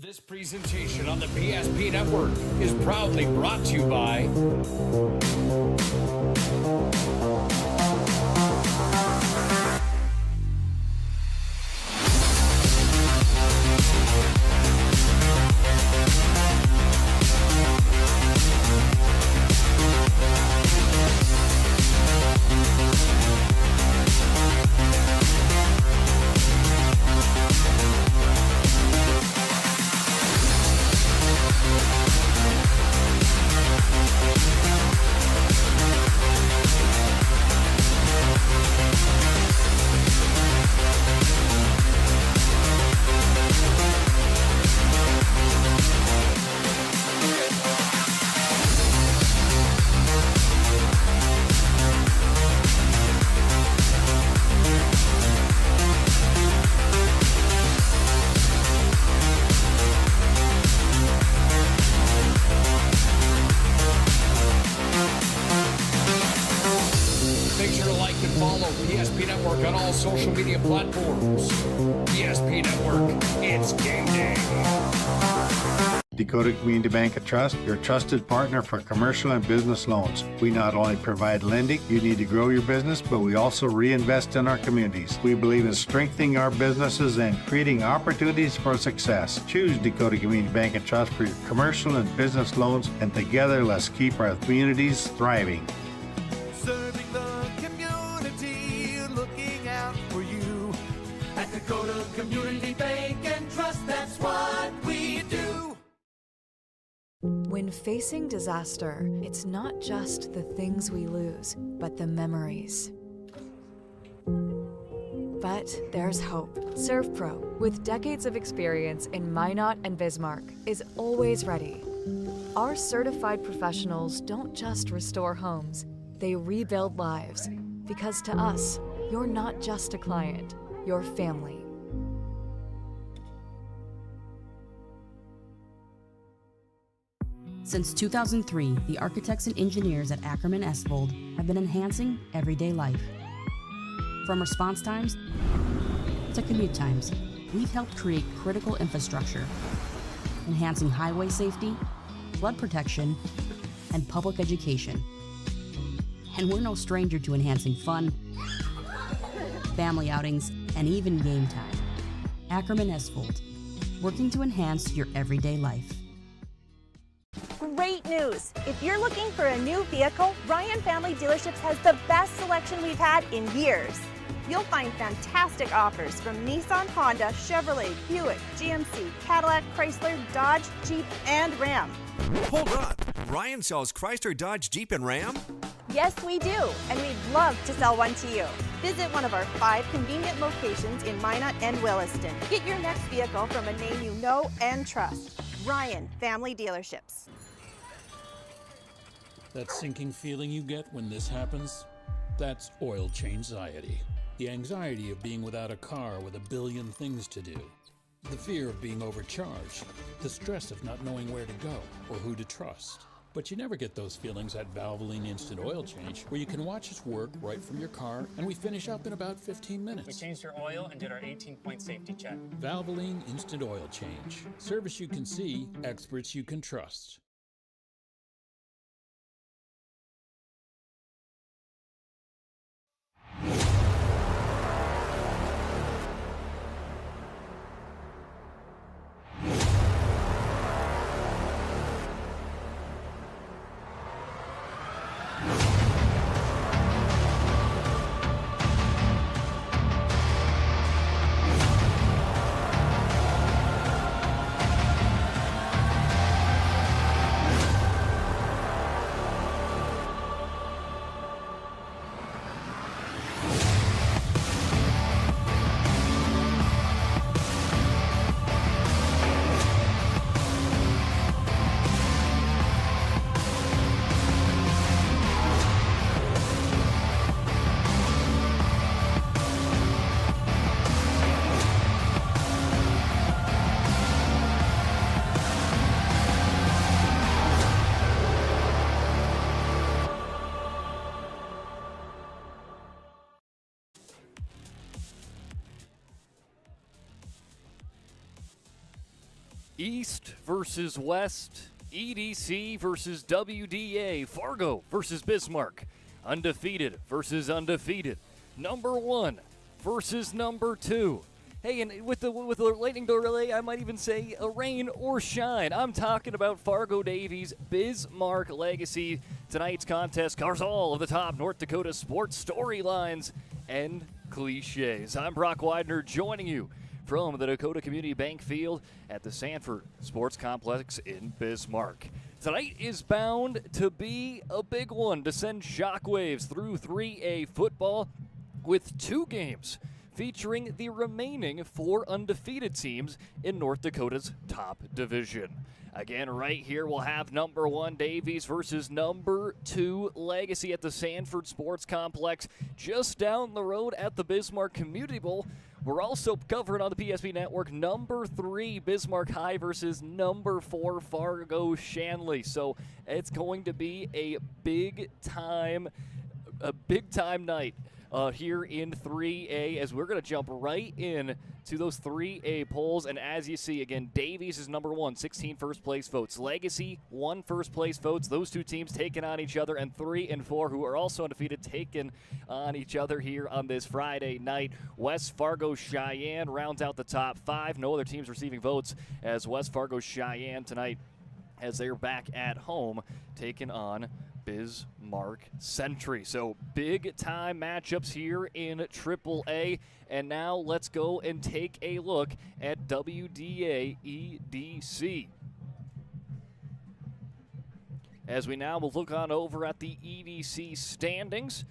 This presentation on the PSP Network is proudly brought to you by PSP Network on all social media platforms. PSP Network, it's game day. Dakota Community Bank and Trust, your trusted partner for commercial and business loans. We not only provide lending you need to grow your business, but we also reinvest in our communities. We believe in strengthening our businesses and creating opportunities for success. Choose Dakota Community Bank and Trust for your commercial and business loans, and together let's keep our communities thriving. Serving the community, looking out for you. At Dakota Community Bank and Trust, that's what we do. When facing disaster, it's not just the things we lose, but the memories. But there's hope. ServPro, with decades of experience in Minot and Bismarck, is always ready. Our certified professionals don't just restore homes, they rebuild lives. Because to us, you're not just a client, you're family. Since 2003, the architects and engineers at Ackerman Estvold have been enhancing everyday life. From response times to commute times, we've helped create critical infrastructure, enhancing highway safety, flood protection, and public education. And we're no stranger to enhancing fun, family outings, and even game time. Ackerman Estvold, working to enhance your everyday life. Great news! If you're looking for a new vehicle, Ryan Family Dealerships has the best selection we've had in years. You'll find fantastic offers from Nissan, Honda, Chevrolet, Buick, GMC, Cadillac, Chrysler, Dodge, Jeep, and Ram. Hold on! Ryan sells Chrysler, Dodge, Jeep, and Ram? Yes, we do, and we'd love to sell one to you. Visit one of our 5 convenient locations in Minot and Williston. Get your next vehicle from a name you know and trust. Ryan Family Dealerships. That sinking feeling you get when this happens? That's oil change-anxiety. The anxiety of being without a car with a billion things to do. The fear of being overcharged. The stress of not knowing where to go or who to trust. But you never get those feelings at Valvoline Instant Oil Change, where you can watch us work right from your car, and we finish up in about 15 minutes. We changed your oil and did our 18-point safety check. Valvoline Instant Oil Change. Service you can see, experts you can trust. East versus West, EDC versus WDA, Fargo versus Bismarck, undefeated versus undefeated, number 1 versus number 2. Hey, and with the lightning delay, I might even say a rain or shine. I'm talking about Fargo Davies Bismarck Legacy. Tonight's contest covers all of the top North Dakota sports storylines and cliches. I'm Brock Weidner, joining you from the Dakota Community Bank Field at the Sanford Sports Complex in Bismarck. Tonight is bound to be a big one to send shockwaves through 3A football with 2 games featuring the remaining 4 undefeated teams in North Dakota's top division. Again, right here we'll have number 1 Davies versus number 2 Legacy at the Sanford Sports Complex. Just down the road at the Bismarck Community Bowl, we're also covering on the PSP Network number 3 Bismarck High versus number 4 Fargo Shanley. So it's going to be a big time night here in 3A, as we're going to jump right in to those 3A polls. And as you see, again, Davies is number 1, 16 first place votes. Legacy, 1 first place votes. Those 2 teams taking on each other, and 3 and 4, who are also undefeated, taking on each other here on this Friday night. West Fargo Cheyenne rounds out the top 5. No other teams receiving votes, as West Fargo Cheyenne tonight, as they're back at home, taking on Bismarck Century. So big time matchups here in AAA. And now let's go and take a look at WDA EDC. As we now will look on over at the EDC standings.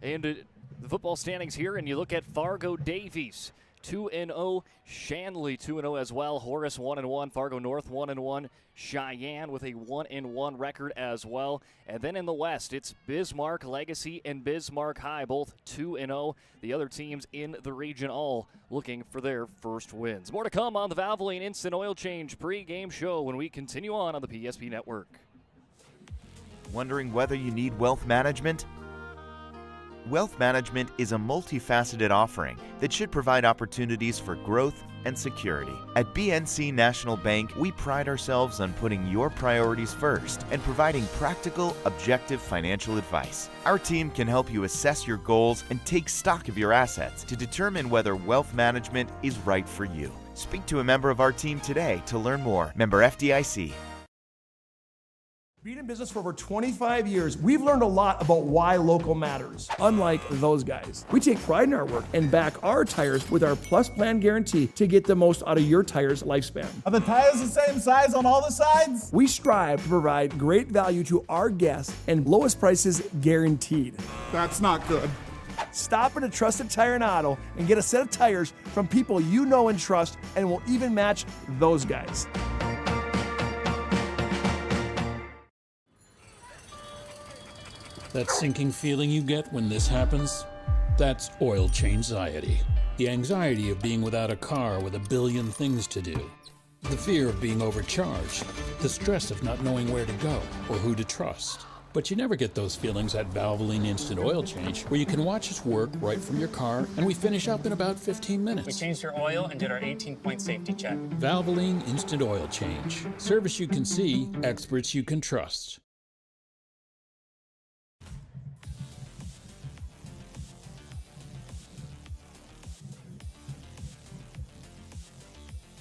And the football standings here, and you look at Fargo Davies 2-0, Shanley 2-0 as well, Horace 1-1, Fargo North 1-1, Cheyenne with a 1-1 record as well. And then in the West, it's Bismarck Legacy and Bismarck High, both 2-0. The other teams in the region all looking for their first wins. More to come on the Valvoline Instant Oil Change pregame show when we continue on the PSP Network. Wondering whether you need wealth management? Wealth management is a multifaceted offering that should provide opportunities for growth and security. At BNC National Bank, we pride ourselves on putting your priorities first and providing practical, objective financial advice. Our team can help you assess your goals and take stock of your assets to determine whether wealth management is right for you. Speak to a member of our team today to learn more. Member FDIC. Being in business for over 25 years, we've learned a lot about why local matters. Unlike those guys, we take pride in our work and back our tires with our Plus Plan guarantee to get the most out of your tire's lifespan. Are the tires the same size on all the sides? We strive to provide great value to our guests and lowest prices guaranteed. That's not good. Stop at a trusted tire and auto and get a set of tires from people you know and trust, and will even match those guys. That sinking feeling you get when this happens? That's oil change anxiety. The anxiety of being without a car with a billion things to do. The fear of being overcharged. The stress of not knowing where to go or who to trust. But you never get those feelings at Valvoline Instant Oil Change, where you can watch us work right from your car, and we finish up in about 15 minutes. We changed your oil and did our 18-point safety check. Valvoline Instant Oil Change. Service you can see, experts you can trust.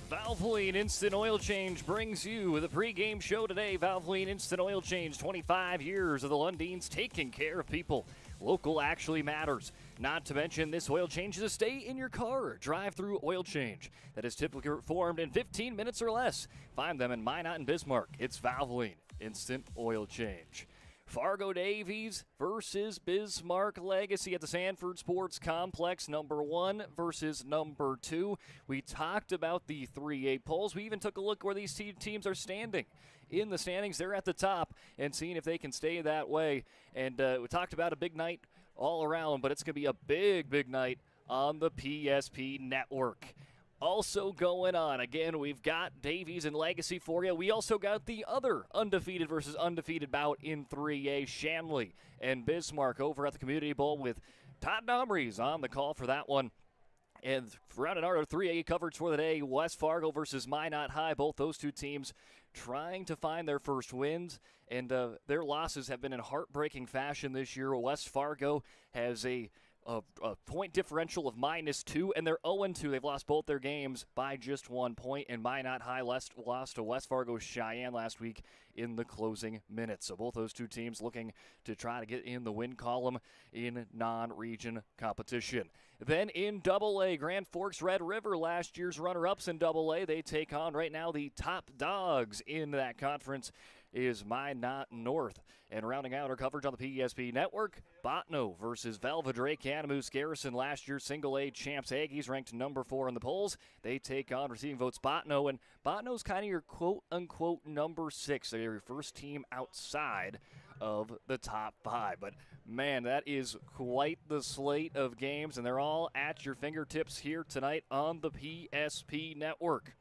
Valvoline Instant Oil Change brings you the pregame show today. Valvoline Instant Oil Change, 25 years of the Lundins taking care of people. Local actually matters. Not to mention, this oil change is a stay in your car drive-through oil change that is typically performed in 15 minutes or less. Find them in Minot and Bismarck. It's Valvoline Instant Oil Change. Fargo Davies versus Bismarck Legacy at the Sanford Sports Complex, number 1 versus number 2. We talked about the 3A polls. We even took a look where these teams are standing. In the standings, they're at the top and seeing if they can stay that way. And we talked about a big night all around, but it's going to be a big, big night on the PSP Network. Also going on, again, we've got Davies and Legacy for you. We also got the other undefeated versus undefeated bout in 3A, Shanley and Bismarck over at the Community Bowl with Todd Nomries on the call for that one. And rounding out our 3A coverage for the day, West Fargo versus Minot High. Both those two teams trying to find their first wins, and their losses have been in heartbreaking fashion this year. West Fargo has a point differential of -2, and they're 0-2. They've lost both their games by just 1 point, and Minot High lost to West Fargo Cheyenne last week in the closing minutes. So both those two teams looking to try to get in the win column in non-region competition. Then in AA, Grand Forks Red River, last year's runner-ups in AA, they take on right now the top dogs in that conference is Minot North. And rounding out our coverage on the PSP Network, Botno versus Belvedere Canamoose Garrison, last year's single-A champs Aggies, ranked number 4 in the polls. They take on receiving votes Botno, and Botno's kind of your quote-unquote number 6. They're your first team outside of the top 5. But, man, that is quite the slate of games, and they're all at your fingertips here tonight on the PSP Network.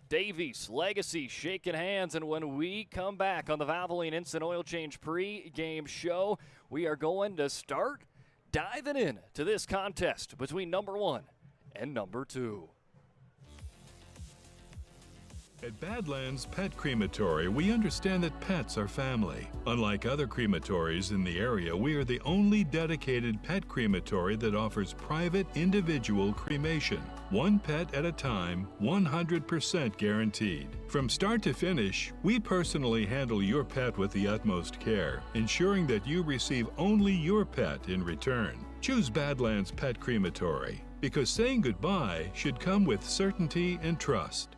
Davies, Legacy, shaking hands, and when we come back on the Valvoline Instant Oil Change pre-game show, we are going to start diving in to this contest between number 1 and number 2. At Badlands Pet Crematory, we understand that pets are family. Unlike other crematories in the area, we are the only dedicated pet crematory that offers private individual cremation. One pet at a time, 100% guaranteed. From start to finish, we personally handle your pet with the utmost care, ensuring that you receive only your pet in return. Choose Badlands Pet Crematory, because saying goodbye should come with certainty and trust.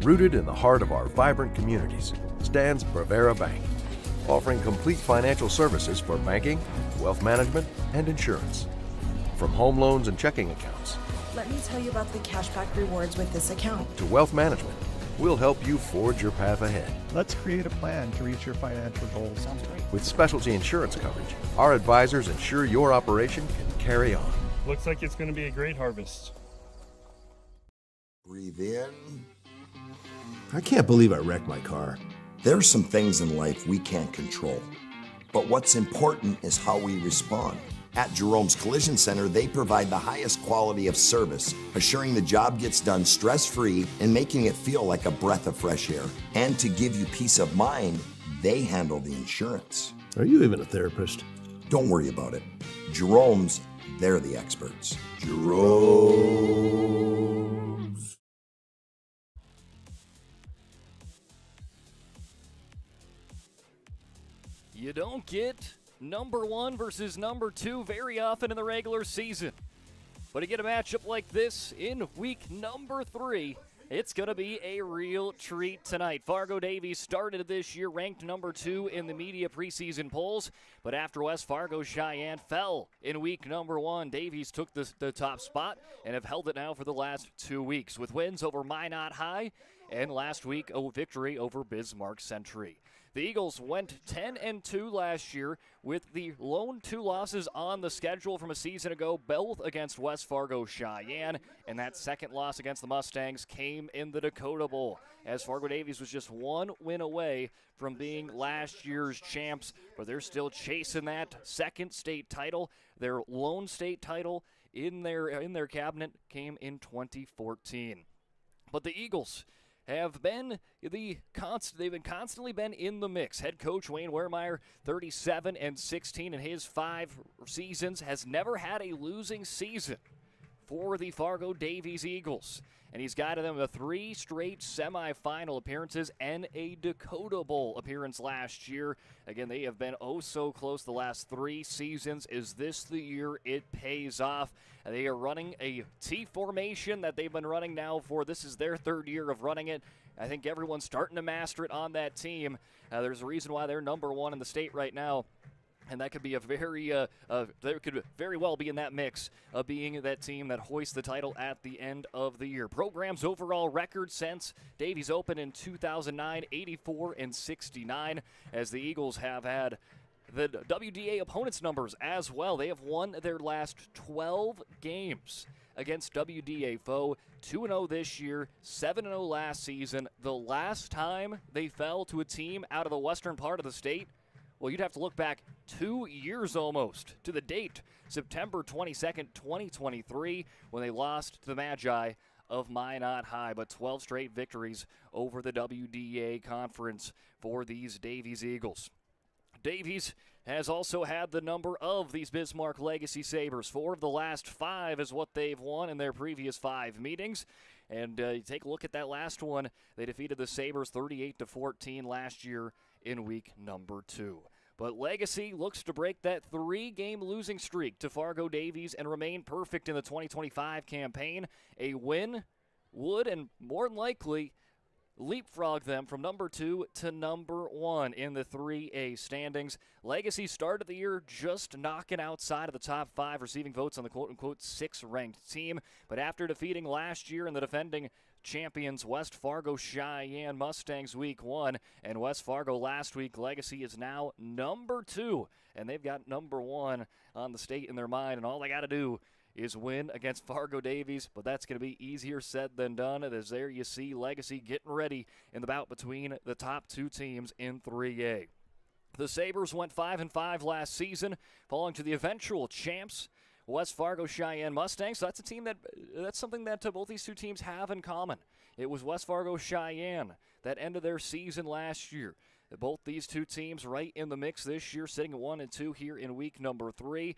Rooted in the heart of our vibrant communities stands Bravera Bank, offering complete financial services for banking, wealth management, and insurance. From home loans and checking accounts, let me tell you about the cashback rewards with this account, to wealth management, we'll help you forge your path ahead. Let's create a plan to reach your financial goals. Sounds great. With specialty insurance coverage, our advisors ensure your operation can carry on. Looks like it's going to be a great harvest. Breathe in. I can't believe I wrecked my car. There are some things in life we can't control, but what's important is how we respond. At Jerome's Collision Center, they provide the highest quality of service, assuring the job gets done stress-free and making it feel like a breath of fresh air. And to give you peace of mind, they handle the insurance. Are you even a therapist? Don't worry about it. Jerome's, they're the experts. Jerome's. You don't get number 1 versus number 2 very often in the regular season. But to get a matchup like this in week number 3, it's going to be a real treat tonight. Fargo Davies started this year ranked number 2 in the media preseason polls, but after West Fargo Cheyenne fell in week number 1, Davies took the top spot and have held it now for the last 2 weeks with wins over Minot High and last week a victory over Bismarck Century. The Eagles went 10-2 last year with the lone 2 losses on the schedule from a season ago, both against West Fargo Cheyenne, and that second loss against the Mustangs came in the Dakota Bowl, as Fargo Davies was just 1 win away from being last year's champs, but they're still chasing that second state title. Their lone state title in their cabinet came in 2014. But the Eagles have been they've constantly been in the mix. Head coach Wayne Wehrmeyer, 37-16 in his 5 seasons, has never had a losing season for the Fargo Davies Eagles. And he's guided them to 3 straight semifinal appearances and a Dakota Bowl appearance last year. Again, they have been oh so close the last 3 seasons. Is this the year it pays off? They are running a T formation that they've been running now this is their 3rd year of running it. I think everyone's starting to master it on that team. There's a reason why they're number 1 in the state right now. And that could be there could very well be in that mix of being that team that hoists the title at the end of the year. Program's overall record since Davies opened in 2009, 84-69, as the Eagles have had the WDA opponents' numbers as well. They have won their last 12 games against WDA foe, 2-0 this year, 7-0 last season. The last time they fell to a team out of the western part of the state Well, you'd have to look back 2 years almost to the date, September 22nd, 2023, when they lost to the Magi of Minot High, but 12 straight victories over the WDA conference for these Davies Eagles. Davies has also had the number of these Bismarck Legacy Sabres. 4 of the last 5 is what they've won in their previous 5 meetings. And you take a look at that last one. They defeated the Sabres 38-14 last year in week number 2. But Legacy looks to break that 3-game losing streak to Fargo Davies and remain perfect in the 2025 campaign. A win would, and more than likely, leapfrog them from number 2 to number 1 in the 3A standings. Legacy started the year just knocking outside of the top 5, receiving votes on the quote-unquote 6th-ranked team. But after defeating last year in the defending champions West Fargo Cheyenne Mustangs week 1 and West Fargo last week, Legacy is now number 2, and they've got number 1 on the state in their mind, and all they got to do is win against Fargo Davies, but that's going to be easier said than done, as there you see Legacy getting ready in the bout between the top 2 teams in 3A. The Sabres went 5-5 last season, falling to the eventual champs, West Fargo Cheyenne Mustangs. So that's something that both these 2 teams have in common. It was West Fargo Cheyenne that ended their season last year. Both these 2 teams right in the mix this year, sitting at 1-2 here in week number 3.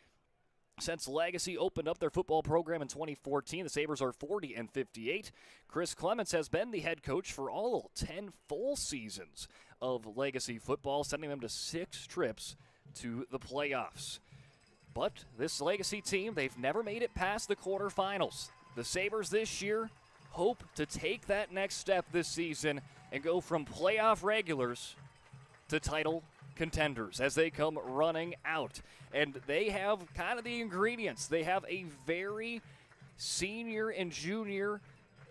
Since Legacy opened up their football program in 2014, the Sabres are 40-58. Chris Clements has been the head coach for all 10 full seasons of Legacy football, sending them to 6 trips to the playoffs. But this Legacy team, they've never made it past the quarterfinals. The Sabres this year hope to take that next step this season and go from playoff regulars to title contenders as they come running out. And they have kind of the ingredients. They have a very senior and junior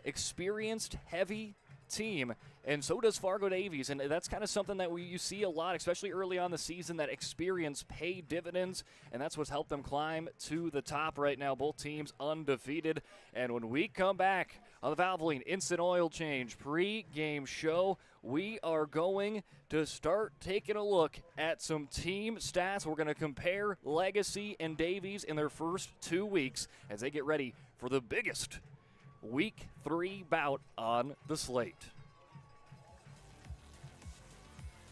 experienced heavy team, and so does Fargo Davies, and that's kind of something that you see a lot, especially early on the season, that experience pay dividends, and that's what's helped them climb to the top right now. Both teams undefeated, and when we come back on the Valvoline Instant Oil Change pre-game show, we are going to start taking a look at some team stats. We're going to compare Legacy and Davies in their first 2 weeks as they get ready for the biggest Week 3 bout on the slate.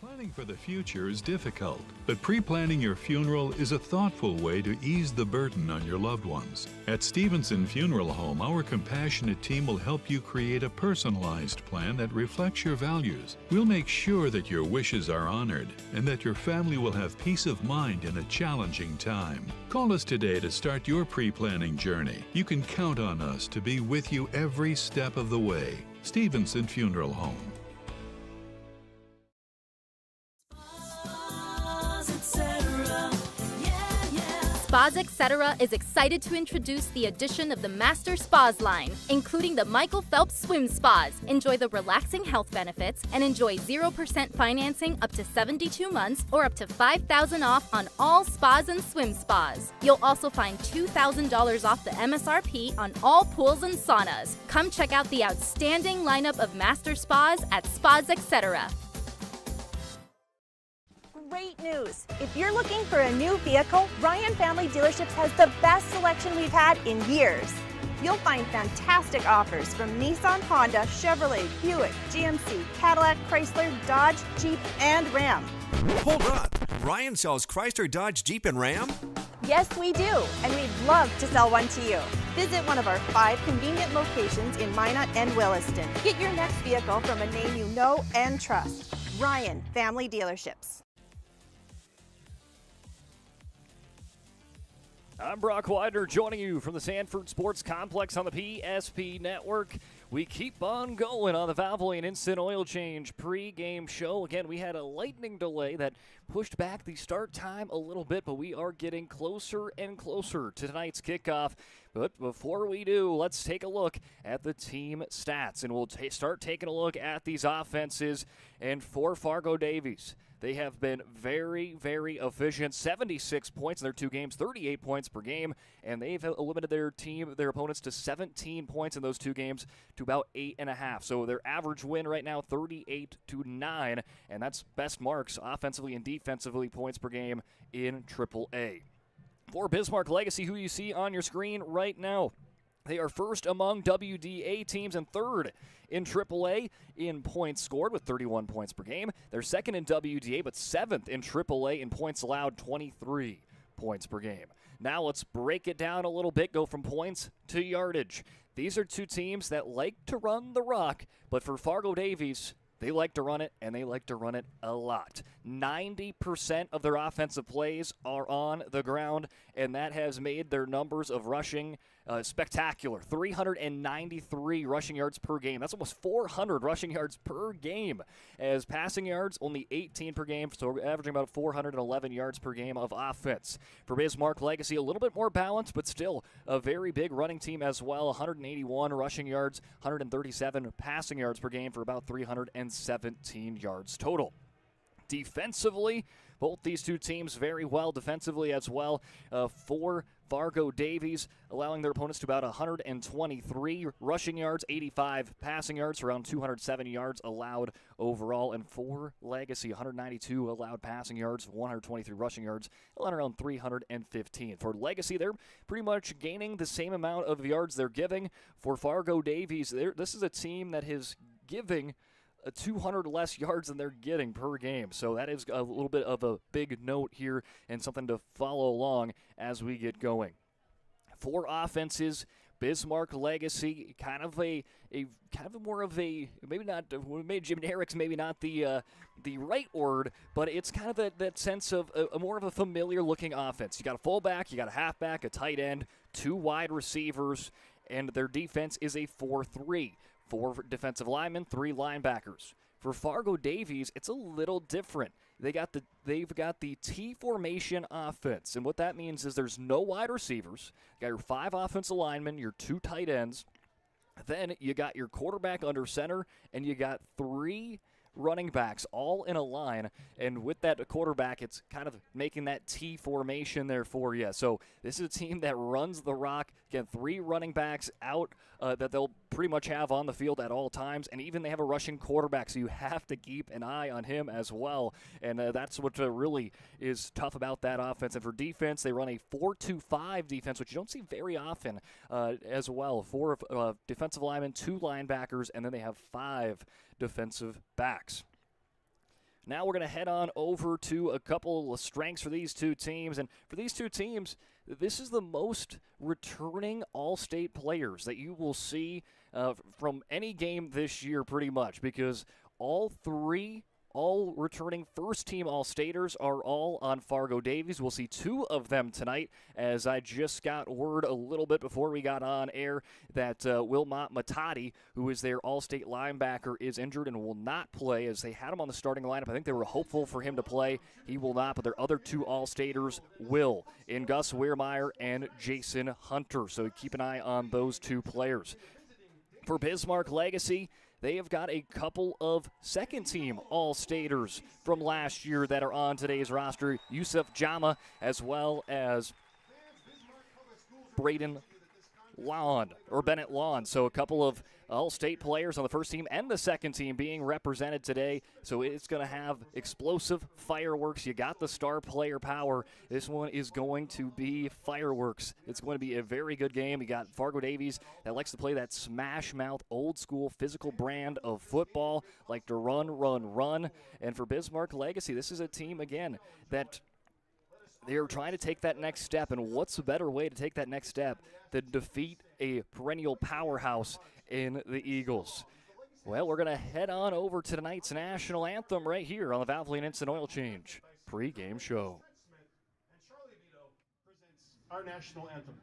Planning for the future is difficult, but pre-planning your funeral is a thoughtful way to ease the burden on your loved ones. At Stevenson Funeral Home, our compassionate team will help you create a personalized plan that reflects your values. We'll make sure that your wishes are honored and that your family will have peace of mind in a challenging time. Call us today to start your pre-planning journey. You can count on us to be with you every step of the way. Stevenson Funeral Home. Spas Etc. is excited to introduce the addition of the Master Spas line, including the Michael Phelps Swim Spas. Enjoy the relaxing health benefits and enjoy 0% financing up to 72 months or up to $5,000 off on all spas and swim spas. You'll also find $2,000 off the MSRP on all pools and saunas. Come check out the outstanding lineup of Master Spas at Spas Etc. Great news! If you're looking for a new vehicle, Ryan Family Dealerships has the best selection we've had in years. You'll find fantastic offers from Nissan, Honda, Chevrolet, Buick, GMC, Cadillac, Chrysler, Dodge, Jeep, and Ram. Hold up! Ryan sells Chrysler, Dodge, Jeep, and Ram? Yes, we do, and we'd love to sell one to you. Visit one of our 5 convenient locations in Minot and Williston. Get your next vehicle from a name you know and trust. Ryan Family Dealerships. I'm Brock Weidner, joining you from the Sanford Sports Complex on the PSP Network. We keep on going on the Valvoline Instant Oil Change pre-game show. Again, we had a lightning delay that pushed back the start time a little bit, but we are getting closer and closer to tonight's kickoff. But before we do, let's take a look at the team stats, and we'll start taking a look at these offenses. And for Fargo Davies, They have been very, very efficient. 76 points in their 2 games, 38 points per game, and they've limited their opponents to 17 points in those 2 games to about 8.5. So their average win right now, 38-9, and that's best marks offensively and defensively points per game in AAA. For Bismarck Legacy, who you see on your screen right now, they are first among WDA teams and third in AAA in points scored with 31 points per game. They're second in WDA, but 7th in AAA in points allowed, 23 points per game. Now let's break it down a little bit, go from points to yardage. These are 2 teams that like to run the rock, but for Fargo Davies, they like to run it, and they like to run it a lot. 90% of their offensive plays are on the ground, and that has made their numbers of rushing spectacular. 393 rushing yards per game. That's almost 400 rushing yards per game. As passing yards, only 18 per game, so averaging about 411 yards per game of offense. For Bismarck Legacy, a little bit more balanced, but still a very big running team as well. 181 rushing yards, 137 passing yards per game for about 317 yards total. Defensively, both these 2 teams very well defensively as well. For Fargo Davies, allowing their opponents to about 123 rushing yards, 85 passing yards, around 207 yards allowed overall. And for Legacy, 192 allowed passing yards, 123 rushing yards, allowed around 315. For Legacy, they're pretty much gaining the same amount of yards they're giving. For Fargo Davies, this is a team that is giving 200 less yards than they're getting per game. So that is a little bit of a big note here and something to follow along as we get going. For offenses, Bismarck Legacy, kind of more of a maybe not generics, maybe not the right word, but it's kind of that sense of a more of a familiar looking offense. You got a fullback, you got a halfback, a tight end, 2 wide receivers, and their defense is a 4-3. 4 defensive linemen, 3 linebackers. For Fargo Davies, it's a little different. They've got the T formation offense, and what that means is there's no wide receivers. You got your 5 offensive linemen, your 2 tight ends. Then you got your quarterback under center, and you got 3 running backs all in a line, and with that quarterback, it's kind of making that T formation there for you. So this is a team that runs the rock. Again, 3 running backs out that they'll pretty much have on the field at all times, and even they have a rushing quarterback, so you have to keep an eye on him as well, and that's what really is tough about that offense. And for defense, they run a 4-2-5 defense, which you don't see very often as well. 4 defensive linemen, 2 linebackers, and then they have 5 defensive backs. Now we're going to head on over to a couple of strengths for these 2 teams. And for these 2 teams, this is the most returning all-state players that you will see from any game this year pretty much, because all returning first-team All-Staters are all on Fargo Davies. We'll see 2 of them tonight, as I just got word a little bit before we got on air that Wilmot Matati, who is their All-State linebacker, is injured and will not play, as they had him on the starting lineup. I think they were hopeful for him to play. He will not, but their other 2 All-Staters will, in Gus Weirmeyer and Jason Hunter. So keep an eye on those 2 players. For Bismarck Legacy, they have got a couple of second-team All-Staters from last year that are on today's roster. Yusuf Jama, as well as Braden Bennett Lawn. So a couple of All-State players on the first team and the second team being represented today. So it's going to have explosive fireworks. You got the star player power. This one is going to be fireworks. It's going to be a very good game. You got Fargo Davies that likes to play that smash mouth, old school physical brand of football, like to run. And for Bismarck Legacy, this is a team, again, that they're trying to take that next step, and what's a better way to take that next step than defeat a perennial powerhouse in the Eagles? Well, we're going to head on over to tonight's national anthem right here on the Valvoline Instant Oil Change pregame show. And Charlie Vito presents our national anthem.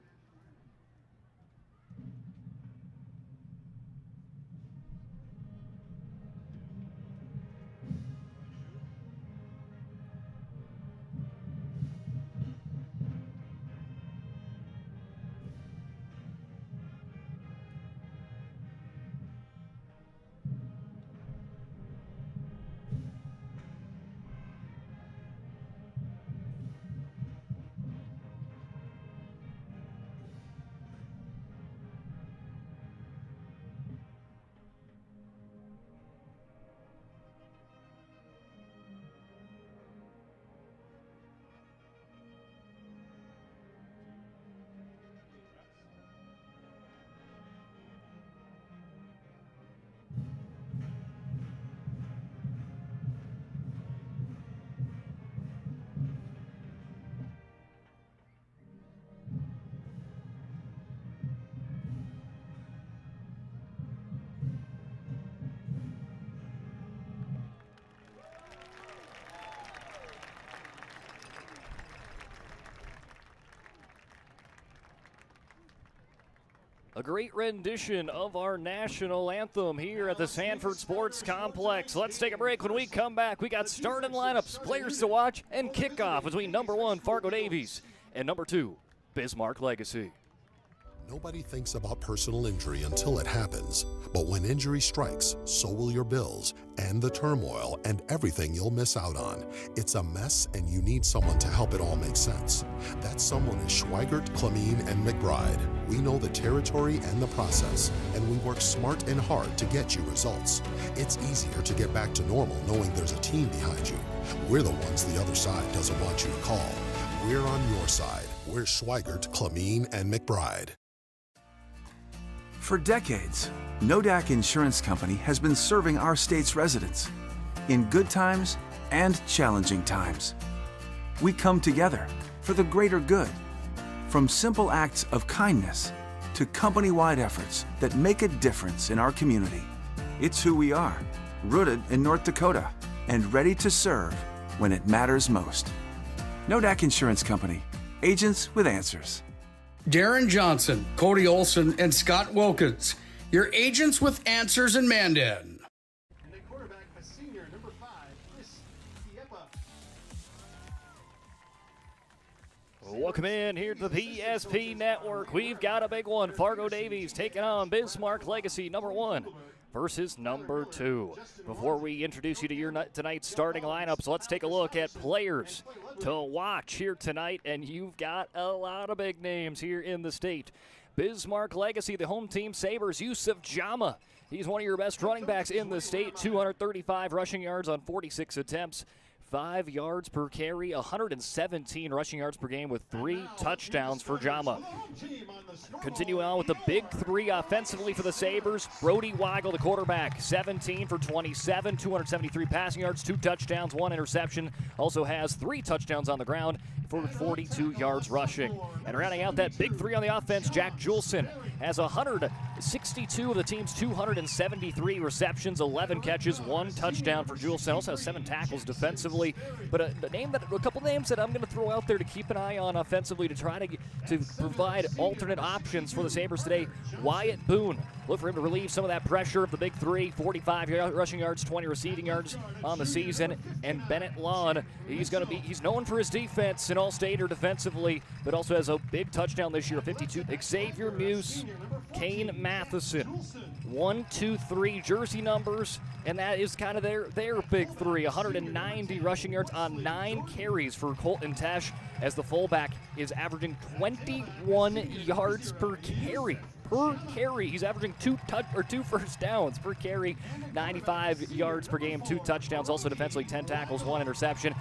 A great rendition of our national anthem here at the Sanford Sports Complex. Let's take a break. When we come back, we got starting lineups, players to watch, and kickoff between number 1, Fargo Davies, and number 2, Bismarck Legacy. Nobody thinks about personal injury until it happens. But when injury strikes, so will your bills and the turmoil and everything you'll miss out on. It's a mess and you need someone to help it all make sense. That someone is Schweigert, Clemene, and McBride. We know the territory and the process, and we work smart and hard to get you results. It's easier to get back to normal knowing there's a team behind you. We're the ones the other side doesn't want you to call. We're on your side. We're Schweigert, Clemene, and McBride. For decades, Nodak Insurance Company has been serving our state's residents in good times and challenging times. We come together for the greater good, from simple acts of kindness to company-wide efforts that make a difference in our community. It's who we are, rooted in North Dakota and ready to serve when it matters most. Nodak Insurance Company, agents with answers. Darren Johnson, Cody Olson, and Scott Wilkins, your agents with answers in Mandan. And the quarterback, a senior, number 5, Chris Kiepa. Welcome in here to the PSP Network. We've got a big one. Fargo Davies taking on Bismarck Legacy, number 1 versus number 2. Before we introduce you to your tonight's starting lineups, let's take a look at players to watch here tonight, and you've got a lot of big names here in the state. Bismarck Legacy, the home team Sabres, Yusuf Jama. He's one of your best running backs in the state, 235 rushing yards on 46 attempts. 5 yards per carry, 117 rushing yards per game with 3 touchdowns for Jama. Continuing on with the big 3 offensively for the Sabres. Brody Weigel, the quarterback, 17 for 27, 273 passing yards, 2 touchdowns, 1 interception. Also has 3 touchdowns on the ground for 42 yards rushing. And rounding out that big 3 on the offense, Jack Juleson has 162 of the team's 273 receptions, 11 catches, 1 touchdown for Juleson. Also has 7 tackles defensively. But a couple names that I'm going to throw out there to keep an eye on offensively to try to provide alternate options for the Sabres today. Wyatt Boone, look for him to relieve some of that pressure of the big 3, 45 rushing yards, 20 receiving yards on the season. And Bennett Lawn, he's known for his defense in All-Stater defensively, but also has a big touchdown this year, 52. Xavier Muse, Kane Matheson, 1, 2, 3 jersey numbers, and that is kind of their big 3. 190 rushing yards on 9 carries for Colton Tesh, as the fullback is averaging 21 yards per carry. He's averaging 2 first downs per carry, 95 yards per game, 2 touchdowns. Also defensively, 10 tackles, 1 interception.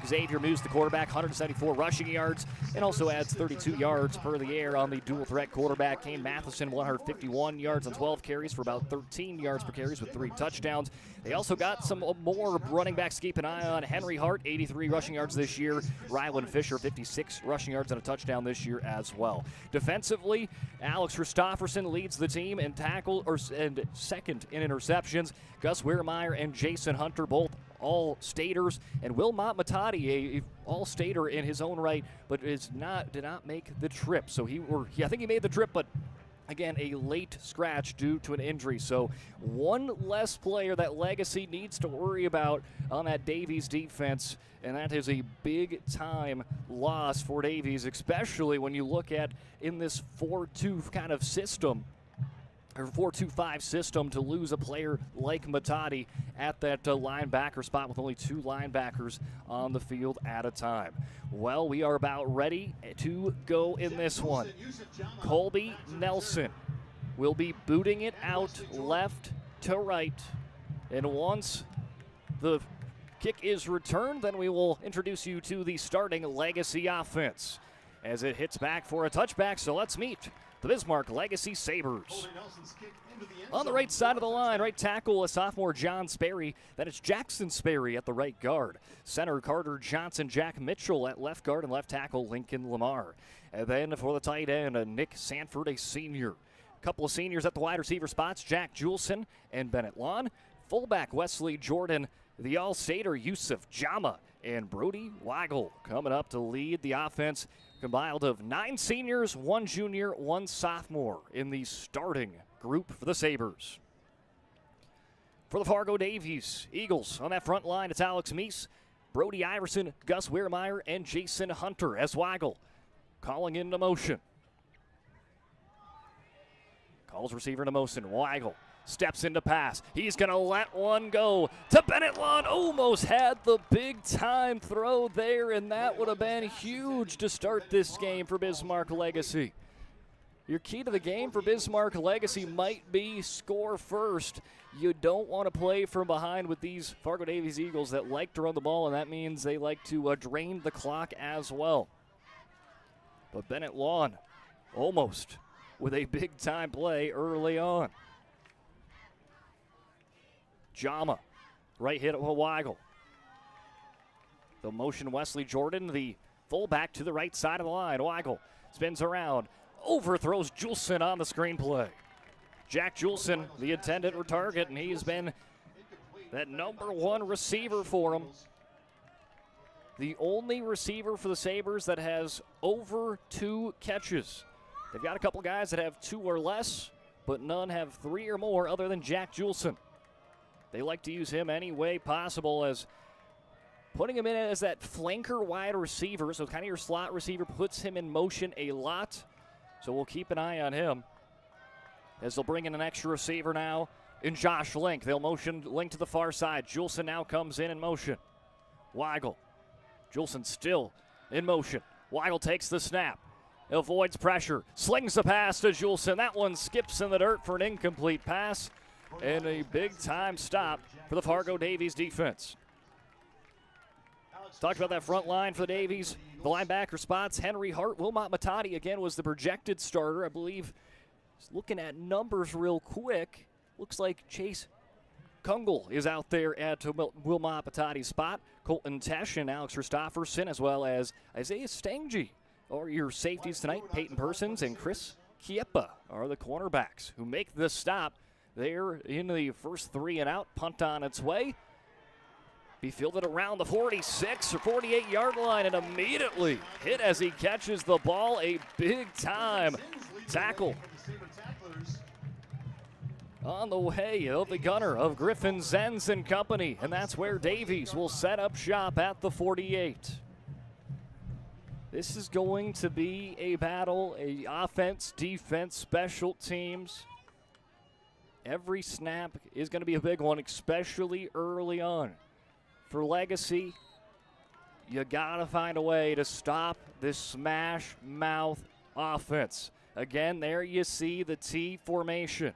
Xavier Muse, the quarterback, 174 rushing yards, and also adds 32 yards per the air on the dual threat quarterback. Kane Matheson, 151 yards on 12 carries for about 13 yards per carries with 3 touchdowns. They also got some more running backs to keep an eye on. Henry Hart, 83 rushing yards this year. Rylan Fisher, 56 rushing yards and a touchdown this year as well. Defensively, Alex Christofferson leads the team in and second in interceptions. Gus Weirmeyer and Jason Hunter, both all-staters, and Will Matati, a all-stater in his own right, but did not make the trip. So I think he made the trip, but again, a late scratch due to an injury. So one less player that Legacy needs to worry about on that Davies defense, and that is a big-time loss for Davies, especially when you look at in this 4-2 kind of system, or 4-2-5 system, to lose a player like Matati at that linebacker spot with only 2 linebackers on the field at a time. Well, we are about ready to go in this one. Colby Nelson will be booting it out left to right. And once the kick is returned, then we will introduce you to the starting Legacy offense as it hits back for a touchback. So let's meet the Bismarck Legacy Sabres. On the right side of the line, right tackle, a sophomore John Sperry. Then it's Jackson Sperry at the right guard. Center Carter Johnson, Jack Mitchell at left guard, and left tackle Lincoln Lamar. And then for the tight end, Nick Sanford, a senior. A couple of seniors at the wide receiver spots, Jack Juleson and Bennett Lawn. Fullback Wesley Jordan, the all-stater Yusuf Jama, and Brody Weigel coming up to lead the offense, compiled of 9 seniors, 1 junior, 1 sophomore in the starting group for the Sabres. For the Fargo Davies Eagles, on that front line, it's Alex Meese, Brody Iverson, Gus Weirmeyer, and Jason Hunter as Weigel calling into motion. Calls receiver into motion. Weigel steps into pass. He's going to let one go to Bennett Lawn. Almost had the big time throw there, and that would have been huge to start this game for Bismarck Legacy. Your key to the game for Bismarck Legacy might be score first. You don't want to play from behind with these Fargo Davies Eagles that like to run the ball, and that means they like to drain the clock as well. But Bennett Lawn almost with a big-time play early on. Jama, right hit with Weigel. The motion Wesley Jordan, the fullback to the right side of the line. Weigel spins around, overthrows Julson on the screenplay. Jack Julson, the intended target, and he's been that number 1 receiver for him. The only receiver for the Sabres that has over 2 catches. They've got a couple guys that have 2 or less, but none have 3 or more other than Jack Julson. They like to use him any way possible, as putting him in as that flanker wide receiver, so kind of your slot receiver, puts him in motion a lot. So we'll keep an eye on him as they'll bring in an extra receiver now in Josh Link. They'll motion Link to the far side. Julson now comes in motion. Weigel. Julson still in motion. Weigel takes the snap. Avoids pressure. Slings the pass to Julson. That one skips in the dirt for an incomplete pass. And a big-time stop for the Fargo Davies defense. Talked about that front line for the Davies. The linebacker spots, Henry Hart. Wilmot Matati, again, was the projected starter. I believe, looking at numbers real quick, looks like Chase Kungle is out there at Wilmot Matati's spot. Colton Tesh and Alex Christofferson, as well as Isaiah Stangy, are your safeties tonight. Peyton Persons and Chris Kiepa are the cornerbacks who make the stop. They're in the first 3 and out. Punt on its way. Be fielded around the 46 or 48-yard line and immediately hit as he catches the ball. A big-time tackle on the way of the gunner of Griffin Zenz and company, and that's where Davies will set up shop at the 48. This is going to be a battle, a offense, defense, special teams. Every snap is going to be a big one, especially early on. For Legacy, you got to find a way to stop this smash mouth offense. Again, there you see the T formation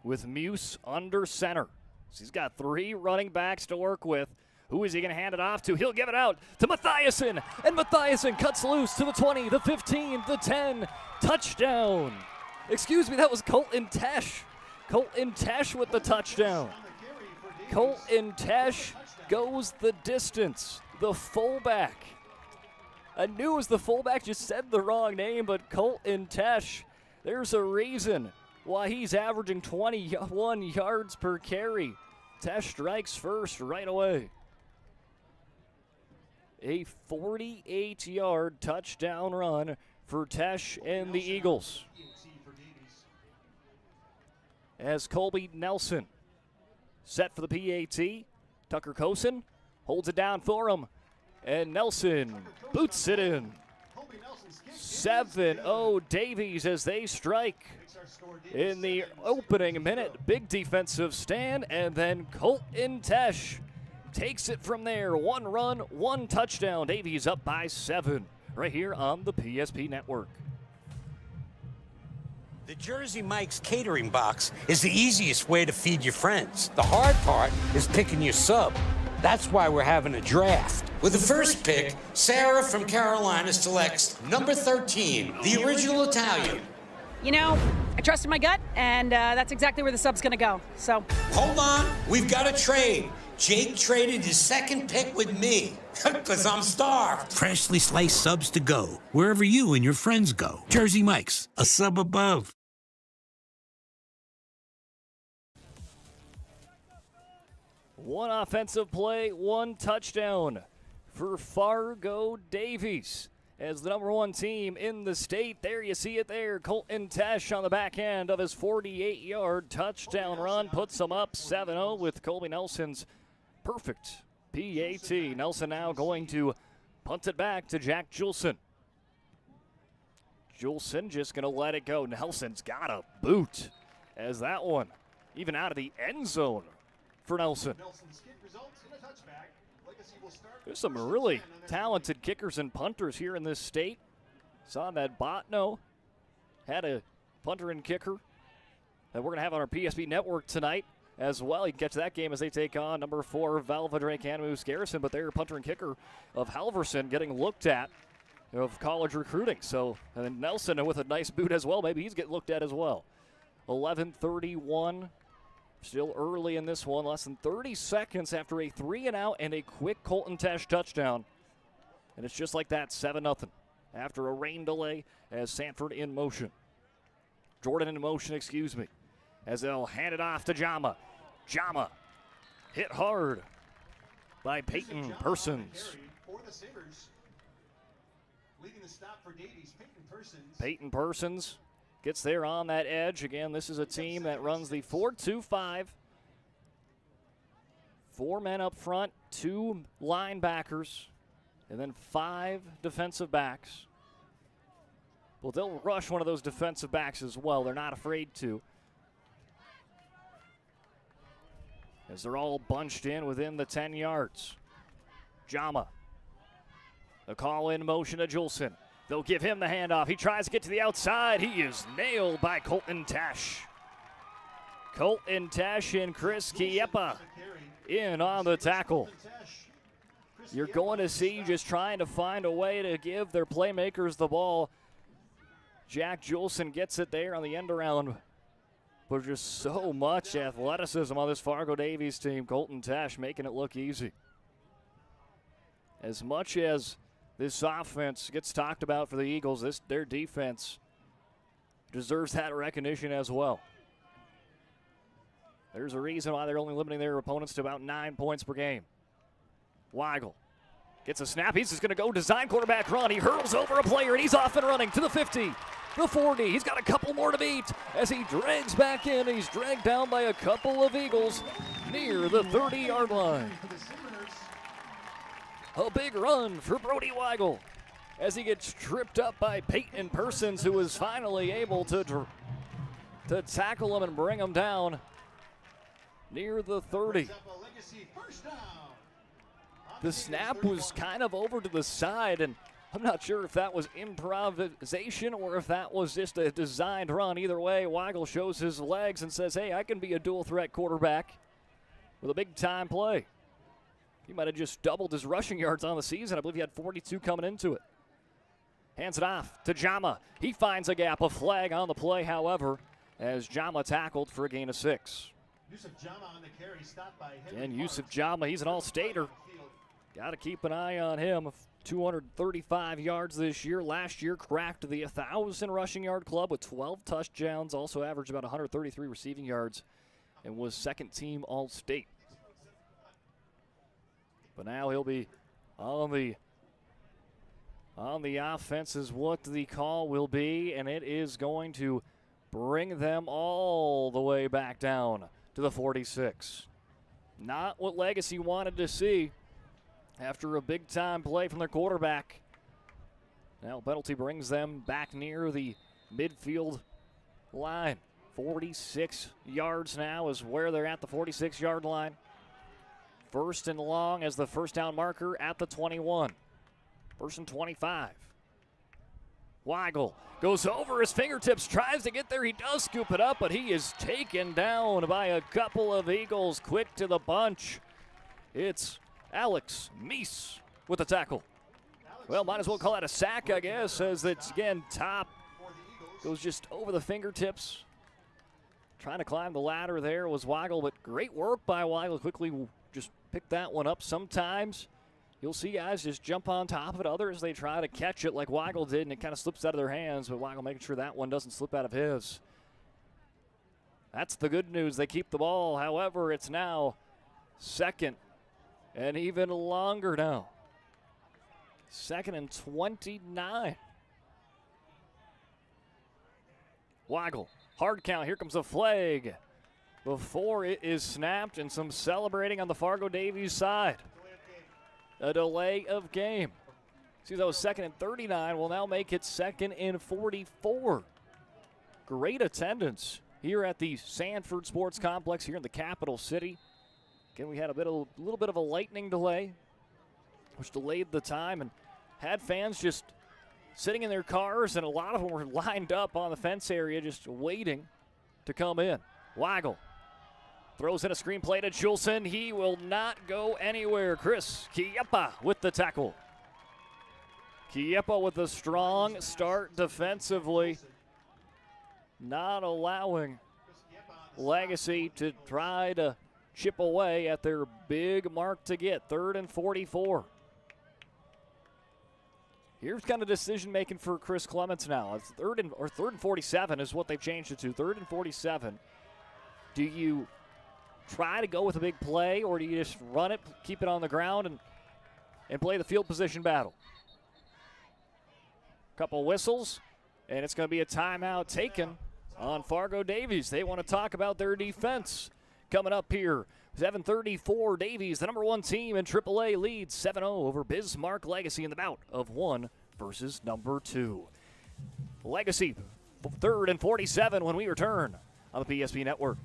with Muse under center. So he's got 3 running backs to work with. Who is he going to hand it off to? He'll give it out to Mathiasen, and Mathiasen cuts loose to the 20, the 15, the 10. Touchdown. Excuse me, that was Colton Tesh. Colton Tesh with the touchdown. Colton Tesh goes the distance. The fullback. I knew it was the fullback, just said the wrong name, but Colton Tesh, there's a reason why he's averaging 21 yards per carry. Tesh strikes first right away. A 48-yard touchdown run for Tesh and the Eagles. As Colby Nelson set for the PAT, Tucker Kosen holds it down for him, and Nelson boots it in. 7-0 Davies as they strike in the opening minute. Big defensive stand, and then Colton Tesh takes it from there. 1 run, 1 touchdown. Davies up by 7 right here on the PSP Network. The Jersey Mike's catering box is the easiest way to feed your friends. The hard part is picking your sub. That's why we're having a draft. With the first pick, Sarah from Carolina selects number 13, the original Italian. You know, I trusted my gut, and that's exactly where the sub's gonna go, so. Hold on, we've got a trade. Jake traded his second pick with me, because I'm starved. Freshly sliced subs to go, wherever you and your friends go. Jersey Mike's, a sub above. One offensive play, one touchdown for Fargo Davies. As the number one team in the state, there you see it there. Colton Tesh on the back end of his 48-yard touchdown run puts them up 7-0 with Colby Nelson's perfect PAT. Nelson now going to punt it back to Jack Julson. Julson just going to let it go. Nelson's got a boot as that one even out of the end zone for Nelson. There's some really talented kickers and punters here in this state. Saw that Botno had a punter and kicker that we're going to have on our PSP network tonight as well. You can catch that game as they take on number 4 Valva Drake Moose Garrison, but their punter and kicker of Halverson getting looked at of college recruiting. So and Nelson with a nice boot as well. Maybe he's getting looked at as well. 11:31. Still early in this one, less than 30 seconds after a 3-and-out and a quick Colton Tesh touchdown. And it's just like that, 7-0 after a rain delay as Sanford in motion. Jordan in motion, excuse me, as they'll hand it off to Jama. Jama hit hard by Peyton Persons. Leading the stop for Davies, Peyton Persons. Peyton Persons gets there on that edge. Again, this is a team that runs the 4-2-5. 4 men up front, 2 linebackers, and then 5 defensive backs. Well, they'll rush one of those defensive backs as well. They're not afraid to. As they're all bunched in within the 10 yards. Jama. The call in motion to Julson. They'll give him the handoff. He tries to get to the outside. He is nailed by Colton Tesh. Colton Tesh and Chris Kiepa in on the tackle. You're going to see just trying to find a way to give their playmakers the ball. Jack Julson gets it there on the end around. But just so much athleticism on this Fargo Davies team. Colton Tesh making it look easy. As much as this offense gets talked about for the Eagles, their defense deserves that recognition as well. There's a reason why they're only limiting their opponents to about 9 points per game. Weigel gets a snap. He's just going to go design quarterback run. He hurls over a player, and he's off and running to the 50, the 40. He's got a couple more to beat as he drags back in. He's dragged down by a couple of Eagles near the 30-yard line. A big run for Brody Weigel as he gets tripped up by Peyton Persons, who is finally able to tackle him and bring him down near the 30. The snap was kind of over to the side, and I'm not sure if that was improvisation or if that was just a designed run. Either way, Weigel shows his legs and says, hey, I can be a dual-threat quarterback with a big-time play. He might have just doubled his rushing yards on the season. I believe he had 42 coming into it. Hands it off to Jama. He finds a gap, a flag on the play, however, as Jama tackled for a gain of 6. Yusuf Jama on the carry, stopped by and Yusuf Jama, he's an all-stater. Got to keep an eye on him. 235 yards this year. Last year cracked the 1,000 rushing yard club with 12 touchdowns. Also averaged about 133 receiving yards and was second team all-state. But now he'll be on the offense is what the call will be, and it is going to bring them all the way back down to the 46. Not what Legacy wanted to see after a big-time play from their quarterback. Now penalty brings them back near the midfield line. 46 yards now is where they're at, the 46-yard line. First and long as the first down marker at the 21. First and 25. Weigel goes over his fingertips, tries to get there. He does scoop it up, but he is taken down by a couple of Eagles. Quick to the bunch. It's Alex Meese with the tackle. Well, might as well call that a sack, I guess, as it's, again, top. Goes just over the fingertips. Trying to climb the ladder there was Weigel, but great work by Weigel. Quickly just pick that one up. Sometimes you'll see guys just jump on top of it. Others, they try to catch it like Weigel did, and it kind of slips out of their hands, but Weigel making sure that one doesn't slip out of his. That's the good news. They keep the ball. However, it's now Second and even longer now. 2nd and 29. Weigel, hard count. Here comes a flag before it is snapped, and some celebrating on the Fargo Davies side. A delay of game. See, that was 2nd and 39. Will now make it 2nd and 44. Great attendance here at the Sanford Sports Complex here in the capital city. Again, we had a little bit of a lightning delay, which delayed the time and had fans just sitting in their cars, and a lot of them were lined up on the fence area just waiting to come in. Weigel throws in a screen play to Juleson. He will not go anywhere. Chris Kiepa with the tackle. Kiepa with a strong start defensively, not allowing Legacy to try to chip away at their big mark to get. 3rd and 44. Here's kind of decision making for Chris Clements now. It's 3rd and 47 is what they've changed it to. 3rd and 47. Do you try to go with a big play, or do you just run it, keep it on the ground, and play the field position battle? Couple whistles, and it's going to be a timeout taken on Fargo Davies. They want to talk about their defense. Coming up here, 7:34, Davies, the number 1 team in AAA, leads 7-0 over Bismarck Legacy in the bout of 1 versus number 2. Legacy, 3rd and 47 when we return on the PSP Network.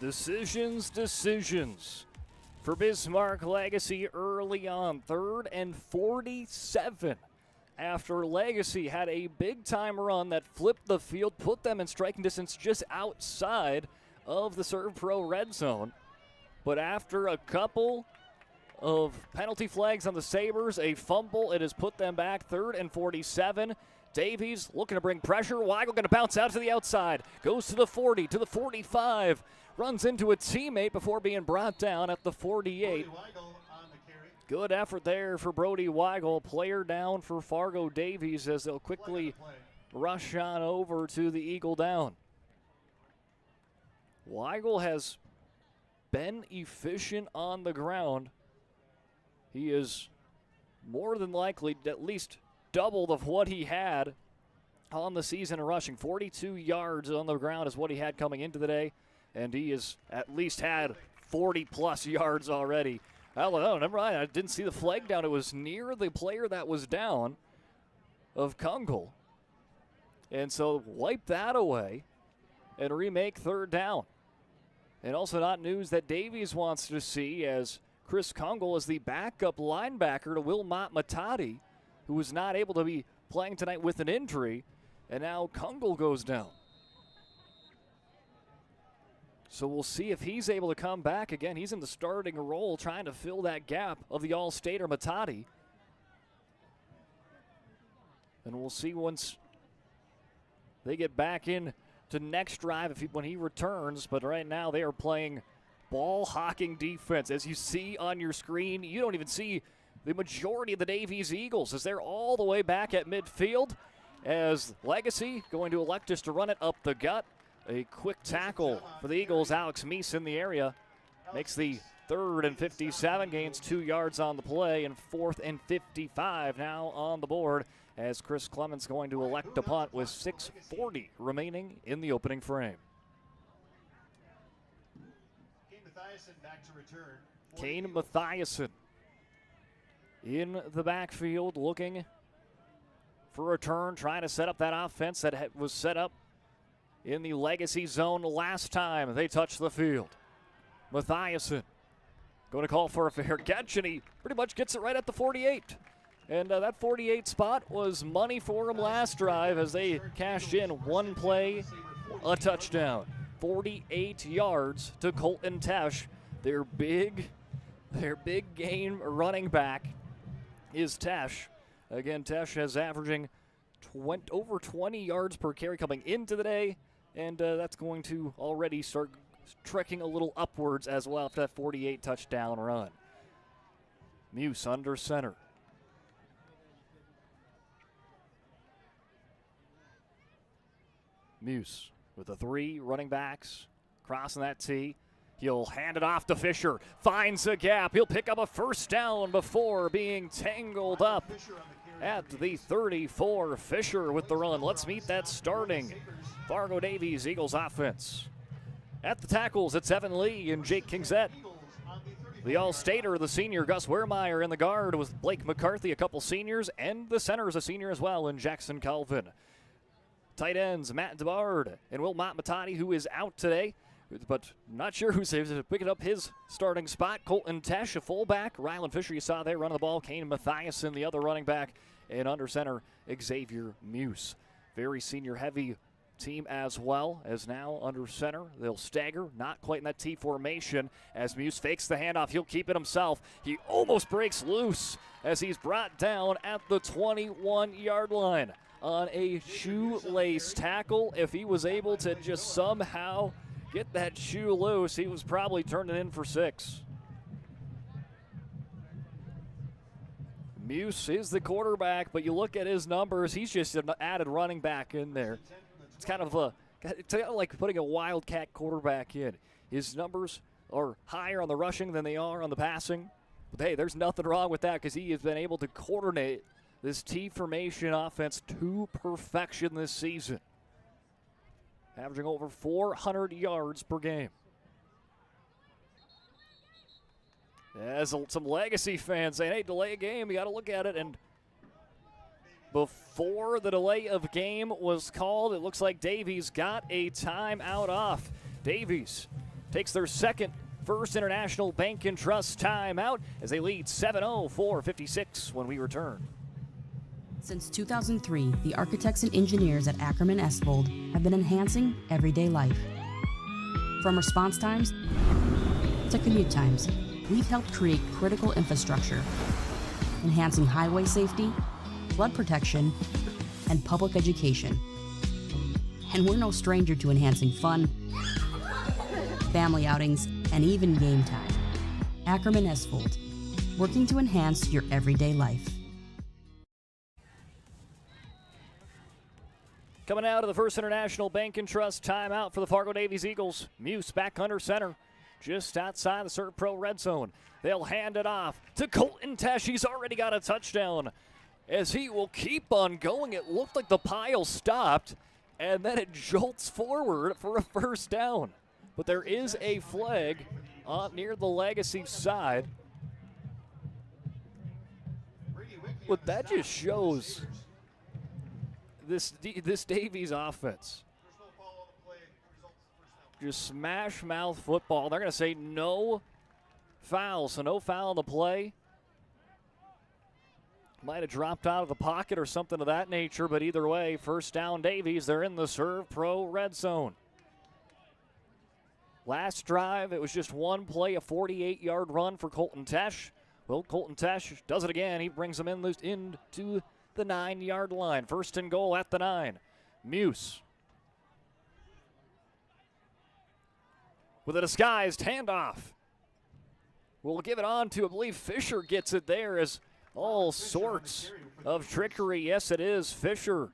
Decisions for Bismarck Legacy early on. 3rd and 47. After Legacy had a big-time run that flipped the field, put them in striking distance just outside of the Serve Pro red zone. But after a couple of penalty flags on the Sabres, a fumble, it has put them back. 3rd and 47. Davies looking to bring pressure. Weigel going to bounce out to the outside. Goes to the 40, to the 45. Runs into a teammate before being brought down at the 48. Good effort there for Brody Weigel. Player down for Fargo Davies as they'll quickly rush on over to the Eagle down. Weigel has been efficient on the ground. He is more than likely at least doubled of what he had on the season rushing. 42 yards on the ground is what he had coming into the day, and he has at least had 40-plus yards already. Oh, never mind. I didn't see the flag down. It was near the player that was down of Kungle. And so wipe that away and remake 3rd down. And also not news that Davies wants to see, as Chris Kungle is the backup linebacker to Wilmot Matati, who was not able to be playing tonight with an injury, and now Kungle goes down. So we'll see if he's able to come back. Again, he's in the starting role trying to fill that gap of the All-Stater Matati. And we'll see once they get back in to next drive when he returns. But right now they are playing ball-hawking defense. As you see on your screen, you don't even see the majority of the Davies Eagles as they're all the way back at midfield, as Legacy going to elect us to run it up the gut. A quick tackle for the Eagles. Alex Meese in the area makes the 3rd and 57, gains 2 yards on the play, and 4th and 55 now on the board, as Chris Clements going to elect a punt with 6:40 remaining in the opening frame. Kane Mathiasen in the backfield looking for a turn, trying to set up that offense that was set up in the Legacy zone last time they touched the field. Mathiasen going to call for a fair catch, and he pretty much gets it right at the 48. And that 48 spot was money for them last drive as they cashed in one play, a touchdown. 48 yards to Colton Tesh. Their big game running back is Tesh. Again, Tesh is averaging over 20 yards per carry coming into the day, and that's going to already start trekking a little upwards as well after that 48 touchdown run. Muse under center. Muse with the 3 running backs crossing that T. He'll hand it off to Fisher. Finds a gap. He'll pick up a first down before being tangled up at the 34. Fisher with the run. Let's meet that starting Fargo Davies Eagles offense. At the tackles, it's Evan Lee and Jake Kingset. The All-Stater, the senior, Gus Wehrmeyer in the guard with Blake McCarthy, a couple seniors, and the center is a senior as well in Jackson Calvin. Tight ends, Matt DeBard and Will Matati, who is out today, but not sure who's picking up his starting spot. Colton Tesh, a fullback. Rylan Fisher, you saw there running the ball. Kane Mathiasen, the other running back. And under center, Xavier Muse. Very senior-heavy team as well, as now under center. They'll stagger, not quite in that T formation. As Muse fakes the handoff, he'll keep it himself. He almost breaks loose as he's brought down at the 21-yard line on a shoelace tackle. If he was able to just somehow get that shoe loose, he was probably turning in for 6. Muse is the quarterback, but you look at his numbers, he's just an added running back in there. It's kind of like putting a wildcat quarterback in. His numbers are higher on the rushing than they are on the passing. But hey, there's nothing wrong with that because he has been able to coordinate this T formation offense to perfection this season. Averaging over 400 yards per game. As some legacy fans saying, hey, delay a game, you got to look at it. And before the delay of game was called, it looks like Davies got a timeout off. Davies takes their first International Bank and Trust timeout as they lead 7-0, 4:56 when we return. Since 2003, the architects and engineers at Ackerman Esvold have been enhancing everyday life. From response times to commute times, we've helped create critical infrastructure, enhancing highway safety, flood protection, and public education. And we're no stranger to enhancing fun, family outings, and even game time. Ackerman Esvold, working to enhance your everyday life. Coming out of the First International Bank and Trust timeout for the Fargo Davies Eagles. Muse back under center, just outside the Serve Pro red zone. They'll hand it off to Colton Tesh. He's already got a touchdown. As he will keep on going, it looked like the pile stopped, and then it jolts forward for a first down. But there is a flag near the Legacy side. But that just shows this Davies offense. Just smash mouth football. They're going to say no foul, so no foul on the play. Might have dropped out of the pocket or something of that nature, but either way, first down Davies. They're in the Serve Pro red zone. Last drive, it was just one play, a 48-yard run for Colton Tesh. Well, Colton Tesh does it again. He brings them into the 9-yard line. First and goal at the 9. Muse with a disguised handoff. We'll give it on to, I believe Fisher gets it there as all sorts of trickery. Yes, it is Fisher.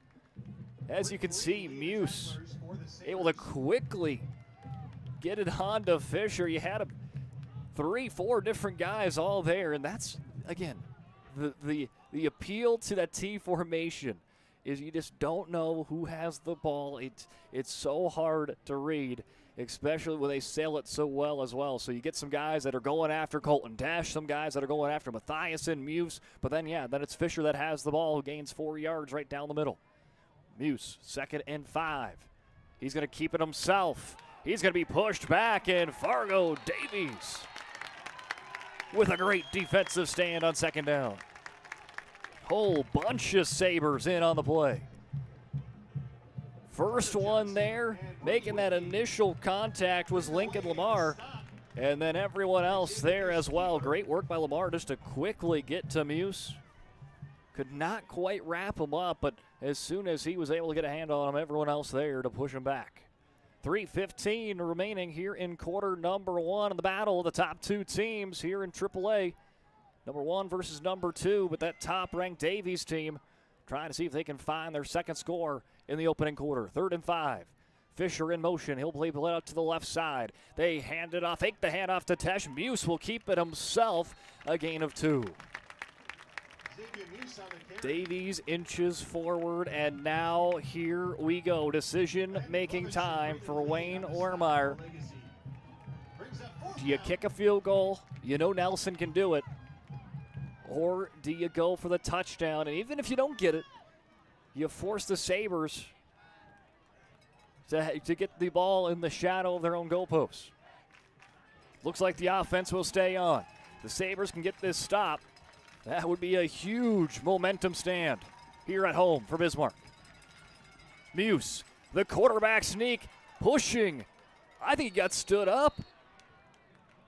As you can see, Muse able to quickly get it on to Fisher. You had 3-4 different guys all there, and that's, again, the appeal to that T formation is you just don't know who has the ball. It's so hard to read, especially when they sail it so well as well. So you get some guys that are going after Colton Tesh, some guys that are going after Mathiasen, Muse, but then it's Fisher that has the ball, who gains 4 yards right down the middle. Muse, 2nd and 5. He's going to keep it himself. He's going to be pushed back, and Fargo Davies with a great defensive stand on 2nd down. Whole bunch of Sabres in on the play. First one there, making that initial contact was Lincoln Lamar, and then everyone else there as well. Great work by Lamar just to quickly get to Muse. Could not quite wrap him up, but as soon as he was able to get a hand on him, everyone else there to push him back. 3:15 remaining here in quarter number one in the battle of the top two teams here in AAA. Number one versus number two, but that top-ranked Davies team trying to see if they can find their second score in the opening quarter. 3rd and 5. Fisher in motion. He'll play out to the left side. They hand it off, fake the handoff to Tesh. Muse will keep it himself. A gain of 2. Davies inches forward, and now here we go. Decision-making time for Wayne Ormeyer. Do you kick a field goal? You know Nelson can do it. Or do you go for the touchdown? And even if you don't get it, you force the Sabres to get the ball in the shadow of their own goalposts. Looks like the offense will stay on. The Sabres can get this stop. That would be a huge momentum stand here at home for Bismarck. Muse, the quarterback sneak, pushing. I think he got stood up.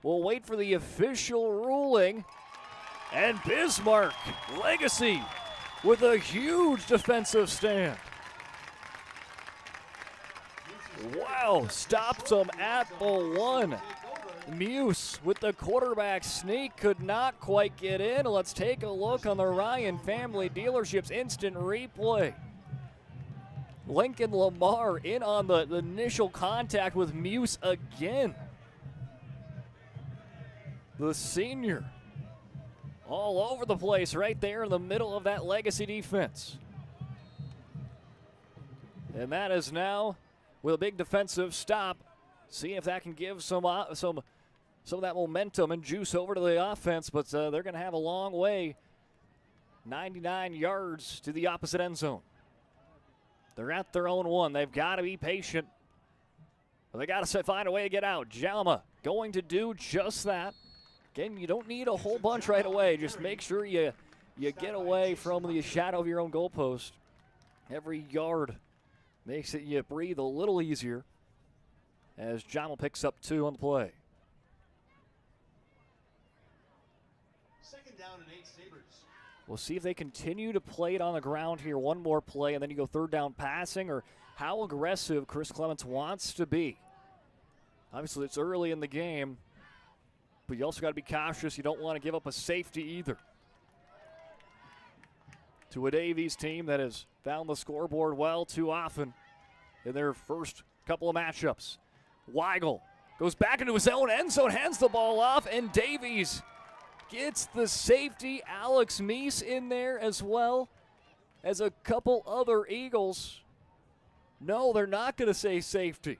We'll wait for the official ruling. And Bismarck, Legacy, with a huge defensive stand. Wow, stops him at the 1. Muse with the quarterback sneak could not quite get in. Let's take a look on the Ryan Family Dealerships instant replay. Lincoln Lamar in on the initial contact with Muse again. The senior all over the place right there in the middle of that Legacy defense. And that is now with a big defensive stop. See if that can give some of that momentum and juice over to the offense, but they're going to have a long way. 99 yards to the opposite end zone. They're at their own 1. They've got to be patient. They got to find a way to get out. Jalma going to do just that. Again, you don't need a whole bunch right away. Just make sure you get away from the shadow of your own goalpost. Every yard makes it you breathe a little easier as Jalma picks up 2 on the play. 2nd down and 8 Sabres. We'll see if they continue to play it on the ground here. One more play, and then you go 3rd down passing, or how aggressive Chris Clements wants to be. Obviously, it's early in the game, but you also got to be cautious. You don't want to give up a safety either to a Davies team that has found the scoreboard well too often in their first couple of matchups. Weigel goes back into his own end zone, hands the ball off, and Davies gets the safety. Alex Meese in there as well as a couple other Eagles. No, they're not going to say safety.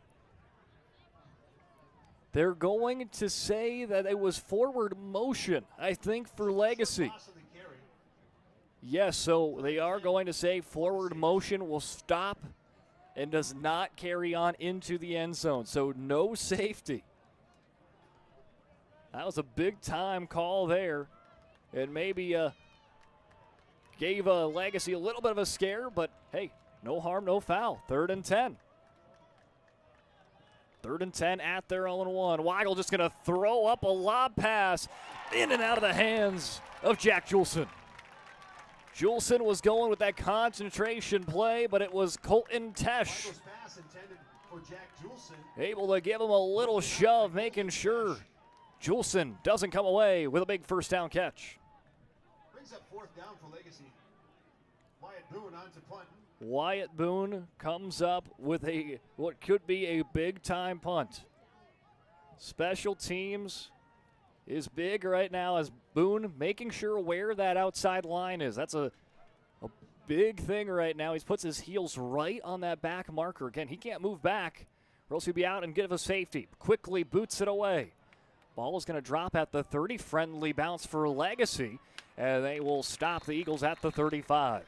They're going to say that it was forward motion, I think, for Legacy. Yes, so they are going to say forward motion will stop and does not carry on into the end zone. So no safety. That was a big-time call there. And maybe gave Legacy a little bit of a scare, but hey, no harm, no foul. 3rd and 10. 3rd and 10 at their own 1. Weigel just going to throw up a lob pass in and out of the hands of Jack Julson. Julson was going with that concentration play, but it was Colton Tesh able to give him a little shove, making sure Julson doesn't come away with a big 1st down catch. Brings up 4th down for Legacy. Wyatt Boone on to punt. Wyatt Boone comes up with what could be a big-time punt. Special teams is big right now as Boone making sure where that outside line is. That's a big thing right now. He puts his heels right on that back marker. Again, he can't move back or else he'll be out and give a safety. Quickly boots it away. Ball is going to drop at the 30. Friendly bounce for Legacy, and they will stop the Eagles at the 35.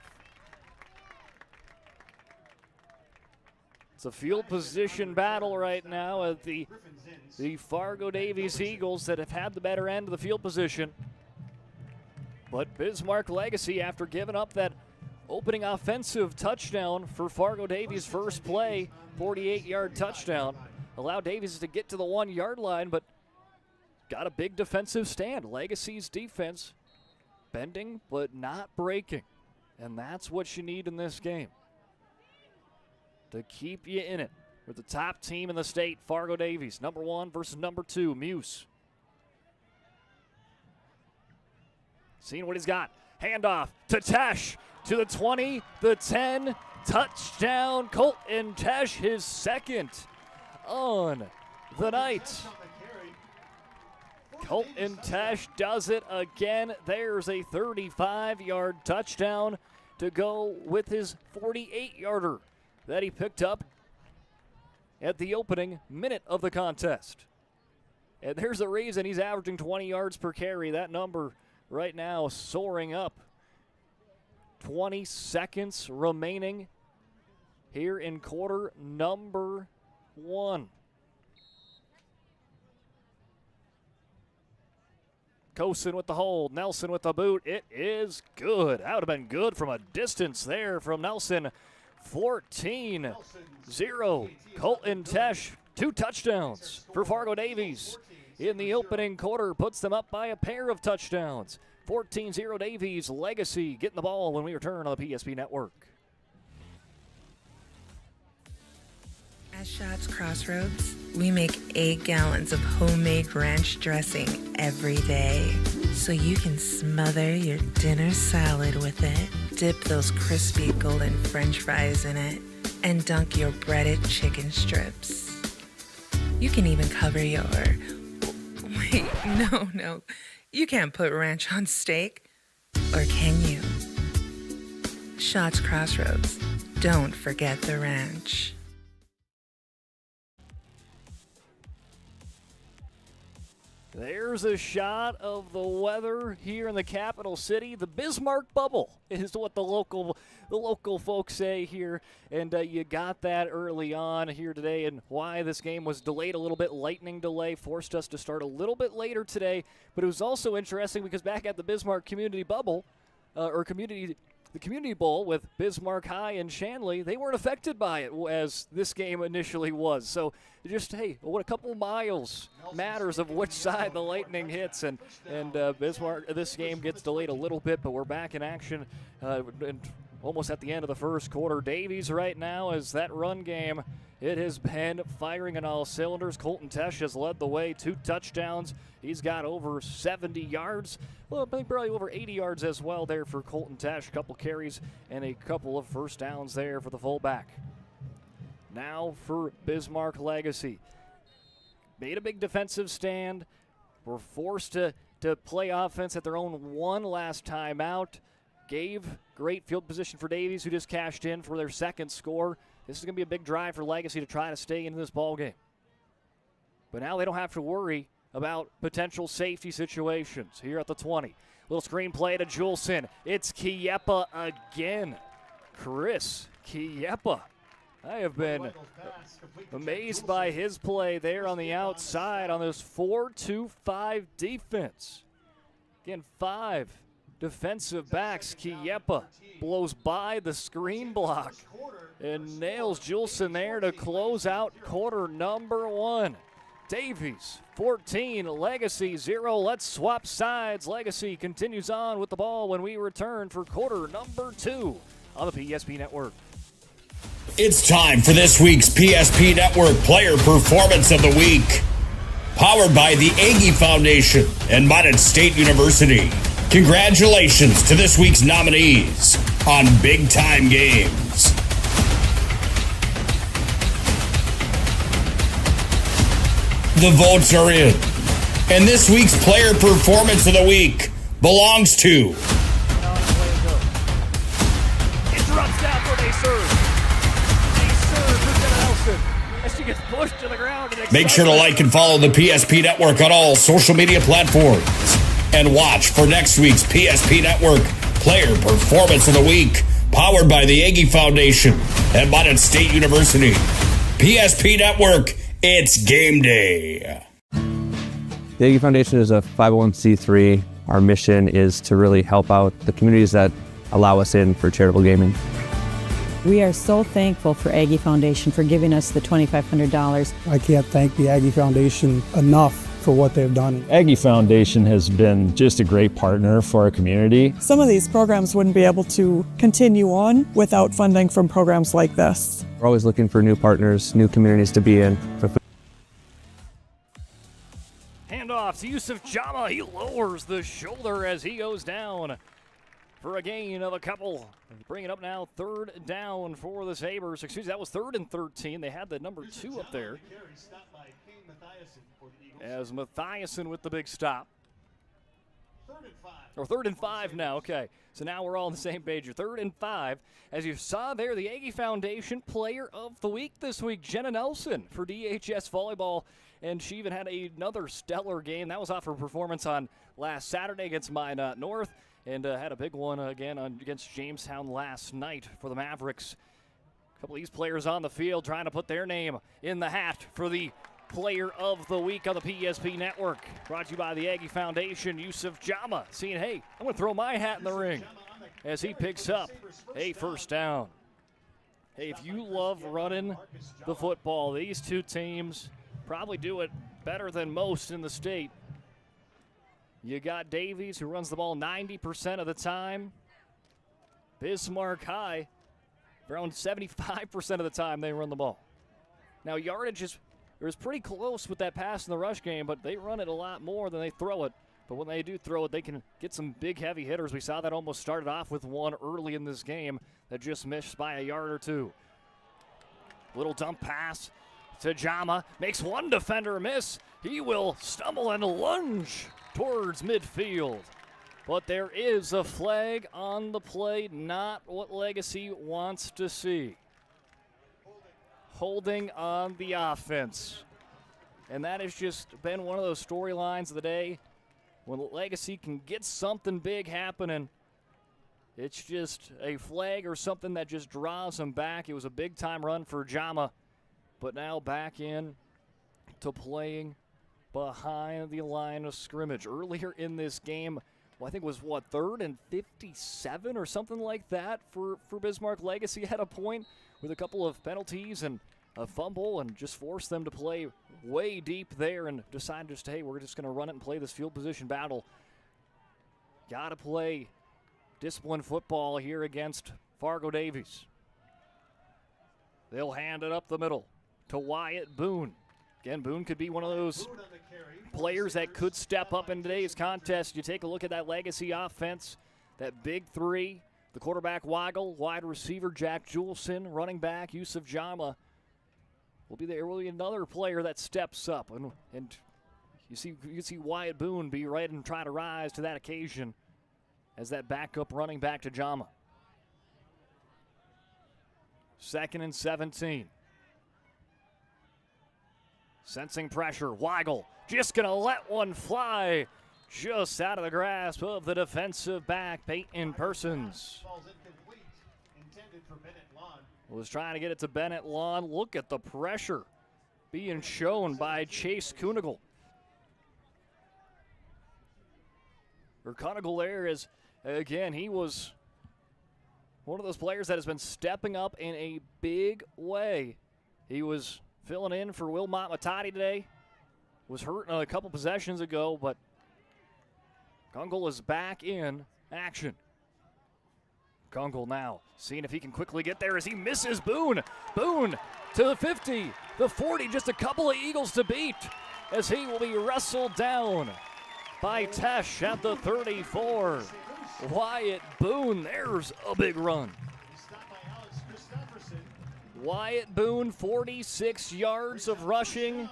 It's a field position battle right now at the Fargo Davies Eagles that have had the better end of the field position. But Bismarck Legacy, after giving up that opening offensive touchdown for Fargo Davies' first play, 48-yard touchdown, allowed Davies to get to the 1-yard line, but got a big defensive stand. Legacy's defense bending but not breaking, and that's what you need in this game to keep you in it. We're the top team in the state, Fargo Davies, number 1 versus number 2, Muse. Seeing what he's got. Handoff to Tesh, to the 20, the 10, touchdown. Colton Tesh, his second on the night. Colton Tesh does it again. There's a 35-yard touchdown to go with his 48-yarder that he picked up at the opening minute of the contest. And there's a reason he's averaging 20 yards per carry. That number right now soaring up. 20 seconds remaining here in quarter number 1. Cosin with the hold, Nelson with the boot. It is good. That would have been good from a distance there from Nelson. 14-0. Colton Tesh, 2 touchdowns for Fargo Davies in the opening quarter. Puts them up by a pair of touchdowns. 14-0 Davies. Legacy getting the ball when we return on the PSP Network. At Shots Crossroads, we make 8 gallons of homemade ranch dressing every day, so you can smother your dinner salad with it, dip those crispy golden french fries in it, and dunk your breaded chicken strips. You can even cover your... Wait, no. You can't put ranch on steak. Or can you? Shots Crossroads. Don't forget the ranch. There's a shot of the weather here in the capital city. The Bismarck bubble is what the local folks say here, and you got that early on here today. And why this game was delayed a little bit, lightning delay forced us to start a little bit later today. But it was also interesting because back at the Bismarck Community Bubble, the Community Bowl with Bismarck High and Shanley, they weren't affected by it as this game initially was. So just, hey, what a couple miles matters of which side the lightning hits. And Bismarck, this game gets delayed a little bit, but we're back in action and almost at the end of the first quarter. Davies right now is that run game. It has been firing on all cylinders. Colton Tesh has led the way, 2 touchdowns. He's got over 70 yards. Well, I think probably over 80 yards as well there for Colton Tesh. A couple carries and a couple of first downs there for the fullback. Now for Bismarck Legacy. Made a big defensive stand. Were forced to play offense at their own one last time out. Gave great field position for Davies, who just cashed in for their second score. This is going to be a big drive for Legacy to try to stay in this ball game. But now they don't have to worry about potential safety situations here at the 20. Little screen play to Julson. It's Kiepa again. Chris Kiepa. I have been amazed by his play there on the outside on this 4-2-5 defense. Again, 5 defensive backs. Kiepa blows by the screen block and nails Julson there to close out quarter number 1. Davies 14, Legacy 0. Let's swap sides. Legacy continues on with the ball when we return for quarter number 2 on the PSP Network. It's time for this week's PSP Network Player Performance of the Week. Powered by the Aggie Foundation and Mountain State University. Congratulations to this week's nominees on Big Time Games. The votes are in, and this week's Player Performance of the Week belongs to... Interrupts down for a serve. A serve for Nelson as she gets pushed to the ground. Make sure to like and follow the PSP Network on all social media platforms. And watch for next week's PSP Network Player Performance of the Week, powered by the Aggie Foundation and Mountain State University. PSP Network, it's game day. The Aggie Foundation is a 501c3 Our mission is to really help out the communities that allow us in for charitable gaming. We are so thankful for Aggie Foundation for giving us the $2,500. I can't thank the Aggie Foundation enough for what they've done. Aggie Foundation has been just a great partner for our community. Some of these programs wouldn't be able to continue on without funding from programs like this. We're always looking for new partners, new communities to be in. Handoff to Yusuf Jama. He lowers the shoulder as he goes down for a gain of a couple. Bring it up now, 3rd down for the Sabres. Excuse me, that was 3rd and 13. They had the number 2 up there. As Mathiasen with the big stop. 3rd and 5 now, okay. So now we're all on the same page. You're 3rd and 5. As you saw there, the Aggie Foundation Player of the Week this week, Jenna Nelson for DHS Volleyball. And she even had another stellar game. That was off her performance on last Saturday against Minot North. And had a big one again against Jamestown last night for the Mavericks. A couple of these players on the field trying to put their name in the hat for the Player of the Week on the PSP Network. Brought to you by the Aggie Foundation. Yusuf Jama saying, hey, I'm going to throw my hat in the ring as he picks up a 1st down. Hey, if you love running the football, these two teams probably do it better than most in the state. You got Davies, who runs the ball 90% of the time. Bismarck High, around 75% of the time they run the ball. Now, yardage is pretty close with that pass in the rush game, but they run it a lot more than they throw it. But when they do throw it, they can get some big, heavy hitters. We saw that almost started off with one early in this game that just missed by a yard or two. Little dump pass to Jama. Makes one defender miss. He will stumble and lunge towards midfield. But there is a flag on the play, not what Legacy wants to see. Holding on the offense. And that has just been one of those storylines of the day. When Legacy can get something big happening, it's just a flag or something that just draws them back. It was a big-time run for Jama, but now back in to playing behind the line of scrimmage. Earlier in this game, well, I think it was, 3rd and 57 or something like that for Bismarck. Legacy had a point with a couple of penalties and a fumble and just forced them to play way deep there and decided just, hey, we're just going to run it and play this field position battle. Got to play disciplined football here against Fargo Davies. They'll hand it up the middle to Wyatt Boone. Again, Boone could be one of those players that could step up in today's contest. You take a look at that Legacy offense, that big 3, the quarterback Weigel, wide receiver Jack Julson, running back Yusuf Jama. Will be another player that steps up, and you can see Wyatt Boone be right and try to rise to that occasion as that backup running back to Jama. 2nd and 17. Sensing pressure, Weigel just going to let one fly just out of the grasp of the defensive back, Peyton Persons. Was trying to get it to Bennett Lawn. Look at the pressure being shown by Chase Kunigal. Kunigal there is, again, he was one of those players that has been stepping up in a big way. He was filling in for Wilmot Matati today. Was hurt a couple possessions ago, but Kunigal is back in action. Kunigal now seeing if he can quickly get there as he misses Boone. Boone to the 50, the 40, just a couple of Eagles to beat as he will be wrestled down by Tesh at the 34. Wyatt Boone, there's a big run. Wyatt Boone, 46 yards of rushing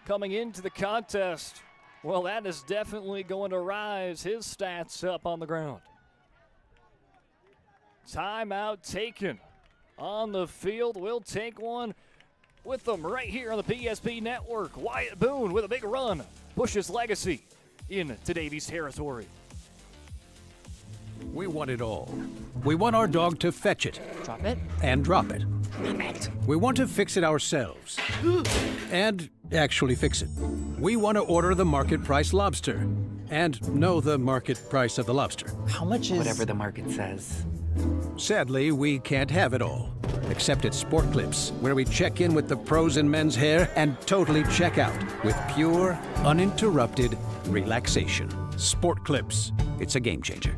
coming into the contest. Well, that is definitely going to rise his stats up on the ground. Timeout taken on the field. We'll take one with them right here on the PSP Network. Wyatt Boone with a big run pushes Legacy into Davies territory. We want it all. We want our dog to fetch it. Drop it. And drop it. We want to fix it ourselves. And actually fix it. We want to order the market price lobster. And know the market price of the lobster. How much is... Whatever the market says. Sadly, we can't have it all. Except at Sport Clips, where we check in with the pros in men's hair and totally check out with pure, uninterrupted relaxation. Sport Clips. It's a game changer.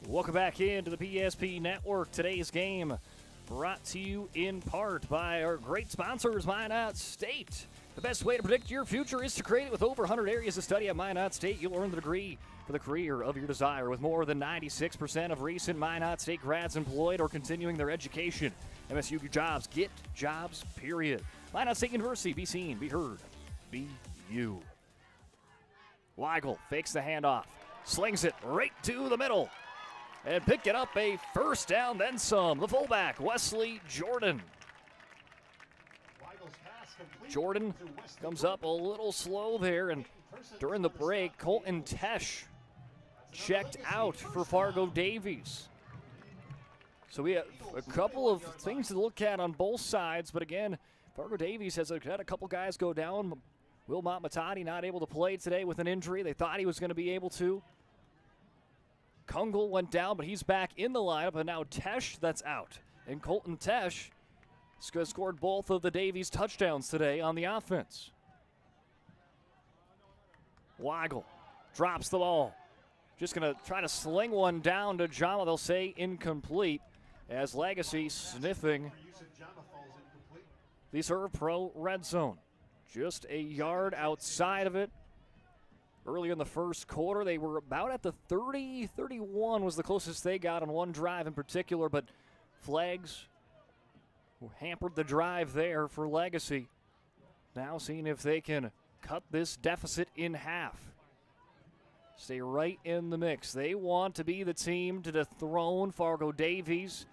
Welcome back into the PSP Network. Today's game brought to you in part by our great sponsors, Minot State. The best way to predict your future is to create it. With over 100 areas of study at Minot State, you'll earn the degree for the career of your desire. With more than 96% of recent Minot State grads employed or continuing their education. MSU Jobs, get jobs, period. Minot State University, be seen, be heard, be you. Weigel fakes the handoff, slings it right to the middle, and picking up a first down, then some. The fullback, Wesley Jordan. Jordan comes up a little slow there, and during the break, Colton Tesh checked out for Fargo Davies. So we have a couple of things to look at on both sides, but again, Fargo Davies has had a couple guys go down. Wilmot Matani not able to play today with an injury. They thought he was going to be able to. Kungle went down, but he's back in the lineup, and now Tesh that's out. And Colton Tesh scored both of the Davies touchdowns today on the offense. Weigel drops the ball. Just going to try to sling one down to Jama. They'll say incomplete as Legacy sniffing the Serve Pro red zone. Just a yard outside of it. Early in the first quarter, they were about at the 30, 31 was the closest they got on one drive in particular, but flags hampered the drive there for Legacy. Now seeing if they can cut this deficit in half. Stay right in the mix. They want to be the team to dethrone Fargo Davies,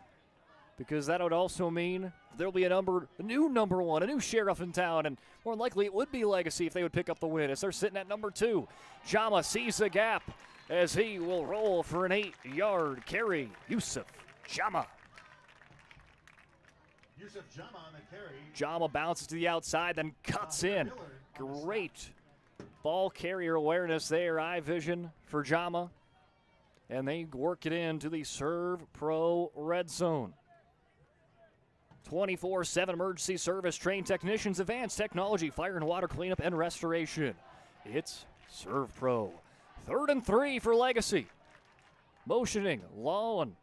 because that would also mean there'll be a new number one, a new sheriff in town, and more than likely it would be Legacy if they would pick up the win, as they're sitting at number 2. Jama sees the gap as he will roll for an 8-yard carry. Yusuf Jama. On the carry. Jama bounces to the outside, then cuts in. Great ball carrier awareness there, eye vision for Jama. And they work it into the Serve Pro red zone. 24/7 emergency service, trained technicians, advanced technology, fire and water cleanup and restoration. It's Serve Pro. 3rd and 3 for Legacy. Motioning, Lawn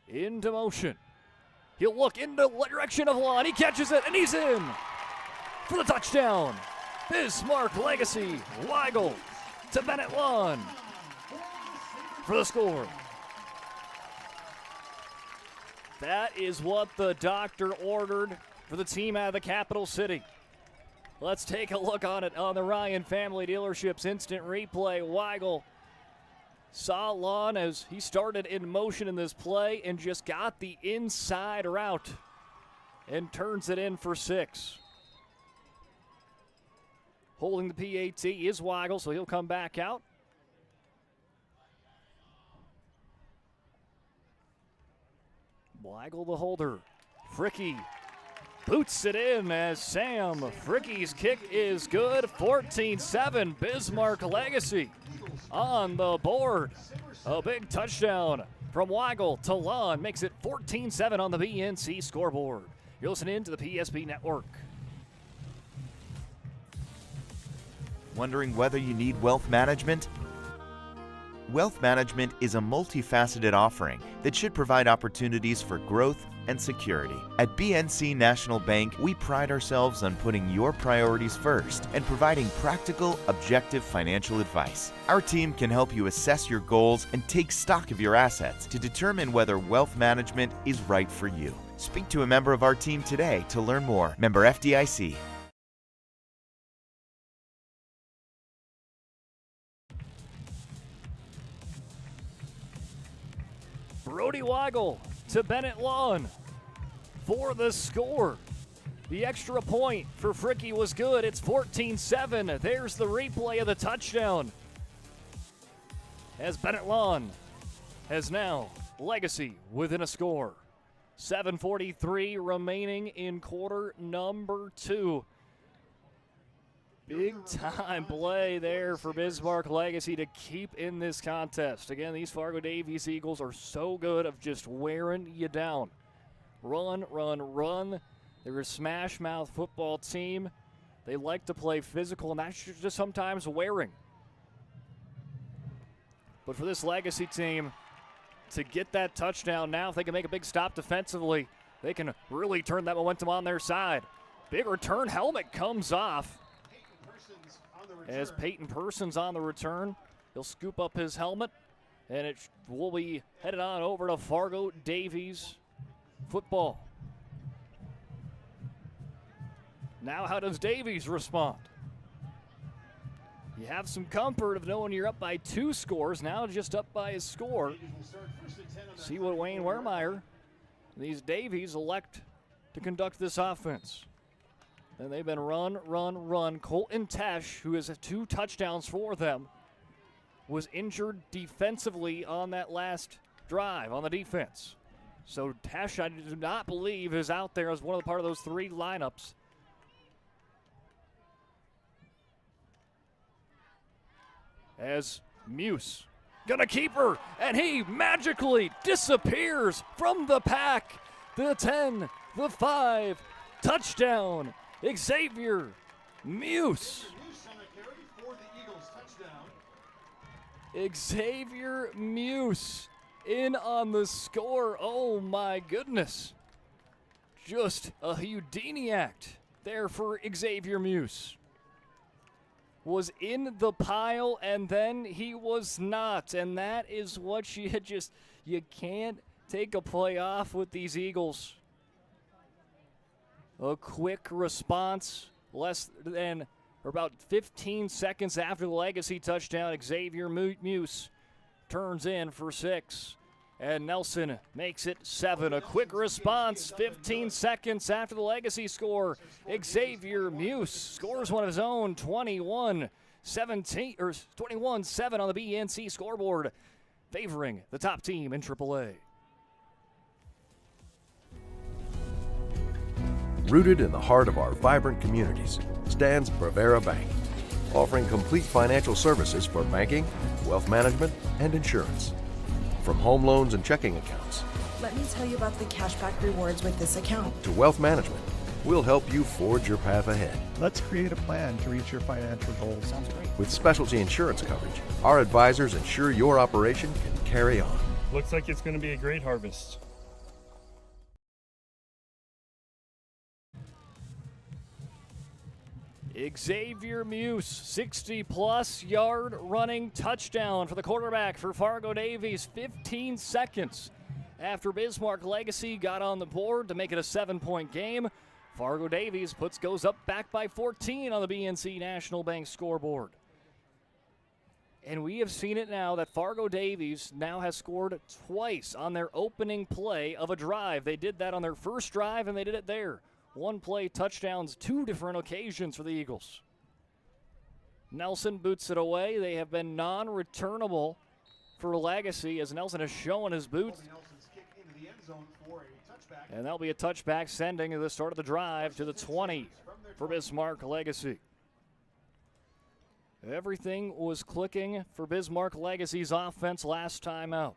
into motion. He'll look in the direction of Lawn. He catches it, and he's in for the touchdown. Bismarck Legacy, Weigel to Bennett Lawn for the score. That is what the doctor ordered for the team out of the capital city. Let's take a look on it on the Ryan Family Dealerships instant replay. Weigel saw Lawn as he started in motion in this play and just got the inside route and turns it in for 6. Holding the PAT is Weigel, so he'll come back out. Weigel the holder. Fricky boots it in as Sam Fricky's kick is good. 14-7 Bismarck Legacy on the board. A big touchdown from Weigel to Lawn makes it 14-7 on the BNC scoreboard. You're listening to the PSP Network. Wondering whether you need wealth management? Wealth management is a multifaceted offering that should provide opportunities for growth and security. At BNC National Bank, we pride ourselves on putting your priorities first and providing practical, objective financial advice. Our team can help you assess your goals and take stock of your assets to determine whether wealth management is right for you. Speak to a member of our team today to learn more. Member FDIC. Brody Weigel to Bennett Lawn for the score. The extra point for Fricky was good. It's 14-7. There's the replay of the touchdown as Bennett Lawn has now Legacy within a score. 7:43 remaining in quarter number 2. Big time play there for Bismarck Legacy to keep in this contest. Again, these Fargo Davies Eagles are so good of just wearing you down. Run, run, run. They're a smash mouth football team. They like to play physical, and that's just sometimes wearing. But for this Legacy team to get that touchdown now, if they can make a big stop defensively, they can really turn that momentum on their side. Big return, helmet comes off. As Peyton Persons on the return, he'll scoop up his helmet, and it will be headed on over to Fargo Davies football. Now how does Davies respond? You have some comfort of knowing you're up by 2 scores, now just up by a score. See what Wayne Wehrmeyer, these Davies elect to conduct this offense. And they've been run, run, run. Colton Tesh, who has 2 touchdowns for them, was injured defensively on that last drive on the defense. So Tesh, I do not believe, is out there as one of the part of those 3 lineups. As Muse gonna keep her, and he magically disappears from the pack. The 10, the 5, touchdown. Xavier Muse. Xavier Muse in on the score. Oh my goodness. Just a Houdini act there for Xavier Muse. Was in the pile and then he was not. And that is what you can't take a play off with these Eagles. A quick response, less than or about 15 seconds after the Legacy touchdown. Xavier Muse turns in for 6, and Nelson makes it 7. A quick response, 15 seconds after the Legacy score. Xavier Muse scores one of his own, 21-7 on the BNC scoreboard, favoring the top team in AAA. Rooted in the heart of our vibrant communities stands Brevera Bank, offering complete financial services for banking, wealth management, and insurance. From home loans and checking accounts, let me tell you about the cashback rewards with this account, to wealth management, we'll help you forge your path ahead. Let's create a plan to reach your financial goals. Sounds great. With specialty insurance coverage, our advisors ensure your operation can carry on. Looks like it's going to be a great harvest. Xavier Muse, 60-plus yard running touchdown for the quarterback for Fargo Davies. 15 seconds after Bismarck Legacy got on the board to make it a 7-point game. Fargo Davies goes up back by 14 on the BNC National Bank scoreboard. And we have seen it now that Fargo Davies now has scored twice on their opening play of a drive. They did that on their first drive, and they did it there. 1-play touchdowns, 2 different occasions for the Eagles. Nelson boots it away. They have been non-returnable for Legacy as Nelson has shown his boots. And that'll be a touchback, sending the start of the drive to the 20 for Bismarck Legacy. Everything was clicking for Bismarck Legacy's offense last time out.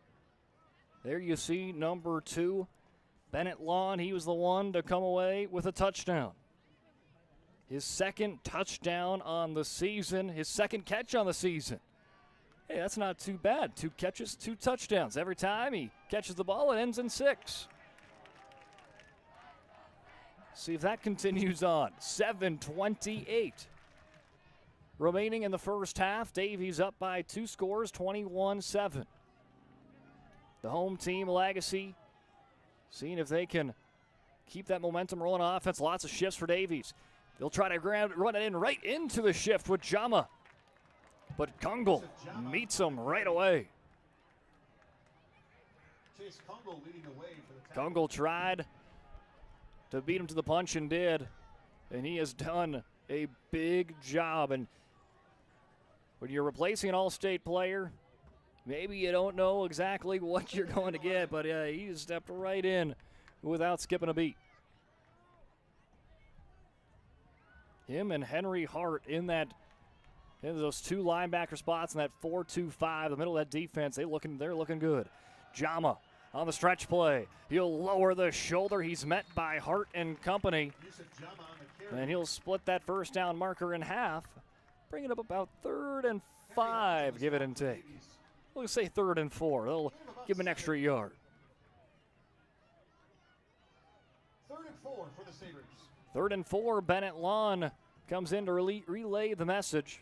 There you see number 2, Bennett Lawn. He was the one to come away with a touchdown. His second touchdown on the season, his second catch on the season. Hey, that's not too bad. 2 catches, 2 touchdowns. Every time he catches the ball, it ends in 6. See if that continues on. 7:28 remaining in the first half. Davies up by 2 scores, 21-7. The home team, Legacy, seeing if they can keep that momentum rolling on offense. Lots of shifts for Davies. They'll try to run it in right into the shift with Jama. But Kungle meets him right away. Kungle tried to beat him to the punch and did. And he has done a big job. And when you're replacing an all-state player, Maybe you don't know exactly what you're going to get, but he stepped right in without skipping a beat. Him and Henry Hart in those two linebacker spots in that 4-2-5, the middle of that defense, they're looking good. Jama on the stretch play. He'll lower the shoulder. He's met by Hart and company. And he'll split that first down marker in half. Bring it up about 3rd and 5, give it and take. We'll say 3rd and 4. They'll give him an extra yard. 3rd and 4 for the Sabres. 3rd and 4, Bennett Lawn comes in to relay the message.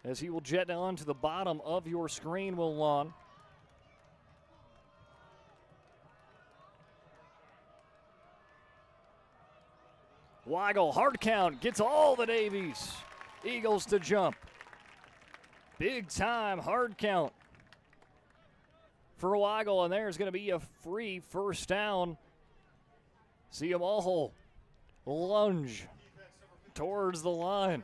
As he will jet on to the bottom of your screen, Will Lawn. Weigel, hard count, gets all the Davies. Eagles to jump. Big time hard count for Weigel, and there's going to be a free first down. See him all lunge towards the line.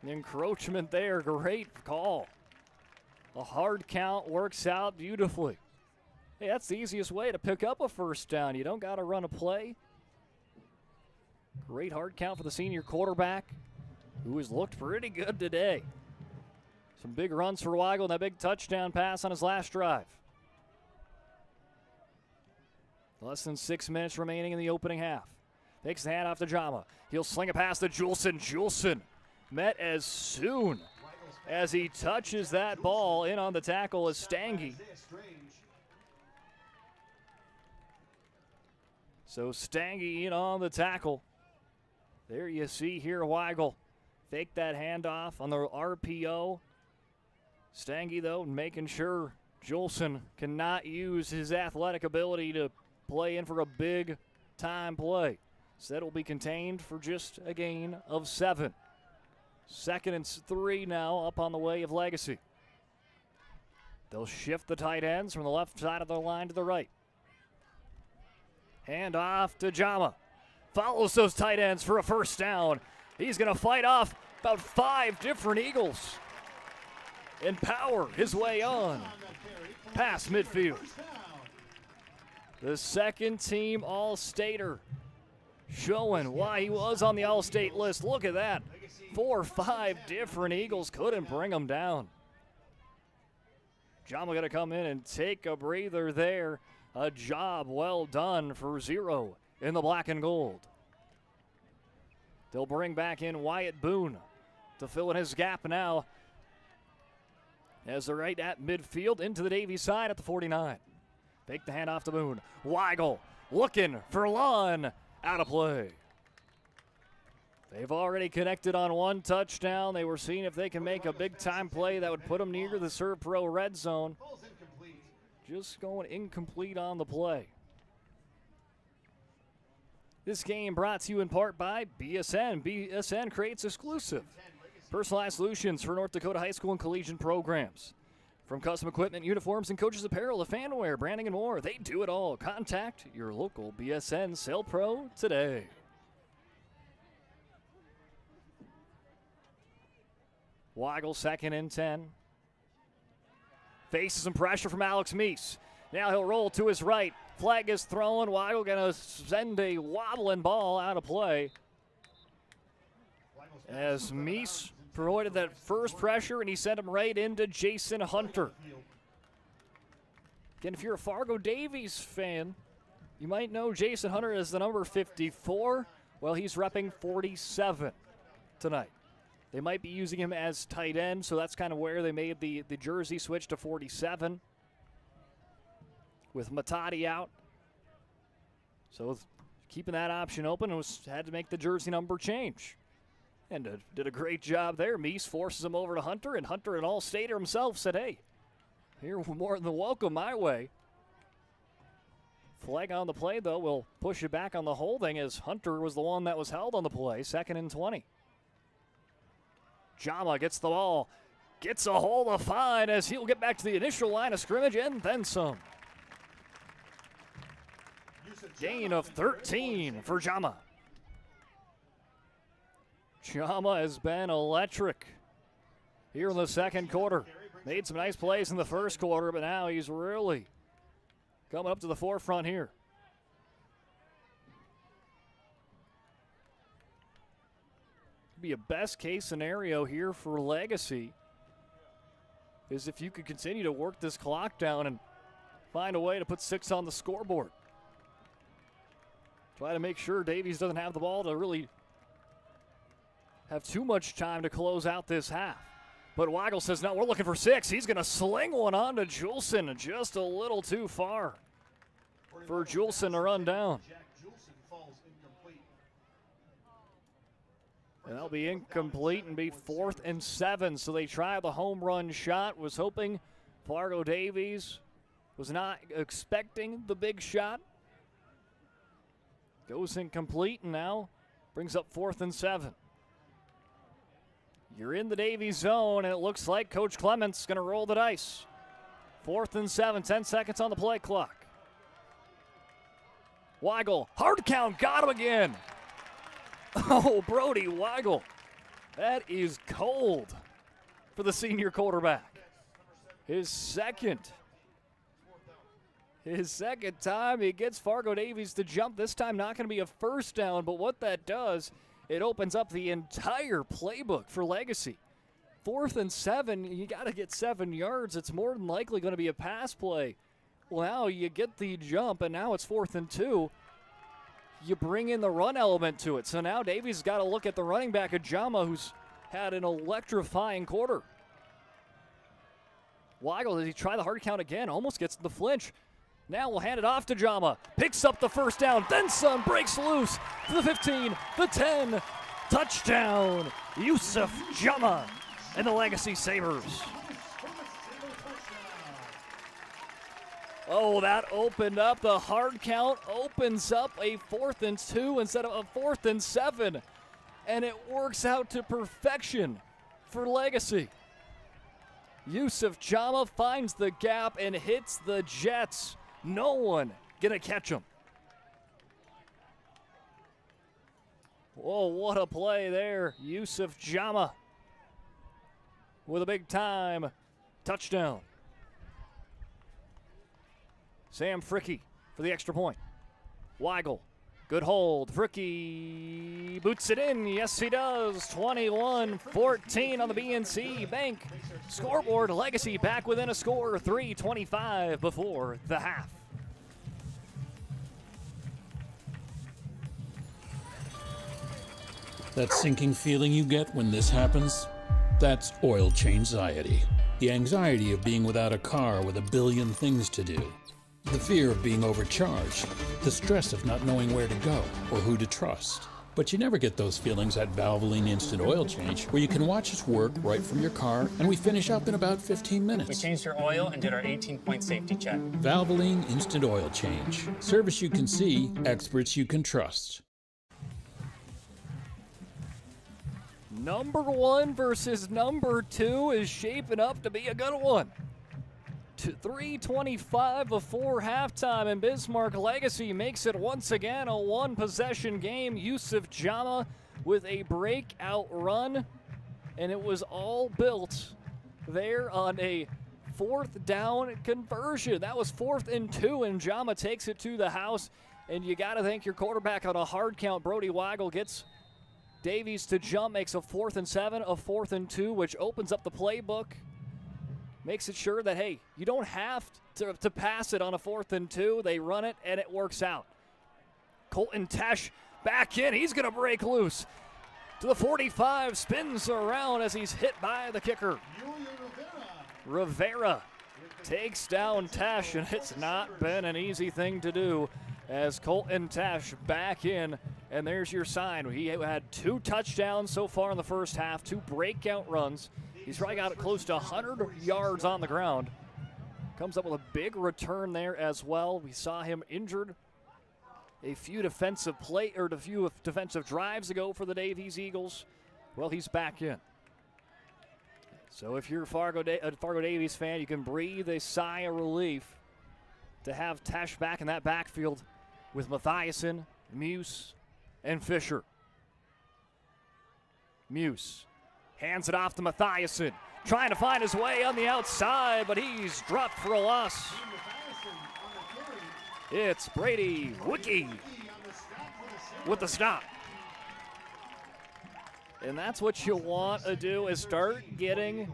The encroachment there, great call. A hard count works out beautifully. Hey, that's the easiest way to pick up a first down. You don't got to run a play. Great hard count for the senior quarterback, who has looked pretty good today. Some big runs for Weigel and that big touchdown pass on his last drive. Less than 6 minutes remaining in the opening half. Takes the hand off to Jama. He'll sling it past to Juleson. Juleson met as soon as he touches that ball in on the tackle is Stange. So Stange in on the tackle. There you see here Weigel fake that handoff on the RPO. Stange, though, making sure Juleson cannot use his athletic ability to play in for a big-time play. Instead, will be contained for just a gain of 7. 2nd and 3 now up on the way of Legacy. They'll shift the tight ends from the left side of the line to the right. Hand off to Jama. Follows those tight ends for a first down. He's going to fight off about 5 different Eagles and power his way on past midfield. The second team All-Stater showing why he was on the All-State list. Look at that. 4 or 5 different Eagles couldn't bring him down. Jama going to come in and take a breather there. A job well done for 0 in the black and gold. They'll bring back in Wyatt Boone to fill in his gap now as they're right at midfield into the Davies side at the 49. Take the handoff to Boone. Weigel looking for Lon. Out of play. They've already connected on 1 touchdown. They were seeing if they can make a big-time play that would put them near the Serve Pro red zone. Just going incomplete on the play. This game brought to you in part by BSN. BSN creates exclusive personalized solutions for North Dakota high school and collegiate programs. From custom equipment, uniforms, and coaches' apparel to fan wear, branding, and more, they do it all. Contact your local BSN Sale Pro today. Weigel 2nd and 10. Faces some pressure from Alex Meese. Now he'll roll to his right. Flag is thrown. Weigel going to send a wobbling ball out of play. As Meese provided that first pressure, and he sent him right into Jason Hunter. Again, if you're a Fargo Davies fan, you might know Jason Hunter as the number 54. Well, he's repping 47 tonight. They might be using him as tight end, so that's kind of where they made the jersey switch to 47 with Matati out. So keeping that option open, and had to make the jersey number change. And did a great job there. Meese forces him over to Hunter, and Hunter, an All-Stater himself, said, hey, you're more than welcome my way. Flag on the play, though, will push it back on the holding as Hunter was the one that was held on the play. 2nd and 20. Jama gets the ball, gets a hold of Fine as he'll get back to the initial line of scrimmage and then some. Gain of 13 for Jama. Jama has been electric here in the second quarter. Made some nice plays in the first quarter, but now he's really coming up to the forefront here. Be a best case scenario here for Legacy is if you could continue to work this clock down and find a way to put 6 on the scoreboard. Try to make sure Davies doesn't have the ball to really have too much time to close out this half. But Weigel says, no, we're looking for 6. He's going to sling one on to Juleson, just a little too far for Juleson to run down. And that'll be incomplete and be 4th and 7. So they try the home run shot. Was hoping Fargo Davies was not expecting the big shot. Goes incomplete and now brings up 4th and 7. You're in the Davies zone, and it looks like Coach Clement's going to roll the dice. 4th and 7, 10 seconds on the play clock. Weigel, hard count, got him again. Oh, Brody Weigel. That is cold for the senior quarterback. His second time he gets Fargo Davies to jump. This time not going to be a first down, but what that does, it opens up the entire playbook for Legacy. 4th and 7, you got to get 7 yards. It's more than likely going to be a pass play. Well, now you get the jump, and now it's 4th and 2. You bring in the run element to it. So now Davies got to look at the running back, Ajama, who's had an electrifying quarter. Weigel, does he try the hard count again? Almost gets the flinch. Now we'll hand it off to Jama. Picks up the first down, then some, breaks loose to the 15, the 10. Touchdown, Yusuf Jama and the Legacy Sabres. Oh, that opened up. The hard count opens up a 4th and 2 instead of a 4th and 7. And it works out to perfection for Legacy. Yusuf Jama finds the gap and hits the Jets. No one gonna catch him. Whoa, what a play there. Yusuf Jama with a big time touchdown. Sam Fricky for the extra point. Weigel, good hold. Fricky boots it in. Yes, he does. 21-14 on the BNC Bank scoreboard. Legacy back within a score. 3:25 before the half. That sinking feeling you get when this happens? That's oil change-anxiety. The anxiety of being without a car with a billion things to do. The fear of being overcharged. The stress of not knowing where to go or who to trust. But you never get those feelings at Valvoline Instant Oil Change, where you can watch us work right from your car, and we finish up in about 15 minutes. We changed your oil and did our 18-point safety check. Valvoline Instant Oil Change. Service you can see, experts you can trust. Number 1 versus number 2 is shaping up to be a good one. 3:25 before halftime, and Bismarck Legacy makes it once again a one-possession game. Yusuf Jama with a breakout run, and it was all built there on a 4th down conversion. That was 4th and 2, and Jama takes it to the house, and you got to thank your quarterback on a hard count. Brody Weigel gets Davies to jump, makes a 4th and 7, a 4th and 2, which opens up the playbook. Makes it sure that, hey, you don't have to pass it on a 4th and 2. They run it, and it works out. Colton Tesh back in. He's going to break loose to the 45. Spins around as he's hit by the kicker. Rivera takes down Tesh, and it's not been an easy thing to do as Colton Tesh back in. And there's your sign. He had 2 touchdowns so far in the first half, 2 breakout runs. He's probably got close to 100 yards on the ground. Comes up with a big return there as well. We saw him injured a few defensive drives ago for the Davies Eagles. Well, he's back in. So if you're a Fargo Davies fan, you can breathe a sigh of relief to have Tesh back in that backfield with Mathiasen, Muse, and Fisher. Muse hands it off to Mathiasen. trying to find his way on the outside, but he's dropped for a loss. It's Brady Wiki with the stop. And that's what you want to do, is start getting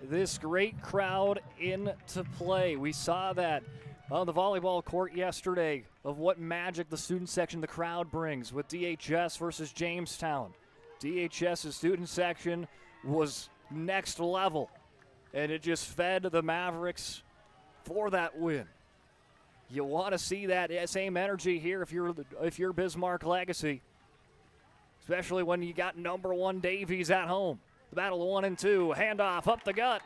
this great crowd into play. We saw that on the volleyball court yesterday of what magic the student section, the crowd brings with DHS versus Jamestown. DHS's student section was next level, and it just fed the Mavericks for that win. You want to see that same energy here if you're Bismarck Legacy, especially when you got number 1 Davies at home. The battle of 1 and 2, handoff up the gut,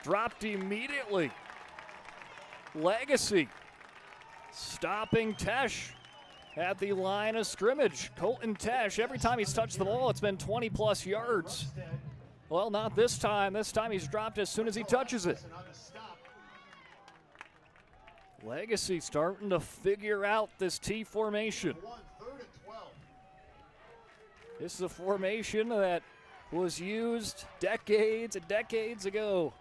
dropped immediately. Legacy stopping Tesh at the line of scrimmage. Colton Tesh, every time he's touched the ball, it's been 20-plus yards. Well, not this time. This time he's dropped as soon as he touches it. Legacy starting to figure out this T formation. This is a formation that was used decades and decades ago.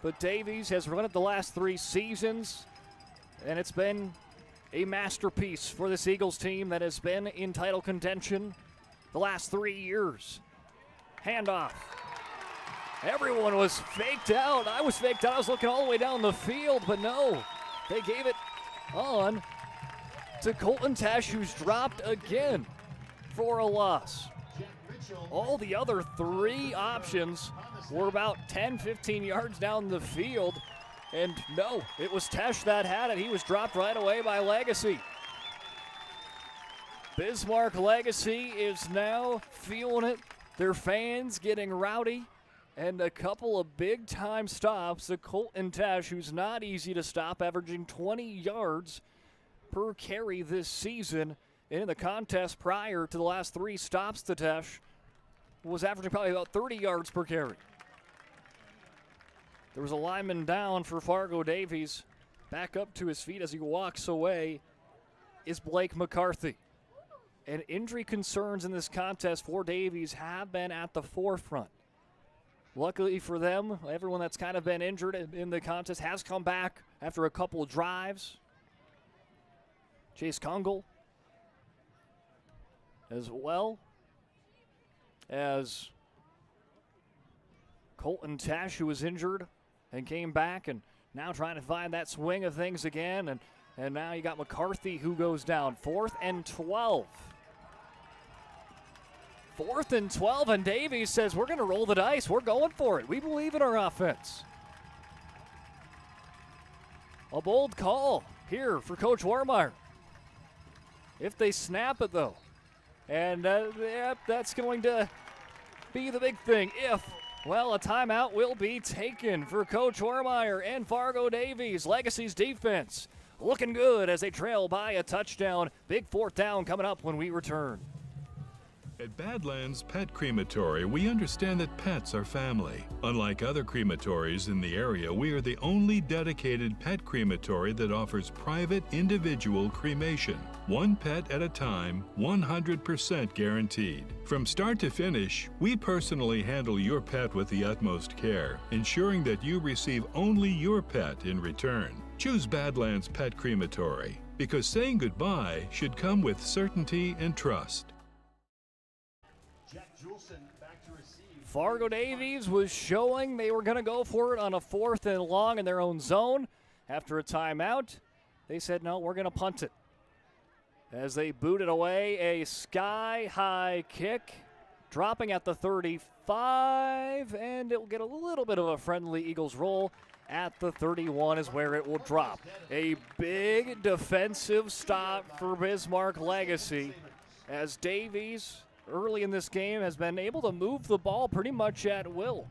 But Davies has run it the last 3 seasons, and it's been a masterpiece for this Eagles team that has been in title contention the last 3 years. Handoff. Everyone was faked out. I was faked out. I was looking all the way down the field, but no. They gave it on to Colton Tesh, who's dropped again for a loss. All the other 3 options were about 10, 15 yards down the field. And no, it was Tesh that had it. He was dropped right away by Legacy. Bismarck Legacy is now feeling it. Their fans getting rowdy. And a couple of big-time stops to Colton Tesh, who's not easy to stop, averaging 20 yards per carry this season. And in the contest prior to the last 3 stops to Tesh, was averaging probably about 30 yards per carry. There was a lineman down for Fargo Davies. Back up to his feet as he walks away is Blake McCarthy. And injury concerns in this contest for Davies have been at the forefront. Luckily for them, everyone that's kind of been injured in the contest has come back after a couple of drives. Chase Kungle, as well as Colton Tesh, who was injured and came back and now trying to find that swing of things again. And now you got McCarthy who goes down. 4th and 12. 4th and 12, and Davies says, we're going to roll the dice. We're going for it. We believe in our offense. A bold call here for Coach Warmeyer. If they snap it, though. And that's going to be the big thing. If, well, a timeout will be taken for Coach Warmeyer and Fargo Davies. Legacy's defense looking good as they trail by a touchdown. Big 4th down coming up when we return. At Badlands Pet Crematory, we understand that pets are family. Unlike other crematories in the area, we are the only dedicated pet crematory that offers private individual cremation. 1 pet at a time, 100% guaranteed. From start to finish, we personally handle your pet with the utmost care, ensuring that you receive only your pet in return. Choose Badlands Pet Crematory, because saying goodbye should come with certainty and trust. Fargo Davies was showing they were going to go for it on a 4th and long in their own zone. After a timeout, they said, no, we're going to punt it. As they booted away a sky-high kick, dropping at the 35, and it will get a little bit of a friendly Eagles roll. At the 31 is where it will drop. A big defensive stop for Bismarck Legacy as Davies early in this game has been able to move the ball pretty much at will.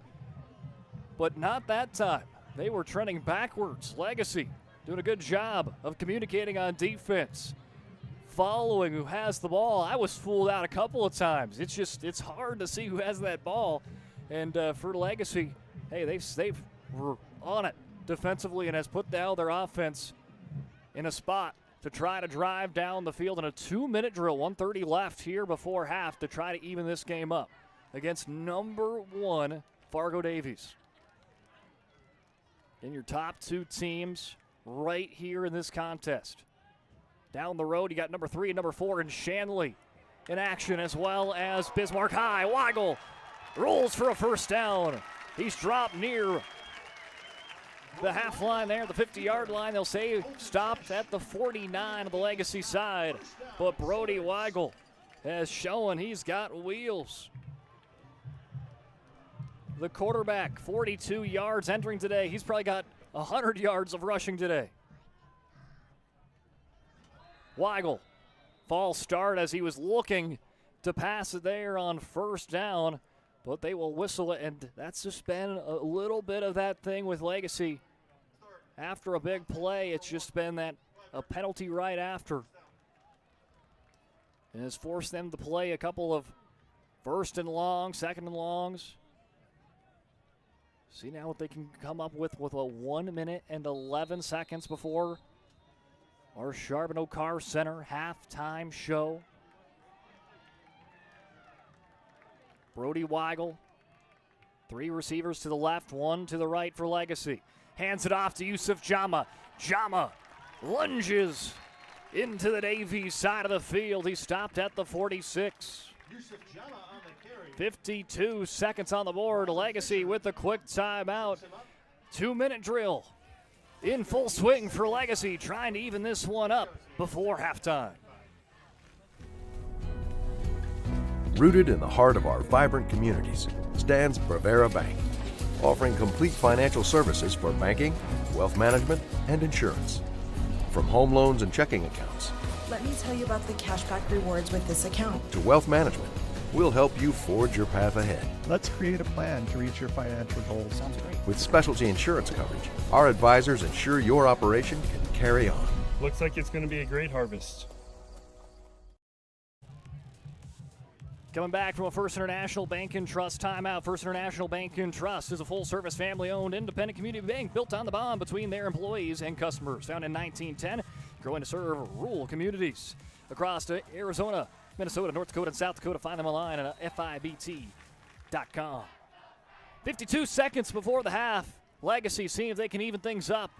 But not that time. They were trending backwards. Legacy doing a good job of communicating on defense. Following who has the ball. I was fooled out a couple of times. It's hard to see who has that ball. And for Legacy, hey, they were on it defensively and has put down their offense in a spot to try to drive down the field in a 2-minute drill. 1:30 left here before half to try to even this game up against number 1 Fargo Davies. And your top two teams right here in this contest. Down the road, you got number 3 and number 4 in Shanley in action, as well as Bismarck High. Weigel rolls for a first down. He's dropped near the half line there, the 50-yard line. They'll say stopped at the 49 of the Legacy side. But Brody Weigel has shown he's got wheels. The quarterback, 42 yards entering today. He's probably got 100 yards of rushing today. Weigel, false start as he was looking to pass it there on first down, but they will whistle it, and that's just been a little bit of that thing with Legacy. After a big play, it's just been that a penalty right after. And has forced them to play a couple of first and long, second and longs. See now what they can come up with a 1 minute and 11 seconds before our Charbonneau Car Center halftime show. Brody Weigel, 3 receivers to the left, 1 to the right for Legacy. Hands it off to Yusuf Jama. Jama lunges into the Davies side of the field. He stopped at the 46. 52 seconds on the board. Legacy with the quick timeout. 2-minute drill in full swing for Legacy, trying to even this one up before halftime. Rooted in the heart of our vibrant communities stands Prevera Bank, offering complete financial services for banking, wealth management, and insurance. From home loans and checking accounts, Let me tell you about the cashback rewards with this account. to wealth management, we'll help you forge your path ahead. Let's create a plan to reach your financial goals. With specialty insurance coverage, our advisors ensure your operation can carry on. Looks like it's going to be a great harvest. Coming back from a First International Bank and Trust timeout. First International Bank and Trust is a full-service, family-owned, independent community bank built on the bond between their employees and customers. Founded in 1910, growing to serve rural communities across Arizona, Minnesota, North Dakota, and South Dakota. Find them online at FIBT.com. 52 seconds before the half. Legacy seeing if they can even things up.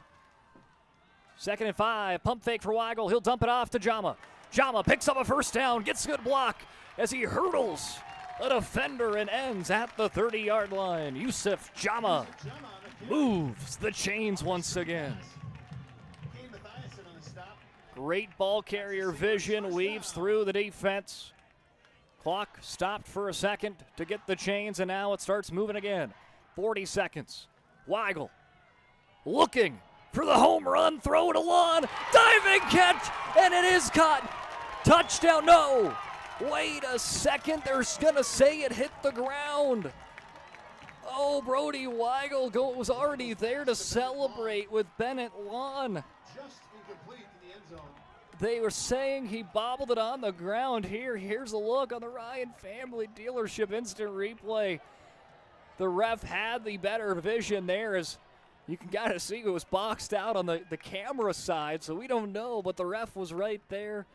2nd and 5. Pump fake for Weigel. He'll dump it off to Jama. Jama picks up a first down, gets a good block as he hurdles a defender and ends at the 30-yard line. Yusuf Jama moves the chains once again. Great ball carrier vision, weaves through the defense. Clock stopped for a second to get the chains, and now it starts moving again. 40 seconds. Weigel looking for the home run, throw it along, diving catch, and it is caught. Touchdown, no. Wait a second, they're gonna say it hit the ground. Oh, Brody Weigel was already there to celebrate with Bennett Lawn. Just incomplete in the end zone. They were saying he bobbled it on the ground. Here's a look on the Ryan Family Dealership instant replay. The ref had the better vision there, as you can kind of see it was boxed out on the camera side, so we don't know, but the ref was right there.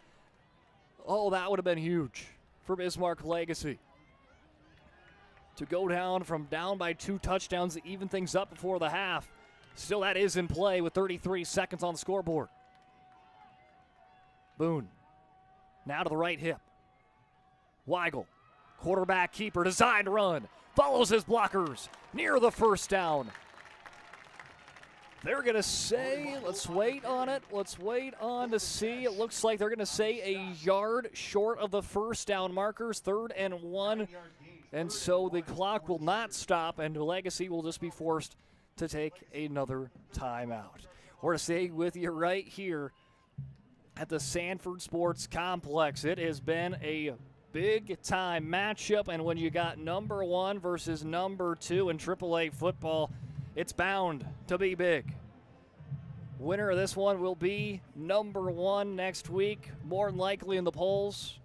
Oh, that would have been huge for Bismarck Legacy. To go down by 2 touchdowns to even things up before the half. Still, that is in play with 33 seconds on the scoreboard. Boone, now to the right hip. Weigel, quarterback keeper, designed run. Follows his blockers near the first down. They're going to say, let's wait on it. Let's wait on to see. It looks like they're going to say a yard short of the first down markers, 3rd and 1. And so the clock will not stop, and Legacy will just be forced to take another timeout. We're to stay with you right here at the Sanford Sports Complex. It has been a big-time matchup, and when you got number 1 versus number 2 in AAA football, it's bound to be big. Winner of this one will be number 1 next week, more than likely in the polls.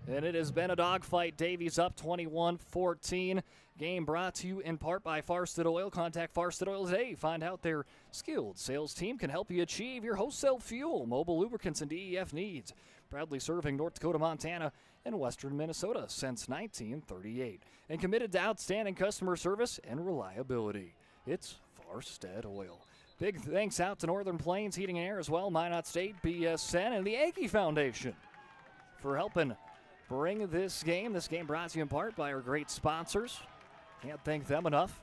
And it has been a dogfight. Davies up 21-14. Game brought to you in part by Farsted Oil. Contact Farsted Oil today. Find out their skilled sales team can help you achieve your wholesale fuel, mobile lubricants, and DEF needs. Proudly serving North Dakota, Montana, and western Minnesota since 1938. And committed to outstanding customer service and reliability. It's Farsted Oil. Big thanks out to Northern Plains Heating and Air as well, Minot State, BSN, and the Aggie Foundation for helping bring this game. This game brought to you in part by our great sponsors. Can't thank them enough.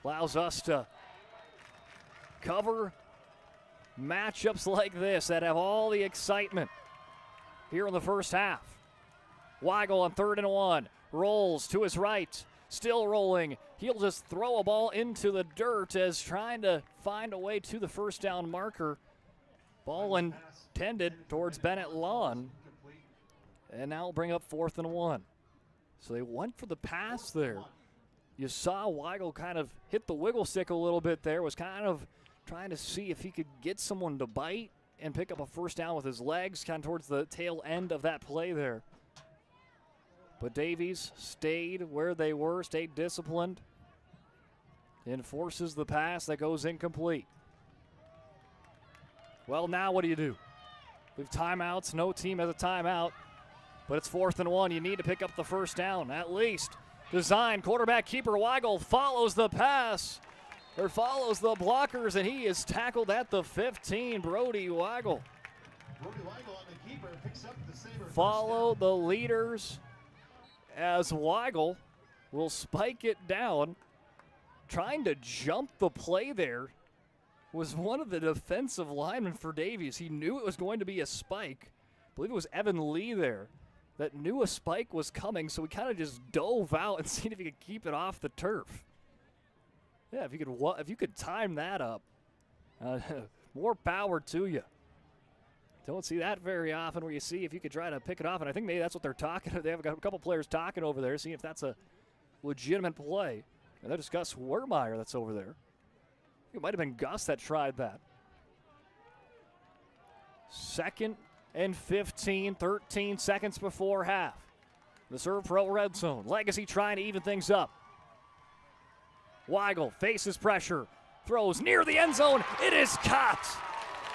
Allows us to cover matchups like this that have all the excitement here in the first half. Weigel on 3rd and 1. Rolls to his right. Still rolling. He'll just throw a ball into the dirt as trying to find a way to the first down marker. Ball intended towards Bennett Lawn. And now we'll bring up 4th and 1. So they went for the pass there. You saw Weigel kind of hit the wiggle stick a little bit there. Was kind of trying to see if he could get someone to bite and pick up a first down with his legs, kind of towards the tail end of that play there. But Davies stayed where they were, stayed disciplined, and forces the pass that goes incomplete. Well, now what do you do? We have timeouts. No team has a timeout, but it's 4th and 1. You need to pick up the first down, at least. Design, quarterback keeper Weigel follows the pass, or follows the blockers, and he is tackled at the 15, Brody Weigel. Brody Weigel on the keeper picks up the saber. Follow the leaders as Weigel will spike it down. Trying to jump the play there was one of the defensive linemen for Davies. He knew it was going to be a spike. I believe it was Evan Lee there that knew a spike was coming, so he kind of just dove out and seen if he could keep it off the turf. Yeah, if you could time that up, more power to you. Don't see that very often where you see if you could try to pick it off, and I think maybe that's what they're talking. They have a couple players talking over there, seeing if that's a legitimate play. And that is Gus Wermeyer that's over there. It might have been Gus that tried that. 2nd and 15, 13 seconds before half. The Serve Pro red zone. Legacy trying to even things up. Weigel faces pressure, throws near the end zone. It is caught.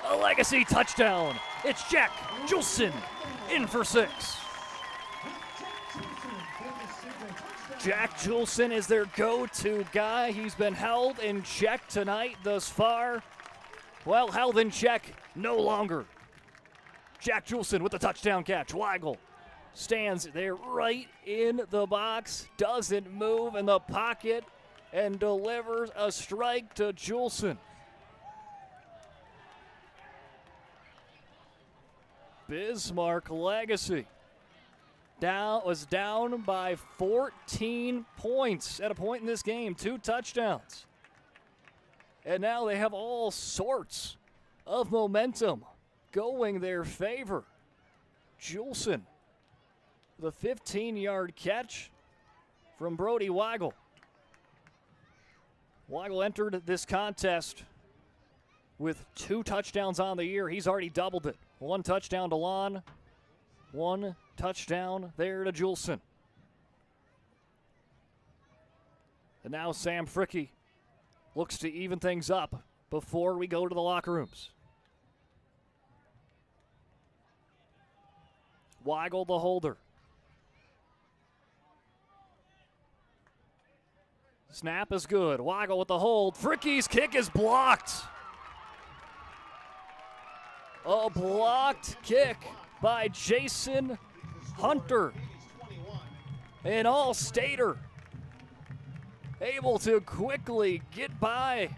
A Legacy touchdown. It's Jack Julson in for 6. Jack Julson is their go-to guy. He's been held in check tonight thus far. Well, held in check no longer. Jack Julson with the touchdown catch. Weigel stands there right in the box, doesn't move in the pocket, and delivers a strike to Julson. Bismarck Legacy was down by 14 points at a point in this game, 2 touchdowns. And now they have all sorts of momentum going their favor. Julson, the 15-yard catch from Brody Weigel. Weigel entered this contest with 2 touchdowns on the year. He's already doubled it. 1 touchdown to Lon, 1 touchdown there to Julson. And now Sam Fricke looks to even things up before we go to the locker rooms. Weigel the holder. Snap is good. Weigel with the hold. Fricke's kick is blocked. A blocked kick by Jason Hunter. An all-stater. Able to quickly get by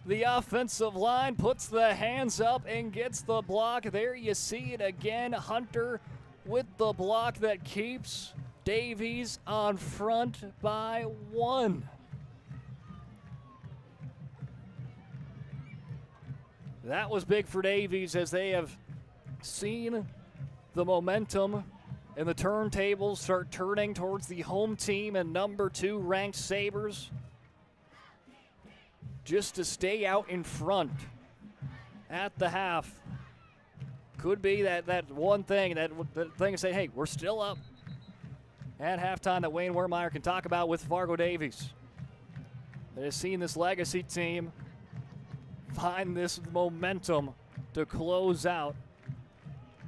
the offensive line, puts the hands up and gets the block. There you see it again. Hunter with the block that keeps Davies on front by 1. That was big for Davies as they have seen the momentum and the turntables start turning towards the home team and number 2 ranked Sabres. Just to stay out in front at the half could be that one thing, that thing to say, hey, we're still up. at halftime that Wayne Wermeyer can talk about with Fargo Davies. They've seen this legacy team find this momentum to close out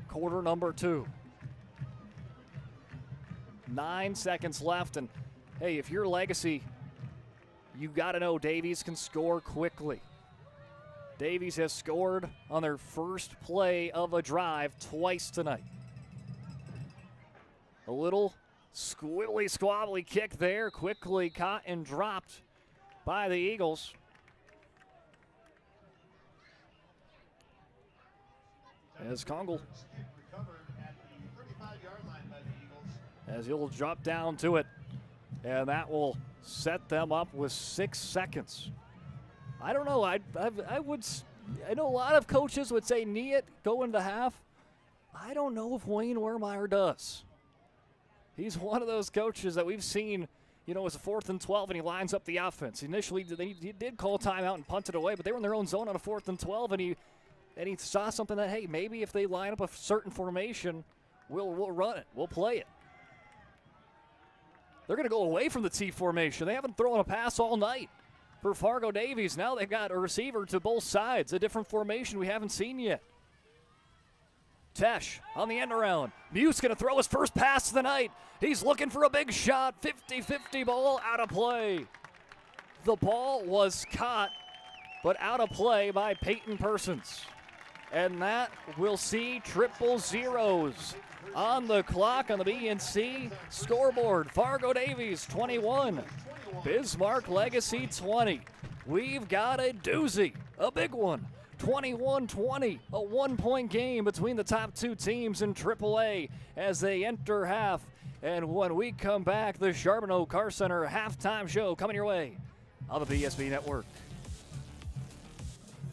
quarter number 2. 9 seconds left, and hey, if you're Legacy, you got to know Davies can score quickly. Davies has scored on their first play of a drive twice tonight. A little squibbly squabbly kick there, quickly caught and dropped by the Eagles. As Kongle, as he'll drop down to it, and that will set them up with 6 seconds. I don't know. I know a lot of coaches would say knee it, go into half. I don't know if Wayne Wermeyer does. He's one of those coaches that we've seen, you know, it's a 4th and 12, and he lines up the offense. Initially, he did call timeout and punt it away, but they were in their own zone on a 4th and 12, and he saw something that, hey, maybe if they line up a certain formation, we'll run it. We'll play it. They're going to go away from the T formation. They haven't thrown a pass all night for Fargo Davies. Now they've got a receiver to both sides, a different formation we haven't seen yet. Tesh on the end around. Muse going to throw his first pass of the night. He's looking for a big shot. 50-50 ball out of play. The ball was caught, but out of play by Peyton Persons. And that will see triple zeros on the clock on the BNC scoreboard. Fargo Davies 21, Bismarck Legacy 20. We've got a doozy, a big one. 21-20, a 1-point game between the top 2 teams in AAA as they enter half. And when we come back, the Charbonneau Car Center halftime show coming your way on the BSB Network.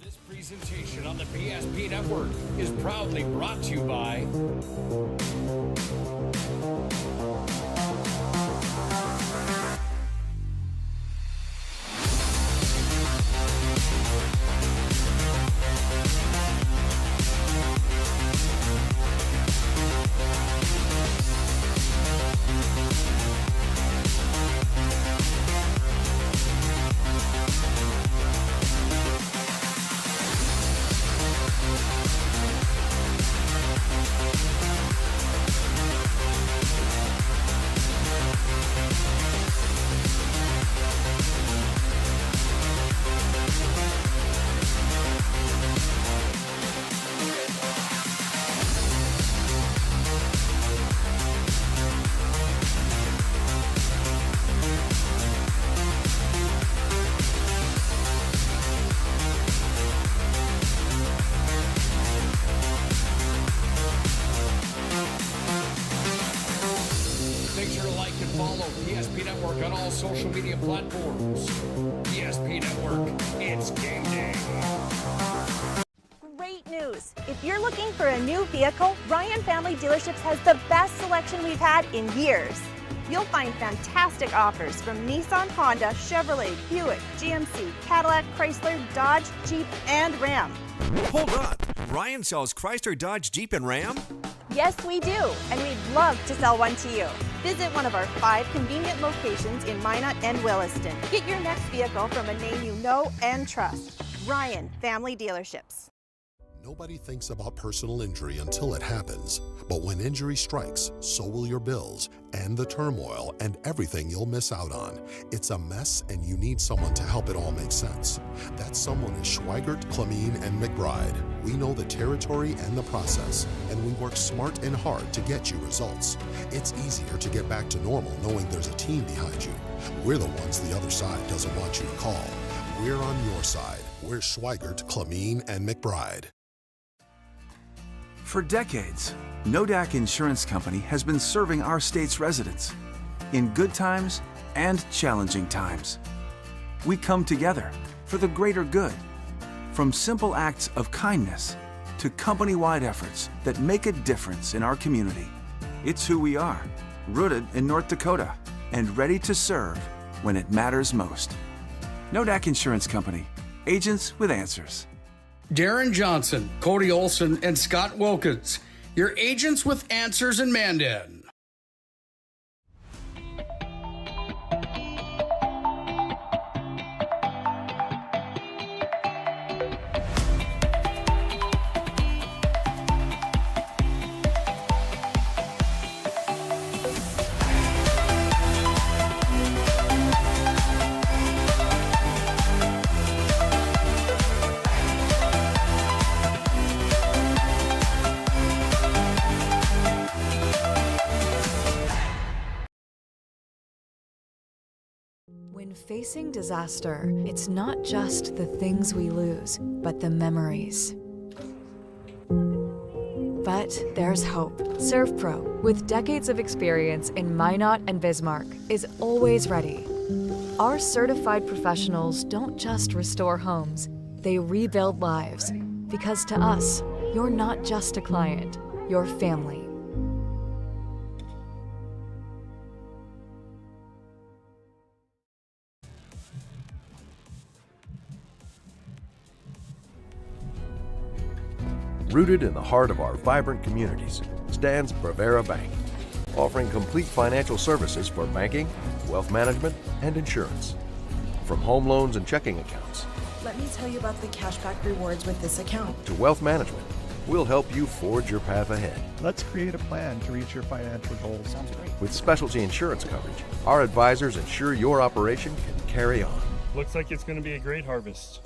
This presentation on the BSB Network is proudly brought to you by social media platforms. ESP Network, it's game day. Great news! If you're looking for a new vehicle, Ryan Family Dealerships has the best selection we've had in years. You'll find fantastic offers from Nissan, Honda, Chevrolet, Buick, GMC, Cadillac, Chrysler, Dodge, Jeep, and Ram. Hold on! Ryan sells Chrysler, Dodge, Jeep, and Ram? Yes, we do, and we'd love to sell one to you. Visit one of our 5 convenient locations in Minot and Williston. Get your next vehicle from a name you know and trust. Ryan Family Dealerships. Nobody thinks about personal injury until it happens. But when injury strikes, so will your bills and the turmoil and everything you'll miss out on. It's a mess and you need someone to help it all make sense. That someone is Schweigert, Clemene, and McBride. We know the territory and the process, and we work smart and hard to get you results. It's easier to get back to normal knowing there's a team behind you. We're the ones the other side doesn't want you to call. We're on your side. We're Schweigert, Clemene, and McBride. For decades, Nodak Insurance Company has been serving our state's residents in good times and challenging times. We come together for the greater good, from simple acts of kindness to company-wide efforts that make a difference in our community. It's who we are, rooted in North Dakota and ready to serve when it matters most. Nodak Insurance Company, agents with answers. Darren Johnson, Cody Olson, and Scott Wilkins, your agents with answers in Mandan. Facing disaster, it's not just the things we lose, but the memories. But there's hope. ServPro, with decades of experience in Minot and Bismarck, is always ready. Our certified professionals don't just restore homes, they rebuild lives. Because to us, you're not just a client, you're family. Rooted in the heart of our vibrant communities stands Prevera Bank, offering complete financial services for banking, wealth management, and insurance. From home loans and checking accounts Let me tell you about the cashback rewards with this account. to wealth management, we'll help you forge your path ahead. Let's create a plan to reach your financial goals. With specialty insurance coverage, our advisors ensure your operation can carry on. Looks like it's going to be a great harvest.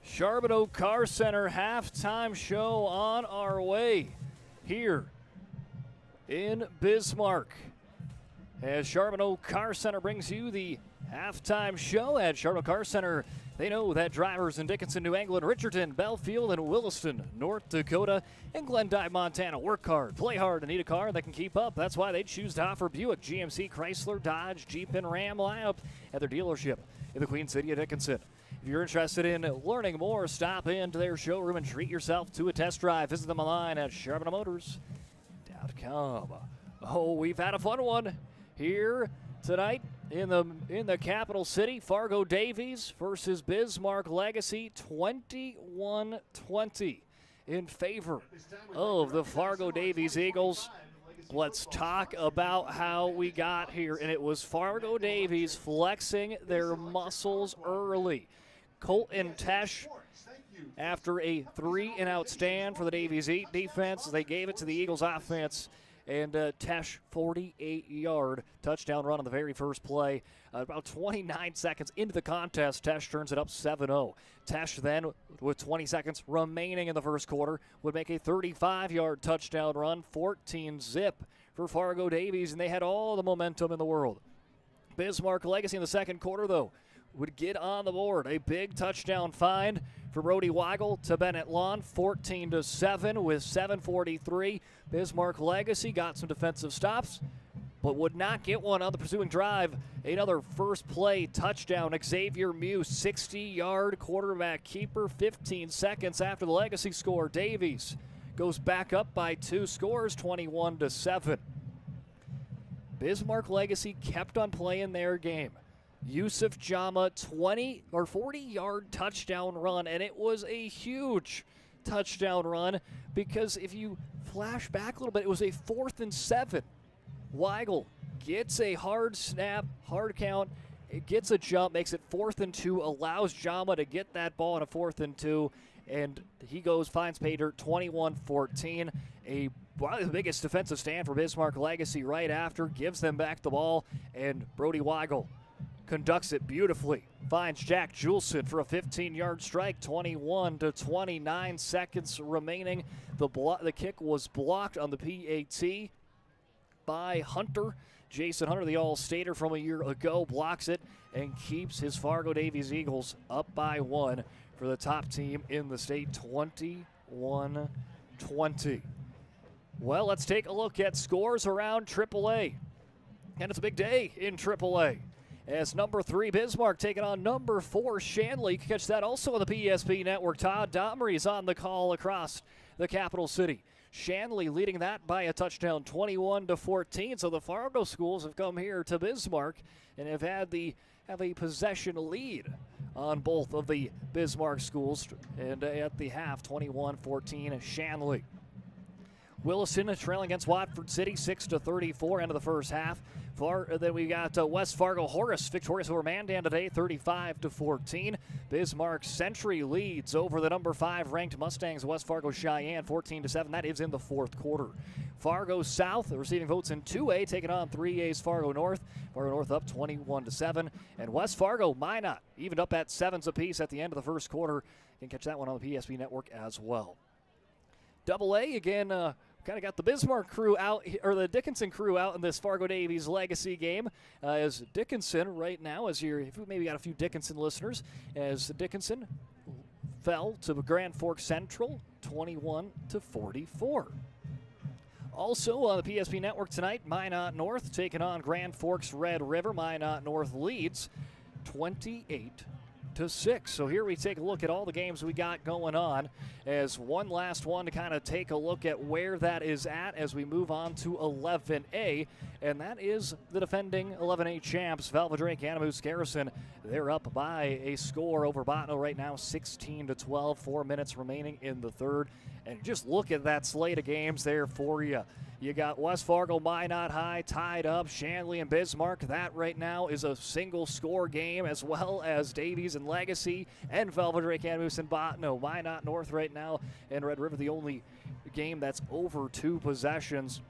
Charbonneau Car Center halftime show on our way here in Bismarck. As Charbonneau Car Center brings you the halftime show at Charbonneau Car Center, they know that drivers in Dickinson, New England, Richardson, Belfield, and Williston, North Dakota, and Glendive, Montana work hard, play hard, and need a car that can keep up. That's why they choose to offer Buick, GMC, Chrysler, Dodge, Jeep, and Ram lineup at their dealership in the Queen City of Dickinson. If you're interested in learning more, stop into their showroom and treat yourself to a test drive. Visit them online at CharbonneuxMotors.com. Oh, we've had a fun one here tonight in the capital city. Fargo Davies versus Bismarck Legacy, 21-20 in favor of the Fargo Davies Eagles. Let's talk about how we got here, and it was Fargo Davies flexing their muscles early. Colton Tesh, after a 3-and-out stand for the Davies defense, they gave it to the Eagles offense, and Tesh, 48-yard touchdown run on the very first play. About 29 seconds into the contest, Tesh turns it up 7-0. Tesh then, with 20 seconds remaining in the first quarter, would make a 35-yard touchdown run, 14-zip for Fargo Davies, and they had all the momentum in the world. Bismarck Legacy in the second quarter, though, would get on the board. A big touchdown find for Brody Weigel to Bennett Lawn, 14-7 with 7:43. Bismarck Legacy got some defensive stops, but would not get one on the pursuing drive. Another first play touchdown. Xavier Mew, 60-yard quarterback keeper, 15 seconds after the Legacy score. Davies goes back up by 2 scores, 21-7. Bismarck Legacy kept on playing their game. Yusuf Jama, 20 or 40-yard touchdown run, and it was a huge touchdown run because if you flash back a little bit, it was a 4th and 7. Weigel gets a hard snap, hard count, it gets a jump, makes it 4th and 2, allows Jama to get that ball on a 4th and 2, and he finds pay dirt, 21-14. Probably the biggest defensive stand for Bismarck Legacy right after, gives them back the ball, and Brody Weigel conducts it beautifully. Finds Jack Juleson for a 15-yard strike, 21-29 seconds remaining. The kick was blocked on the PAT by Hunter. Jason Hunter, the All-Stater from a year ago, blocks it and keeps his Fargo Davies Eagles up by 1 for the top team in the state, 21-20. Well, let's take a look at scores around AAA. And it's a big day in AAA. As number 3 Bismarck taking on number 4 Shanley. You can catch that also on the PSP Network. Todd Domery is on the call across the capital city. Shanley leading that by a touchdown, 21-14. So the Fargo schools have come here to Bismarck and have a possession lead on both of the Bismarck schools. And at the half, 21-14 Shanley. Williston trailing against Watford City 6-34 end of the first half. Then we got West Fargo Horace victorious over Mandan today 35-14. Bismarck Century leads over the number 5 ranked Mustangs West Fargo Cheyenne 14-7. That is in the fourth quarter. Fargo South receiving votes in 2A, taking on 3A's Fargo North. Fargo North up 21-7. And West Fargo Minot evened up at 7s apiece at the end of the first quarter. You can catch that one on the PSP network as well. Double A again, kind of got the Bismarck crew out, or the Dickinson crew out in this Fargo Davies Legacy game. As Dickinson right now, if you maybe got a few Dickinson listeners, as Dickinson fell to Grand Forks Central 21-44. Also on the PSP network tonight, Minot North taking on Grand Forks Red River. Minot North leads 28-6. So here we take a look at all the games we got going on as one last one to kind of take a look at where that is at as we move on to 11A, and that is the defending 11A champs, Valvadrake Anamoose Garrison. They're up by a score over Botno right now, 16-12, 4 minutes remaining in the third. And just look at that slate of games there for you. You got West Fargo, Minot High tied up, Shanley and Bismarck. That right now is a single score game, as well as Davies and Legacy and Valvadrake Anamoose and Botno. Minot North right now and Red River the only game that's over 2 possessions.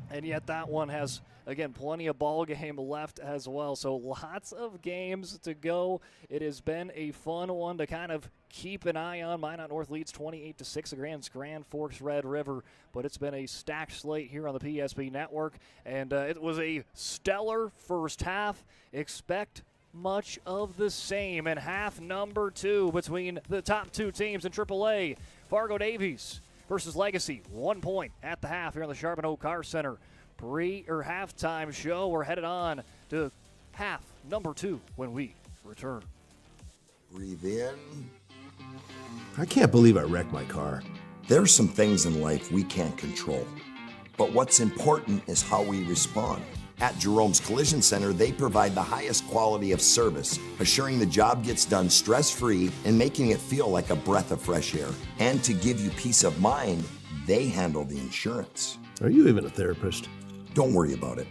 And yet that one has, again, plenty of ball game left as well. So lots of games to go. It has been a fun one to kind of keep an eye on. Minot North leads 28-6 against Grand Forks Red River. But it's been a stacked slate here on the PSP network. And it was a stellar first half. Expect much of the same in half number 2 between the top 2 teams in AAA. Fargo Davies versus Legacy, 1 point at the half here on the Charbonneau Car Center halftime show. We're headed on to half number 2 when we return. Breathe in. I can't believe I wrecked my car. There's some things in life we can't control, but what's important is how we respond. At Jerome's Collision Center, they provide the highest quality of service, assuring the job gets done stress-free and making it feel like a breath of fresh air. And to give you peace of mind, they handle the insurance. Are you even a therapist? Don't worry about it.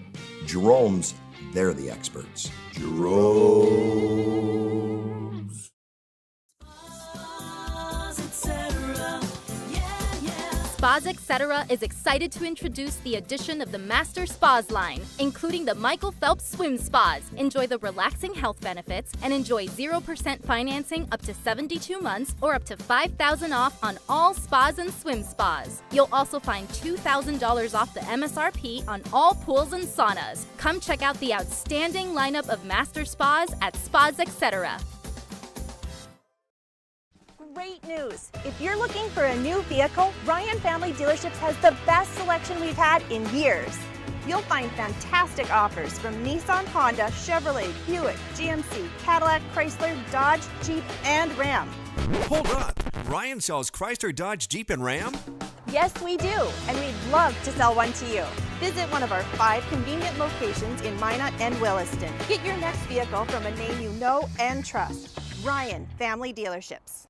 Jerome's, they're the experts. Jerome's. Spas Etc. is excited to introduce the addition of the Master Spas line, including the Michael Phelps Swim Spas. Enjoy the relaxing health benefits and enjoy 0% financing up to 72 months or up to $5,000 off on all spas and swim spas. You'll also find $2,000 off the MSRP on all pools and saunas. Come check out the outstanding lineup of Master Spas at Spas Etc. Great news! If you're looking for a new vehicle, Ryan Family Dealerships has the best selection we've had in years. You'll find fantastic offers from Nissan, Honda, Chevrolet, Buick, GMC, Cadillac, Chrysler, Dodge, Jeep, and Ram. Hold on. Ryan sells Chrysler, Dodge, Jeep, and Ram? Yes, we do, and we'd love to sell one to you. Visit one of our 5 convenient locations in Minot and Williston. Get your next vehicle from a name you know and trust. Ryan Family Dealerships.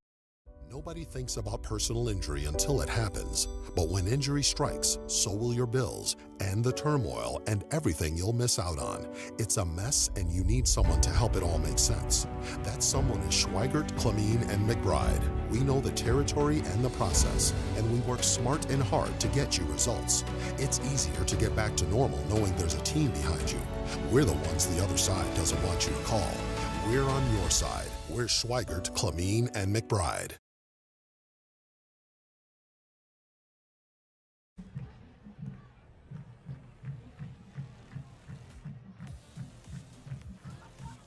Nobody thinks about personal injury until it happens. But when injury strikes, so will your bills and the turmoil and everything you'll miss out on. It's a mess and you need someone to help it all make sense. That someone is Schweigert, Clemene, and McBride. We know the territory and the process, and we work smart and hard to get you results. It's easier to get back to normal knowing there's a team behind you. We're the ones the other side doesn't want you to call. We're on your side. We're Schweigert, Clemene, and McBride.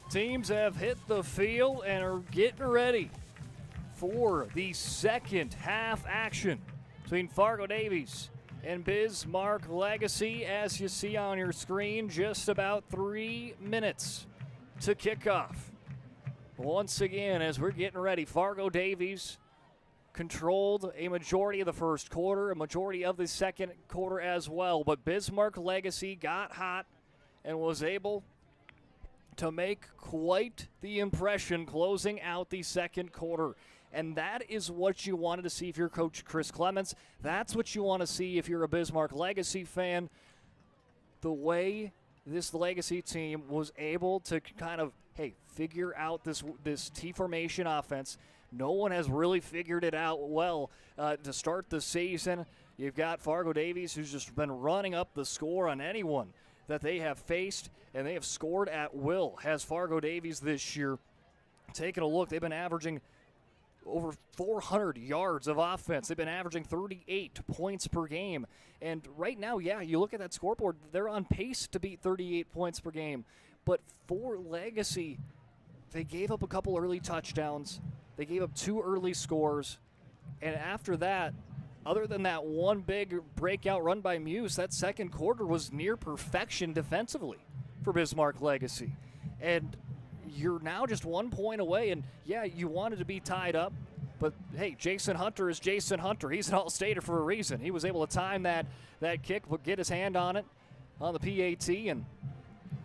Teams have hit the field and are getting ready for the second half action between Fargo Davies and Bismarck Legacy. As you see on your screen, just about 3 minutes to kick off. Once again, as we're getting ready, Fargo Davies controlled a majority of the first quarter, a majority of the second quarter as well, but Bismarck Legacy got hot and was able to make quite the impression closing out the second quarter. And that is what you wanted to see if you're Coach Chris Clements. That's what you want to see if you're a Bismarck Legacy fan. The way this Legacy team was able to kind of, figure out this T formation offense. No one has really figured it out well to start the season. You've got Fargo Davies, who's just been running up the score on anyone that they have faced, and they have scored at will. Has Fargo Davies this year. Taking a look, they've been averaging over 400 yards of offense. They've been averaging 38 points per game. And right now, you look at that scoreboard, they're on pace to beat 38 points per game. But for Legacy, they gave up a couple early touchdowns. They gave up 2 early scores. And after that, other than that one big breakout run by Muse, that second quarter was near perfection defensively for Bismarck Legacy. And you're now just 1 point away, and you wanted to be tied up, but hey, Jason Hunter is Jason Hunter. He's an all-stater for a reason. He was able to time that kick, but get his hand on it, on the PAT, and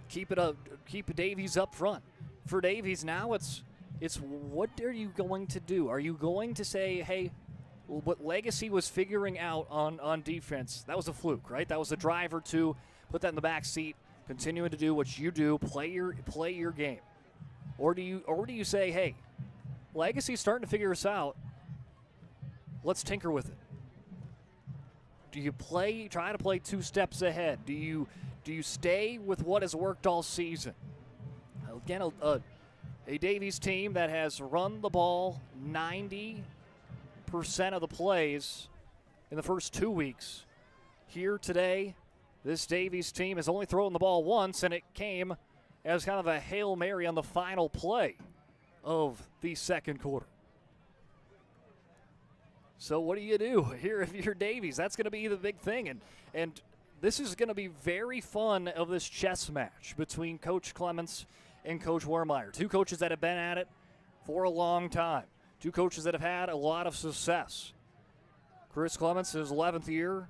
keep Davies up front. For Davies now, it's what are you going to do? Are you going to say, hey, what Legacy was figuring out on defense, that was a fluke, right? That was a drive or two. Put that in the back seat, continuing to do what you do, play your game. Or do you say, hey, Legacy's starting to figure us out. Let's tinker with it. Do you try to play 2 steps ahead? Do you stay with what has worked all season? Again, a Davies team that has run the ball 90% of the plays in the first 2 weeks. Here today, this Davies team has only thrown the ball once, and it came as kind of a Hail Mary on the final play of the second quarter. So what do you do here if you're Davies? That's going to be the big thing. And this is going to be very fun of this chess match between Coach Clements and Coach Wermeyer. 2 coaches that have been at it for a long time. 2 coaches that have had a lot of success. Chris Clements, his 11th year,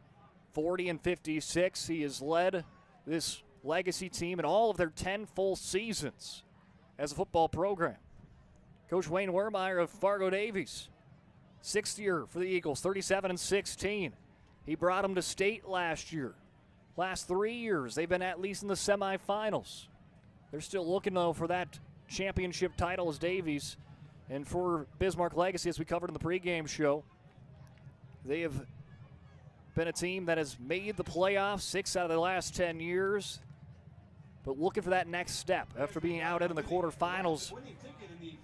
40-56. He has led this Legacy team in all of their 10 full seasons as a football program. Coach Wayne Wermeyer of Fargo Davies, 6th year for the Eagles, 37-16. He brought them to state last year. Last 3 years, they've been at least in the semifinals. They're still looking, though, for that championship title as Davies. And for Bismarck Legacy, as we covered in the pregame show, they have been a team that has made the playoffs 6 out of the last 10 years. But looking for that next step after being out in the quarterfinals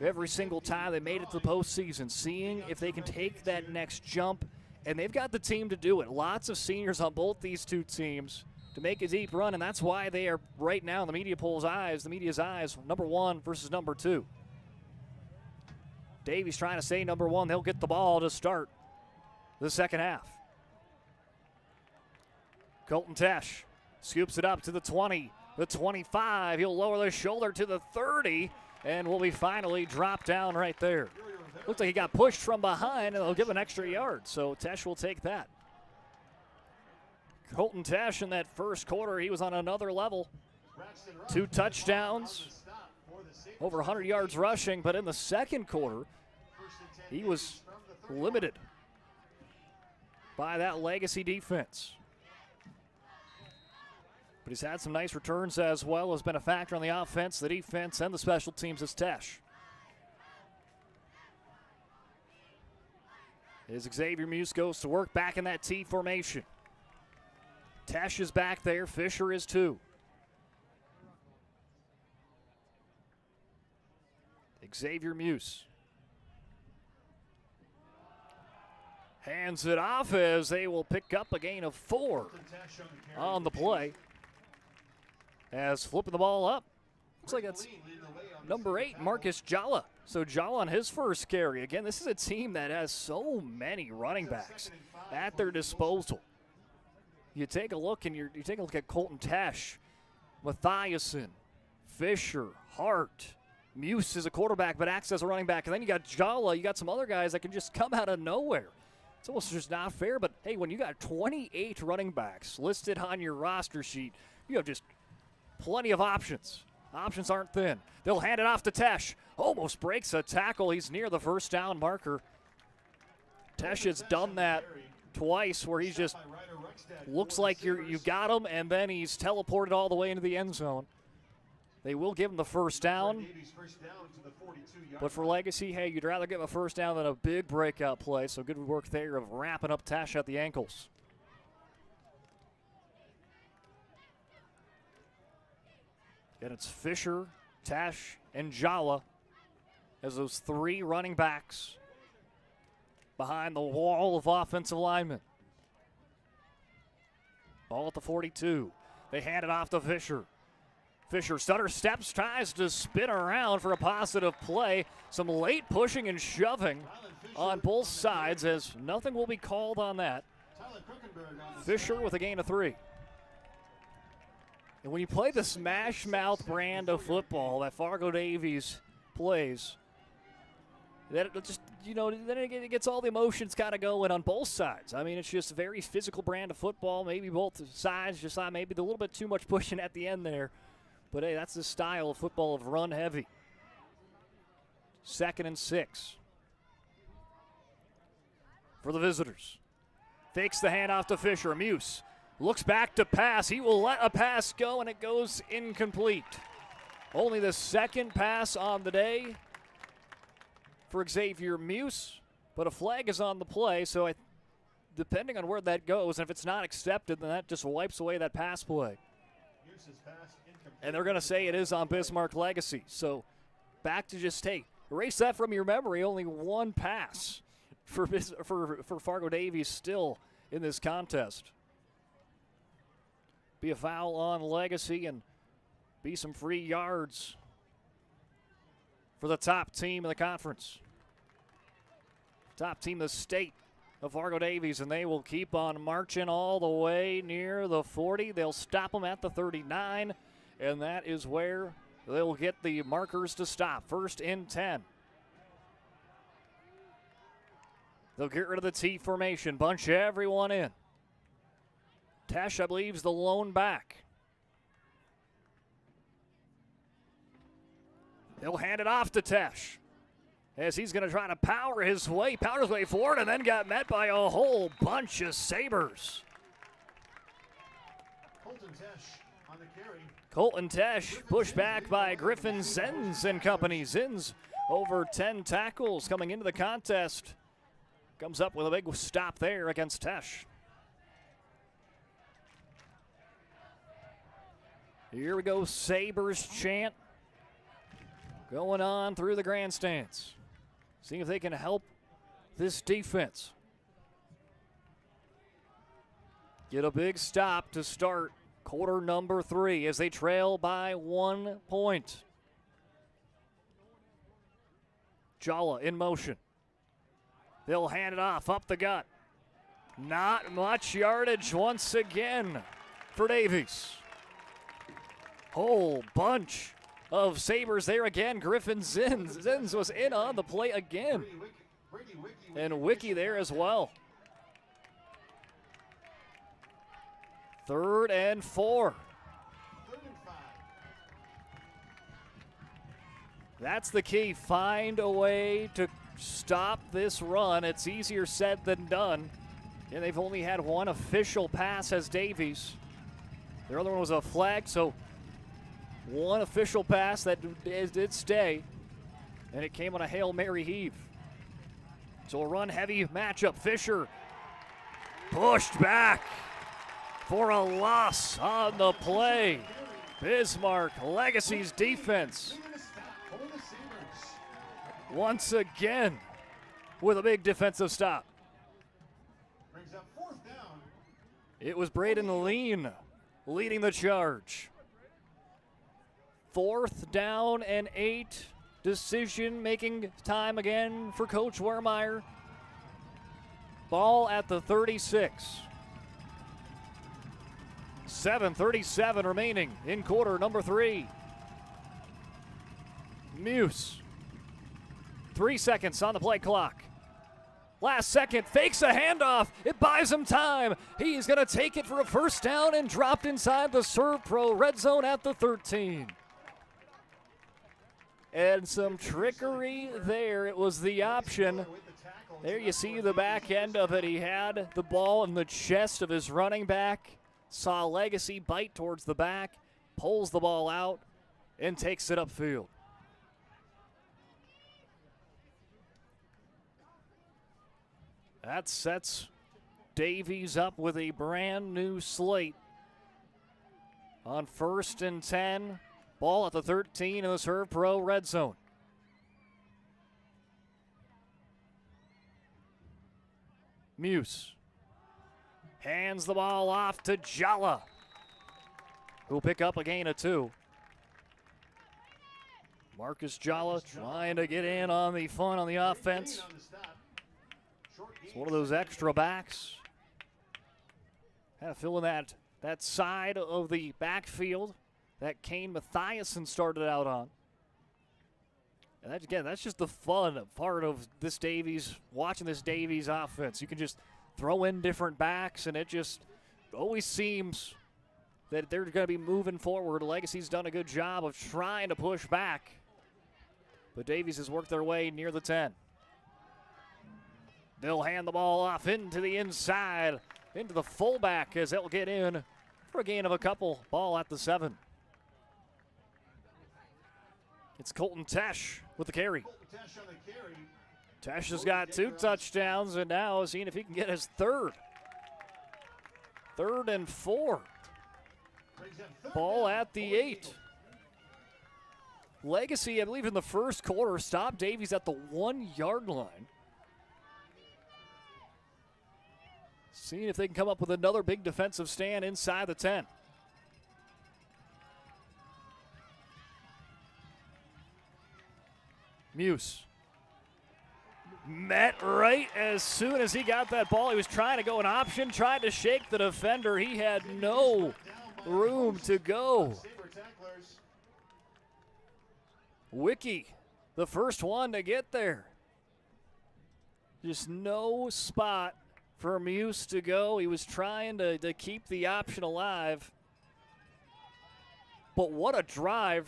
every single time they made it to the postseason, seeing if they can take that next jump. And they've got the team to do it. Lots of seniors on both these 2 teams to make a deep run, and that's why they are right now in the media's eyes, number 1 versus number 2. Davies trying to say number 1. They'll get the ball to start the second half. Colton Tesh scoops it up to the 20, the 25. He'll lower the shoulder to the 30, and will be finally dropped down right there. Looks like he got pushed from behind, and they'll give an extra yard, so Tesh will take that. Colton Tesh in that first quarter, he was on another level. 2 touchdowns, over 100 yards rushing, but in the second quarter, he was limited by that Legacy defense. But he's had some nice returns as well, has been a factor on the offense, the defense, and the special teams as Tesh. As Xavier Muse goes to work back in that T formation. Tesh is back there, Fisher is too. Xavier Muse hands it off as they will pick up a gain of 4 on the play. As flipping the ball up, looks like that's number 8, Marcus Jalla. So Jalla on his first carry. Again, this is a team that has so many running backs at their disposal. You take a look and you take a look at Colton Tesh, Mathiasen, Fisher, Hart. Muse is a quarterback but acts as a running back. And then you got Jalla, you got some other guys that can just come out of nowhere. It's almost just not fair, but hey, when you got 28 running backs listed on your roster sheet, you have just plenty of options Options aren't thin. They'll hand it off to Tesh. Almost breaks a tackle. He's near the first down marker. Tesh has done that twice where he just looks like you got him, and then he's teleported all the way into the end zone. They will give him the first down. But for Legacy, hey, you'd rather give a first down than a big breakout play, so good work there of wrapping up Tesh at the ankles. And it's Fisher, Tesh, and Jala as those three running backs behind the wall of offensive linemen. Ball at the 42. They hand it off to Fisher. Fisher stutter steps, tries to spin around for a positive play. Some late pushing and shoving on both sides as nothing will be called on that. Fisher with a gain of 3. And when you play the smash mouth brand of football that Fargo Davies plays, that it just, then it gets all the emotions kind of going on both sides. I mean, it's just a very physical brand of football. Maybe both sides just thought maybe a little bit too much pushing at the end there. But, hey, that's the style of football of run heavy. 2nd and 6 for the visitors. Fakes the handoff to Fisher. Muse looks back to pass. He will let a pass go, and it goes incomplete. Only the second pass on the day for Xavier Muse, but a flag is on the play, so depending on where that goes, and if it's not accepted, then that just wipes away that pass play. And they're going to say it is on Bismarck Legacy. So back to just, hey, erase that from your memory. Only one pass for Fargo Davies still in this contest. Be a foul on Legacy and be some free yards for the top team in the conference. Top team in the state of Fargo Davies, and they will keep on marching all the way near the 40. They'll stop them at the 39, and that is where they'll get the markers to stop. 1st and 10. They'll get rid of the T formation, bunch everyone in. Tesh, I believe, is the lone back. They'll hand it off to Tesh as he's going to try to powder his way forward, and then got met by a whole bunch of Sabres. Colton Tesh pushed back by Griffin Zenz and company. Zenz over 10 tackles coming into the contest. Comes up with a big stop there against Tesh. Here we go, Sabres chant going on through the grandstands. See if they can help this defense get a big stop to start quarter number 3 as they trail by 1 point. Jala in motion. They'll hand it off up the gut. Not much yardage once again for Davies. Whole bunch of Sabres there again. Griffin Zenz. Zenz was in on the play again. And Wiki there as well. 3rd and 4. That's the key. Find a way to stop this run. It's easier said than done. And they've only had one official pass as Davies. Their other one was a flag, so one official pass that did stay, and it came on a Hail Mary heave. So a run-heavy matchup. Fisher pushed back for a loss on the play. Bismarck Legacy's defense once again with a big defensive stop. It was Braden Lean leading the charge. 4th down and 8. Decision-making time again for Coach Wermeyer. Ball at the 36. 7:37 remaining in quarter number 3. Muse. 3 seconds on the play clock. Last second, fakes a handoff. It buys him time. He's going to take it for a first down and dropped inside the Serve Pro red zone at the 13. and some trickery there. It was the option. There you see the back end of it. He had the ball in the chest of his running back, saw Legacy bite towards the back, pulls the ball out, and takes it upfield. That sets Davies up with a brand new slate. On 1st and 10, ball at the 13 in the Serve Pro red zone. Muse hands the ball off to Jala, who'll pick up a gain of 2. Marcus Jala trying to get in on the fun on the offense. It's one of those extra backs. Had a feeling that side of the backfield that Kane Mathiasen started out on. And that, again, that's just the fun part of this Davies, watching this Davies offense. You can just throw in different backs, and it just always seems that they're going to be moving forward. Legacy's done a good job of trying to push back, but Davies has worked their way near the 10. They'll hand the ball off into the inside, into the fullback as they'll get in for a gain of a couple. Ball at the 7. It's Colton Tesh with the carry. Tesh has got 2 touchdowns and now seeing if he can get his 3rd. 3rd and 4. Ball at the 8. Legacy, I believe in the first quarter, stopped Davies at the 1-yard line. Seeing if they can come up with another big defensive stand inside the 10. Muse met right as soon as he got that ball. He was trying to go an option, tried to shake the defender. He had no room to go. Wiki, the first one to get there. Just no spot for Muse to go. He was trying to keep the option alive. But what a drive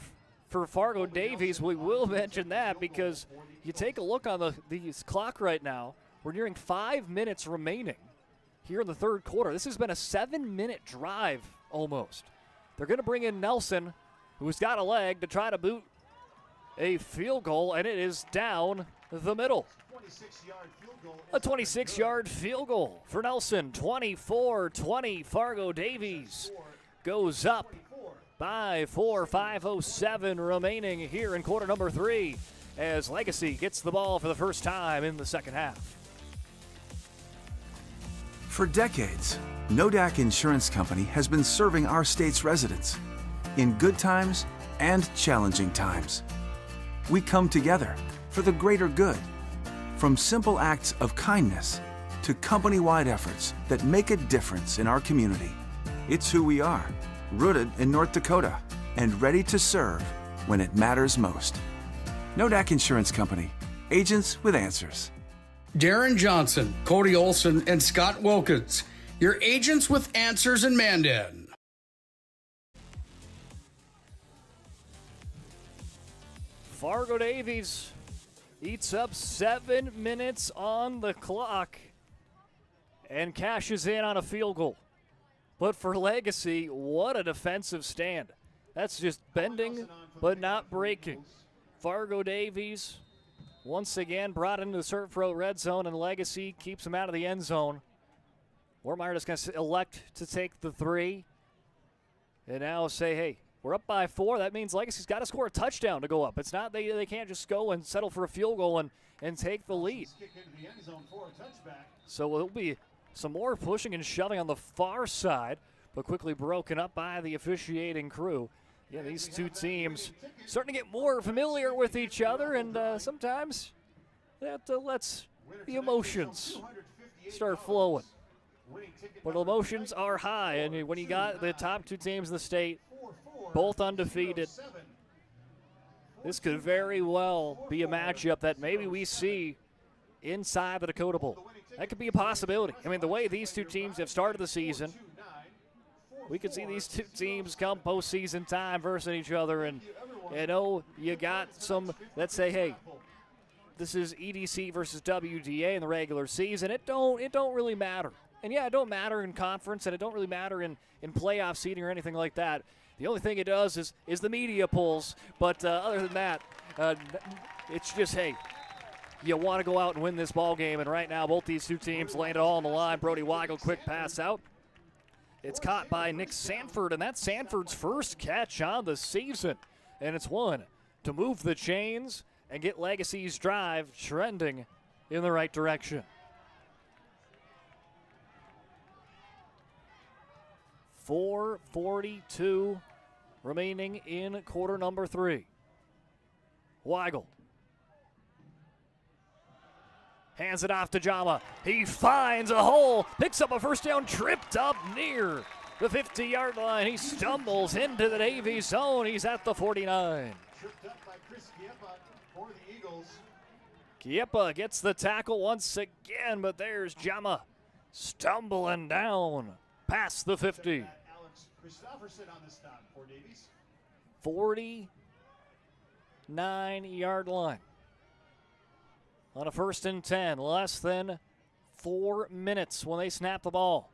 for Fargo Davies. We will mention that because you take a look on the clock right now. We're nearing 5 minutes remaining here in the 3rd quarter. This has been a 7-minute drive almost. They're going to bring in Nelson, who's got a leg, to try to boot a field goal, and it is down the middle. A 26-yard field goal for Nelson. 24-20. Fargo Davies goes up by 4. 5:07 remaining here in quarter number 3 as Legacy gets the ball for the first time in the second half. For decades, Nodak Insurance Company has been serving our state's residents in good times and challenging times. We come together for the greater good. From simple acts of kindness to company-wide efforts that make a difference in our community. It's who we are, rooted in North Dakota and ready to serve when it matters most. Nodak Insurance Company, agents with answers. Darren Johnson, Cody Olson, and Scott Wilkins, your agents with answers in Mandan. Fargo Davies eats up 7 minutes on the clock and cashes in on a field goal. But for Legacy, what a defensive stand. That's just bending but not breaking. Fargo Davies once again brought into the Serve Pro red zone, and Legacy keeps him out of the end zone. Warmeyer just going to elect to take the 3 and now say, hey, we're up by 4. That means Legacy's got to score a touchdown to go up. It's not they can't just go and settle for a field goal and take the lead. So it'll be some more pushing and shoving on the far side, but quickly broken up by the officiating crew. Yeah, these two teams starting to get more familiar with each other, and sometimes that lets the emotions start flowing. But emotions are high, and when you got the top 2 teams in the state, both undefeated, this could very well be a matchup that maybe we see inside the Dakota Bowl. That could be a possibility. I mean, the way these 2 teams have started the season, we could see these 2 teams come postseason time versus each other, and You know, you got some that say, hey, this is EDC versus WDA in the regular season. It don't really matter. And yeah, it don't matter in conference, and it don't really matter in playoff seeding or anything like that. The only thing it does is the media polls. But other than that, it's just, hey, you want to go out and win this ball game. And right now, both these two teams landed all on the line. Brody Weigel, quick pass out. It's caught by Nick Sanford, and that's Sanford's first catch on the season. And it's one to move the chains and get Legacy's drive trending in the right direction. 4:42 remaining in quarter number 3. Weigel hands it off to Jama. He finds a hole, picks up a first down, tripped up near the 50-yard line. He stumbles into the Davies zone. He's at the 49. Tripped up by Chris Kiepa for the Eagles. Kiepa gets the tackle once again, but there's Jama stumbling down past the 50. Alex Christopherson on the stop for Davies. 49-yard line. On a 1st and 10, less than 4 minutes when they snap the ball.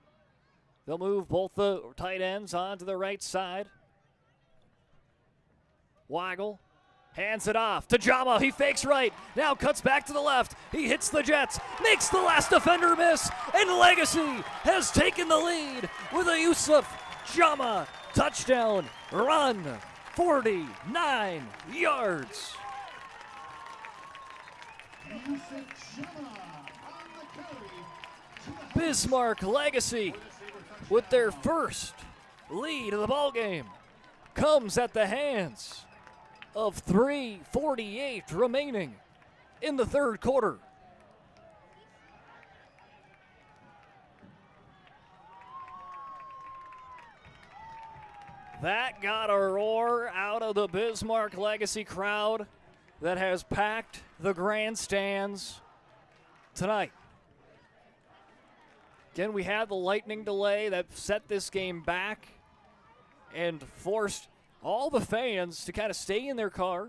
They'll move both the tight ends onto the right side. Weigel hands it off to Jama. He fakes right, now cuts back to the left. He hits the Jets, makes the last defender miss, and Legacy has taken the lead with a Yusuf Jama touchdown run, 49 yards. Bismarck Legacy with their first lead of the ball game comes at the hands of 3:48 remaining in the third quarter. That got a roar out of the Bismarck Legacy crowd that has packed the grandstands tonight. Again, we had the lightning delay that set this game back and forced all the fans to kind of stay in their car.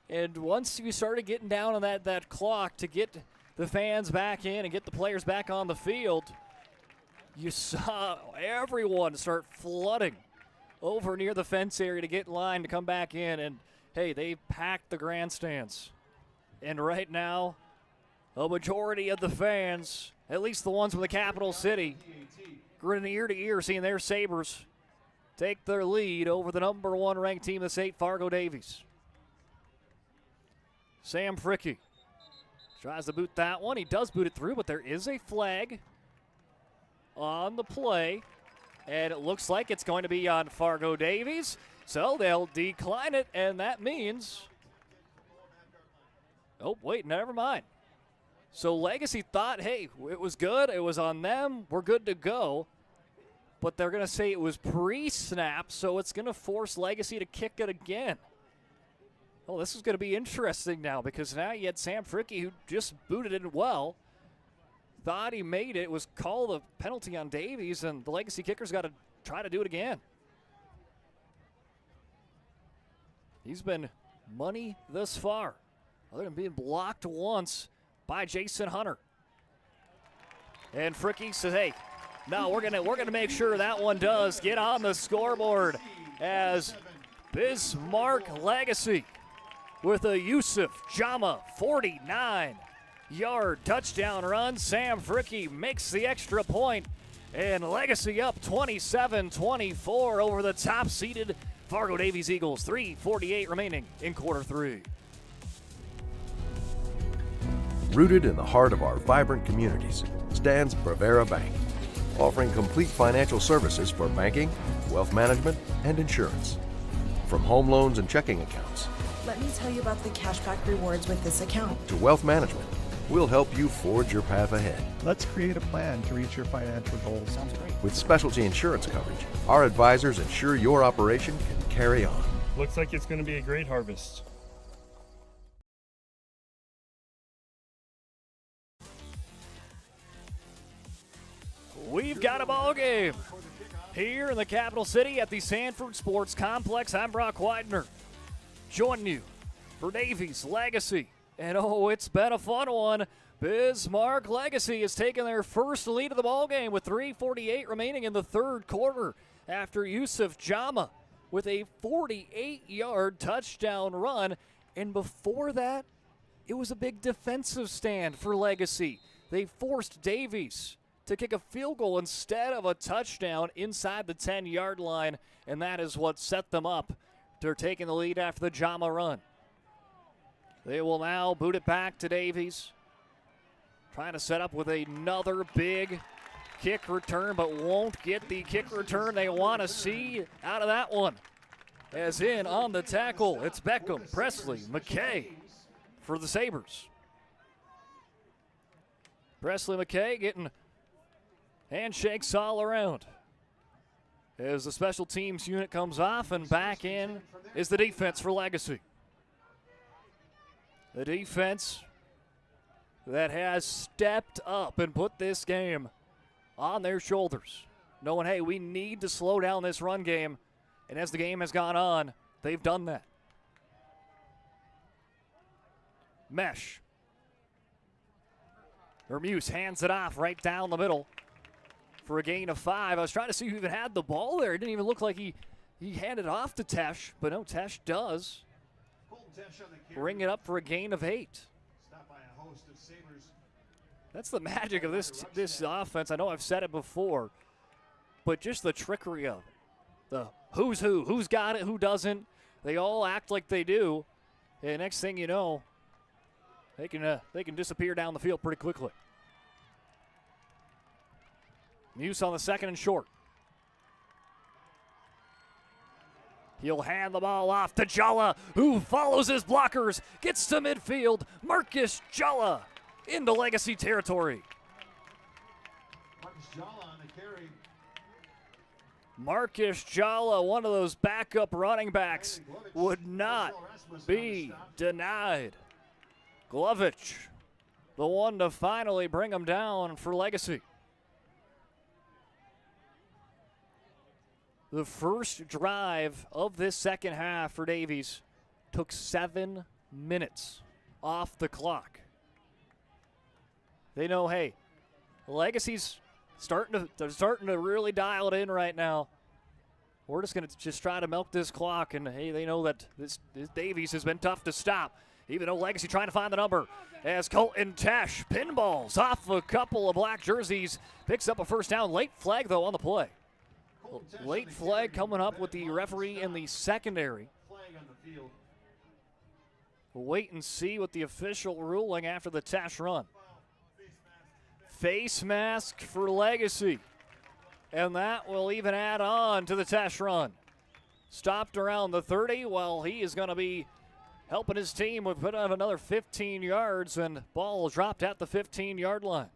And once you started getting down on that clock to get the fans back in and get the players back on the field, you saw everyone start flooding over near the fence area to get in line to come back in. And hey, they packed the grandstands. And right now, a majority of the fans, at least the ones from the capital city, grinning ear to ear, seeing their Sabres take their lead over the number 1 ranked team of the state, Fargo Davies. Sam Fricke tries to boot that one. He does boot it through, but there is a flag on the play, and it looks like it's going to be on Fargo Davies. So they'll decline it, and that means, oh, wait, never mind. So Legacy thought, hey, it was good. It was on them. We're good to go. But they're going to say it was pre-snap, so it's going to force Legacy to kick it again. Oh, this is going to be interesting now, because now you had Sam Fricke, who just booted it well. Thought he made it. It was called a penalty on Davies, and the Legacy kicker's got to try to do it again. He's been money thus far, other than being blocked once by Jason Hunter. And Fricke says, hey, no, we're gonna make sure that one does get on the scoreboard, as Bismarck Legacy with a Yusuf Jama 49-yard touchdown run. Sam Fricke makes the extra point, and Legacy up 27-24 over the top-seeded Fargo Davies Eagles. 3:48 remaining in quarter 3. Rooted in the heart of our vibrant communities stands Prevera Bank, offering complete financial services for banking, wealth management, and insurance. From home loans and checking accounts, Let me tell you about the cashback rewards with this account. to wealth management, we'll help you forge your path ahead. Let's create a plan to reach your financial goals. Sounds great. With specialty insurance coverage, our advisors ensure your operation can carry on. Looks like it's going to be a great harvest. We've got a ball game here in the capital city at the Sanford Sports Complex. I'm Brock Weidner. joining you for Davies Legacy. And oh, it's been a fun one. Bismarck Legacy has taken their first lead of the ball game with 3:48 remaining in the third quarter after Yusuf Jama with a 48-yard touchdown run. And before that, it was a big defensive stand for Legacy. They forced Davies to kick a field goal instead of a touchdown inside the 10-yard line, and that is what set them up. They're taking the lead after the Jama run. They will now boot it back to Davies. Trying to set up with another big kick return, but won't get the kick return they want to see out of that one. As in on the tackle, it's Beckham, Presley, McKay for the Sabres. Presley McKay getting handshakes all around. As the special teams unit comes off, and back in is the defense for Legacy. The defense that has stepped up and put this game on their shoulders, knowing, hey, we need to slow down this run game. And as the game has gone on, they've done that. Mesh. Vermuse hands it off right down the middle for a gain of 5. I was trying to see who even had the ball there. It didn't even look like he handed it off to Tesh, but no, Tesh does. Bring it up for a gain of 8. That's the magic of this offense. I know I've said it before, but just the trickery of it. The who's who, who's got it, who doesn't. They all act like they do, and next thing you know, they can disappear down the field pretty quickly. Muse on the second and short. He'll hand the ball off to Jalla, who follows his blockers, gets to midfield. Marcus Jalla into Legacy territory. Marcus Jalla on the carry. Marcus Jalla, one of those backup running backs, would not be denied. Glovich, the one to finally bring him down for Legacy. The first drive of this second half for Davies took 7 minutes off the clock. They know, hey, Legacy's starting to really dial it in right now. We're just going to try to milk this clock, and hey, they know that this Davies has been tough to stop. Even though Legacy trying to find the number as Colton Tesh pinballs off a couple of black jerseys, picks up a first down. Late flag, though, on the play. Late flag coming up with the referee in the secondary. We'll wait and see what the official ruling after the Tesh run. Face mask for Legacy. And that will even add on to the Tesh run. Stopped around the 30. Well, he is going to be helping his team with put on another 15 yards, and ball dropped at the 15-yard line.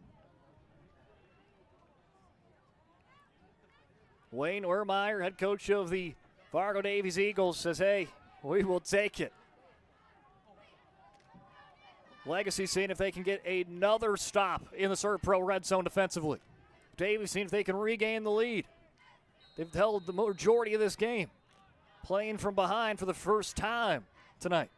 Wayne Wermeyer, head coach of the Fargo Davies Eagles, says, hey, we will take it. Legacy seeing if they can get another stop in the Serve Pro red zone defensively. Davies seeing if they can regain the lead. They've held the majority of this game, playing from behind for the first time tonight.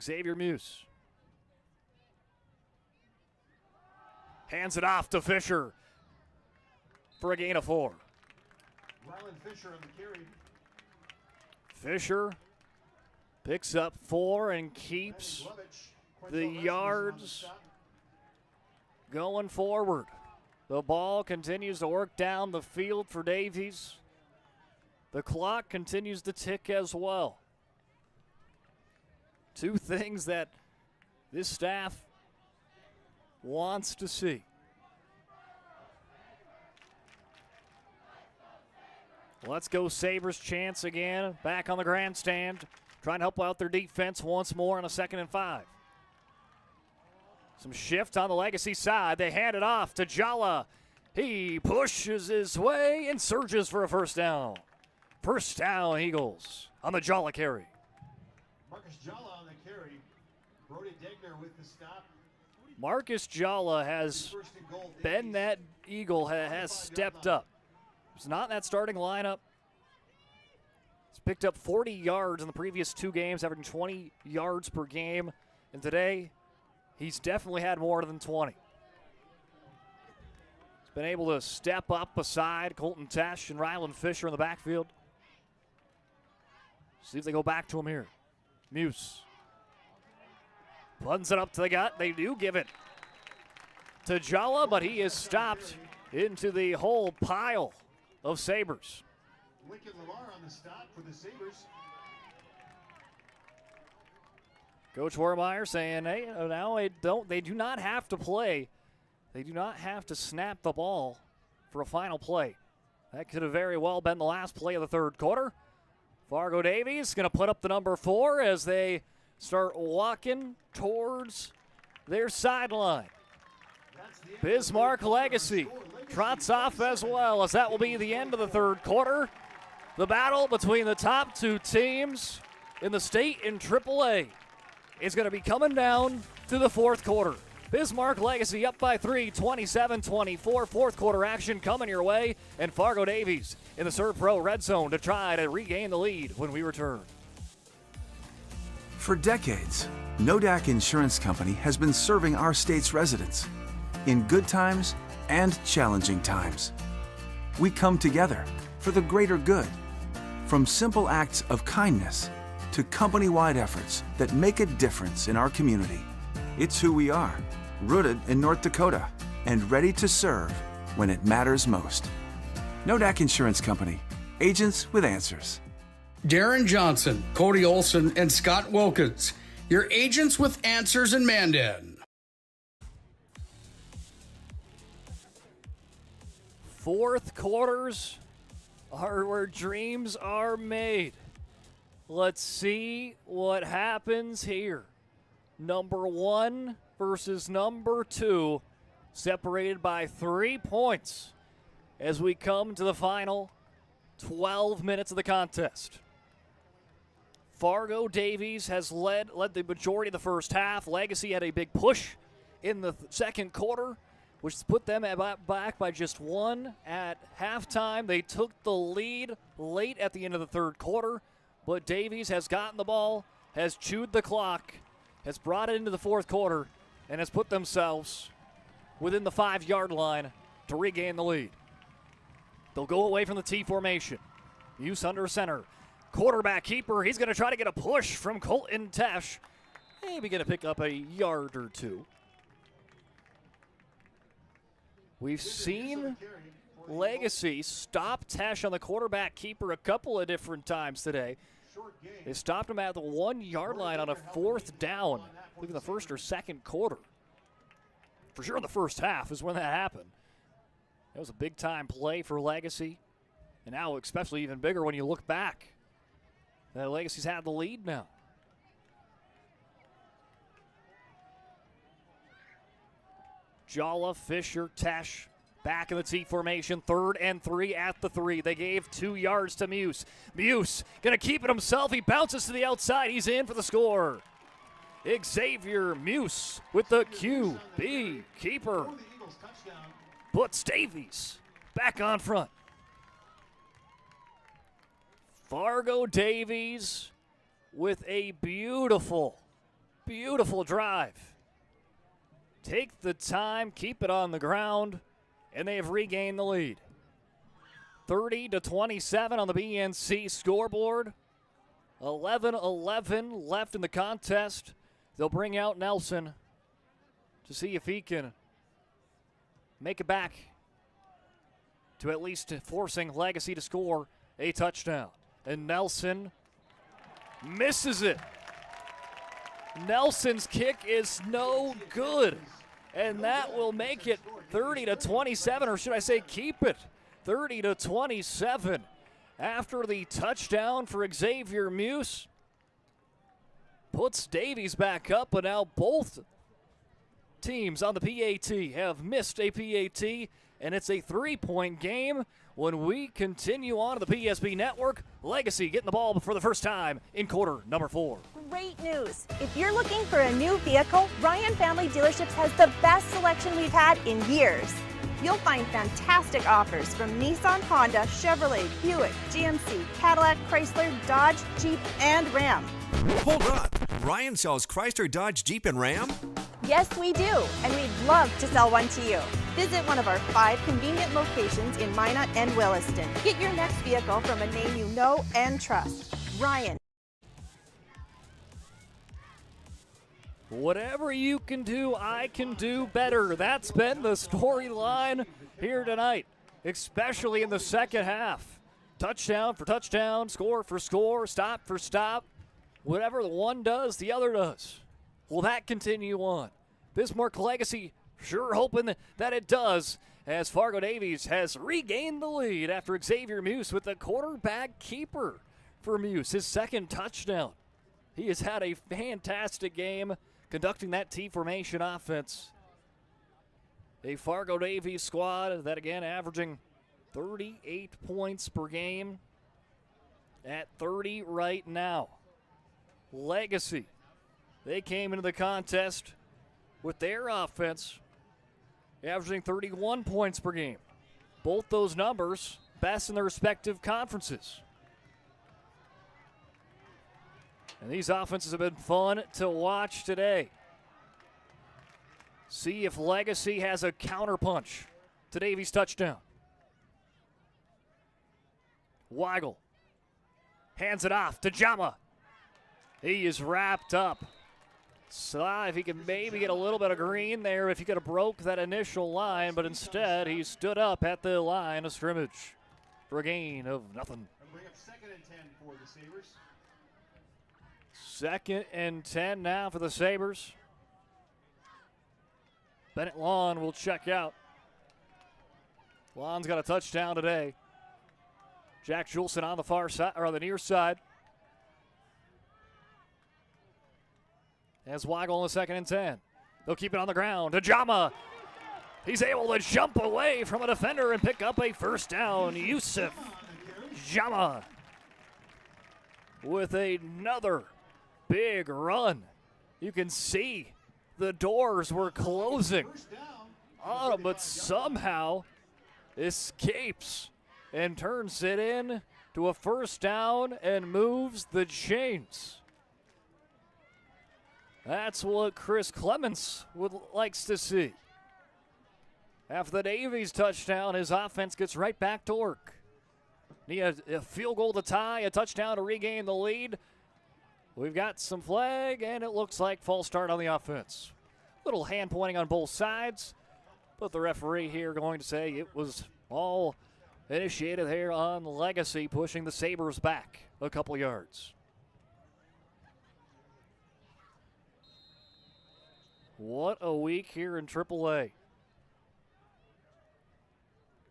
Xavier Muse hands it off to Fisher for a gain of 4. Ryland Fisher on the carry. Fisher picks up 4 and keeps the yards going forward. The ball continues to work down the field for Davies. The clock continues to tick as well. Two things that this staff wants to see. Let's go Sabres chance again. Back on the grandstand. Trying to help out their defense once more on a 2nd and 5. Some shift on the Legacy side. They hand it off to Jalla. He pushes his way and surges for a first down. First down, Eagles on the Jalla carry. Marcus Jalla on the carry. Brody Degner with the stop. Marcus Jalla has been that Eagle, has stepped up. He's not in that starting lineup. He's picked up 40 yards in the previous 2 games, averaging 20 yards per game. And today, he's definitely had more than 20. He's been able to step up beside Colton Tesh and Ryland Fisher in the backfield. See if they go back to him here. Muse puns it up to the gut. They do give it to Jala, but he is stopped into the whole pile of Sabres. Lincoln Lamar on the stop for the Sabres. Coach Warmeyer saying, hey, now they do not have to play. They do not have to snap the ball for a final play. That could have very well been the last play of the third quarter. Fargo Davies going to put up the number 4 as they start walking towards their sideline. Bismarck Legacy trots off as well, as that will be the end of the third quarter. The battle between the top 2 teams in the state in AAA is going to be coming down to the fourth quarter. Bismarck Legacy up by 3, 27-24. Fourth quarter action coming your way. And Fargo Davies in the Serve Pro red zone to try to regain the lead when we return. For decades, Nodak Insurance Company has been serving our state's residents in good times and challenging times. We come together for the greater good, from simple acts of kindness to company-wide efforts that make a difference in our community. It's who we are, rooted in North Dakota and ready to serve when it matters most. Nodak Insurance Company, agents with answers. Darren Johnson, Cody Olson, and Scott Wilkins, your agents with answers in Mandan. Fourth quarters are where dreams are made. Let's see what happens here. Number 1 versus number 2, separated by 3 points as we come to the final 12 minutes of the contest. Fargo Davies has led the majority of the first half. Legacy had a big push in the second quarter, which put them back by just 1 at halftime. They took the lead late at the end of the third quarter, but Davies has gotten the ball, has chewed the clock, has brought it into the fourth quarter, and has put themselves within the 5-yard line to regain the lead. They'll go away from the T formation. Use under center. Quarterback keeper, he's going to try to get a push from Colton Tesh. Maybe going to pick up a yard or 2. We've seen Legacy stop Tesh on the quarterback keeper a couple of different times today. They stopped him at the 1-yard line on a 4th down, I think in the first or second quarter. For sure in the first half is when that happened. That was a big-time play for Legacy. And now especially even bigger when you look back. That Legacy's had the lead now. Jala, Fisher, Tesh back in the T formation. 3rd and 3 at the 3. They gave 2 yards to Muse. Muse going to keep it himself. He bounces to the outside. He's in for the score. Xavier Muse with the QB keeper. Puts Davies back on front. Fargo Davies with a beautiful, beautiful drive. Take the time, keep it on the ground, and they have regained the lead. 30-27 on the BNC scoreboard. 11-11 left in the contest. They'll bring out Nelson to see if he can make it back to at least forcing Legacy to score a touchdown. And Nelson misses it. Nelson's kick is no good. And that will make it 30-27, or should I say keep it 30-27 after the touchdown for Xavier Muse. Puts Davies back up, but now both teams on the PAT have missed a PAT, and it's a 3-point game when we continue on to the PSP Network. Legacy getting the ball for the first time in quarter number 4. Great news! If you're looking for a new vehicle, Ryan Family Dealerships has the best selection we've had in years. You'll find fantastic offers from Nissan, Honda, Chevrolet, Buick, GMC, Cadillac, Chrysler, Dodge, Jeep, and Ram. Hold up. Ryan sells Chrysler, Dodge, Jeep, and Ram? Yes, we do, and we'd love to sell one to you. Visit one of our 5 convenient locations in Minot and Williston. Get your next vehicle from a name you know and trust. Ryan. Whatever you can do, I can do better. That's been the storyline here tonight, especially in the second half. Touchdown for touchdown, score for score, stop for stop. Whatever the one does, the other does. Will that continue on? Bismarck Legacy sure hoping that it does, as Fargo Davies has regained the lead after Xavier Muse with the quarterback keeper for Muse, his second touchdown. He has had a fantastic game conducting that T-formation offense. A Fargo Davies squad that, again, averaging 38 points per game at 30 right now. Legacy, they came into the contest with their offense averaging 31 points per game. Both those numbers best in their respective conferences. And these offenses have been fun to watch today. See if Legacy has a counterpunch to Davies' touchdown. Weigel hands it off to Jama. He is wrapped up. So if he can maybe get a little bit of green there, if he could have broke that initial line, but instead he stood up at the line of scrimmage for a gain of nothing. Bring up 2nd and 10 for the Sabres. 2nd and 10 now for the Sabres. Bennett Lawn will check out. Lawn's got a touchdown today. Jack Julson on the far side, or on the near side. As Weigel on the 2nd and 10. They'll keep it on the ground. To Jama. He's able to jump away from a defender and pick up a first down. Yusuf Jama with another big run. You can see the doors were closing on him, but somehow escapes and turns it in to a first down and moves the chains. That's what Chris Clements likes to see. After the Davies touchdown, his offense gets right back to work. Need a field goal to tie, a touchdown to regain the lead. We've got some flag, and it looks like false start on the offense. Little hand pointing on both sides, but the referee here going to say it was all initiated here on Legacy, pushing the Sabres back a couple yards. What a week here in AAA.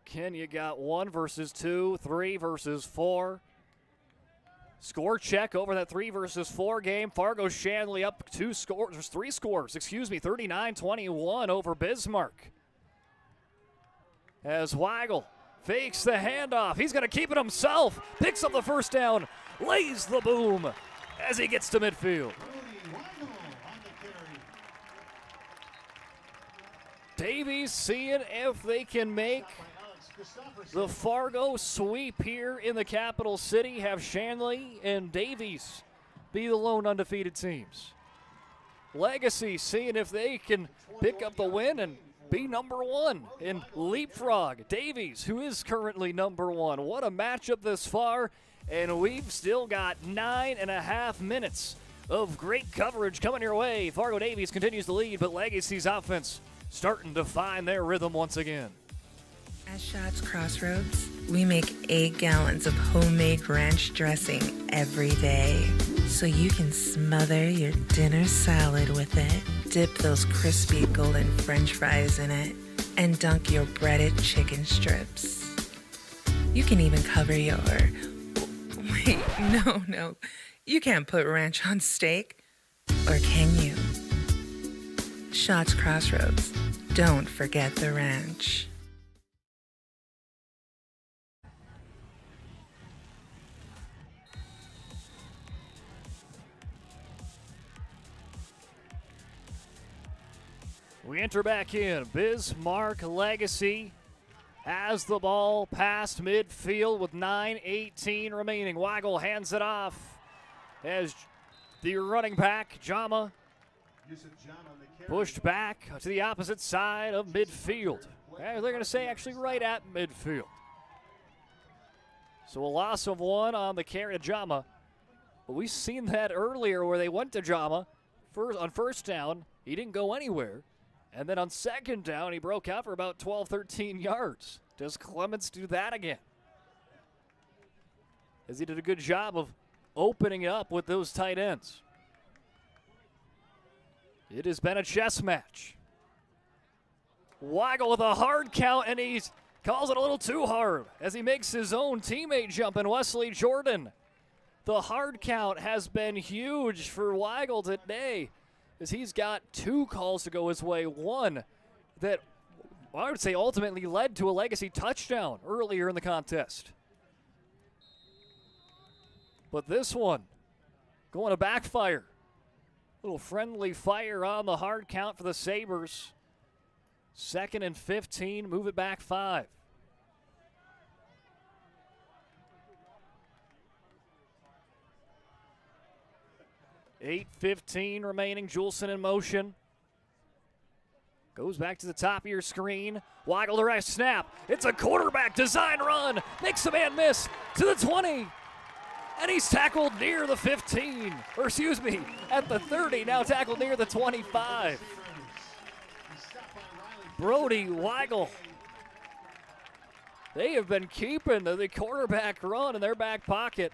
Ken, you got 1 versus 2, 3 versus 4. Score check over that 3 versus 4 game. Fargo Shanley up 3 scores, 39-21 over Bismarck. As Weigel fakes the handoff. He's going to keep it himself. Picks up the first down. Lays the boom as he gets to midfield. Davies seeing if they can make the Fargo sweep here in the capital city. Have Shanley and Davies be the lone undefeated teams. Legacy seeing if they can pick up the win and be number 1 and leapfrog Davies, who is currently number 1. What a matchup this far, and we've still got 9.5 minutes of great coverage coming your way. Fargo Davies continues to lead, but Legacy's offense starting to find their rhythm once again. At Shots Crossroads, we make 8 gallons of homemade ranch dressing every day, so you can smother your dinner salad with it, dip those crispy golden French fries in it, and dunk your breaded chicken strips. You can even cover your... Wait, no. You can't put ranch on steak, or can you? Shots Crossroads. Don't forget the ranch. We enter back in. Bismarck Legacy has the ball past midfield with 9:18 remaining. Weigel hands it off as the running back, Jama, pushed back to the opposite side of midfield. They're going to say actually right at midfield. So a loss of 1 on the carry to Jama. But we've seen that earlier where they went to Jama on first down. He didn't go anywhere. And then on second down, he broke out for about 12, 13 yards. Does Clements do that again? As he did a good job of opening up with those tight ends. It has been a chess match. Weigel with a hard count, and he calls it a little too hard as he makes his own teammate jump in Wesley Jordan. The hard count has been huge for Weigel today as he's got 2 calls to go his way. One that I would say ultimately led to a legacy touchdown earlier in the contest. But this one going to backfire. Little friendly fire on the hard count for the Sabres. 2nd and 15, move it back 5. $8:15 remaining. Juleson in motion. Goes back to the top of your screen. Weigel to right snap. It's a quarterback design run. Makes a man miss to the 20. And he's tackled near the 15. Or excuse me, at the 30. Now tackled near the 25. Brody Weigel. They have been keeping the quarterback run in their back pocket.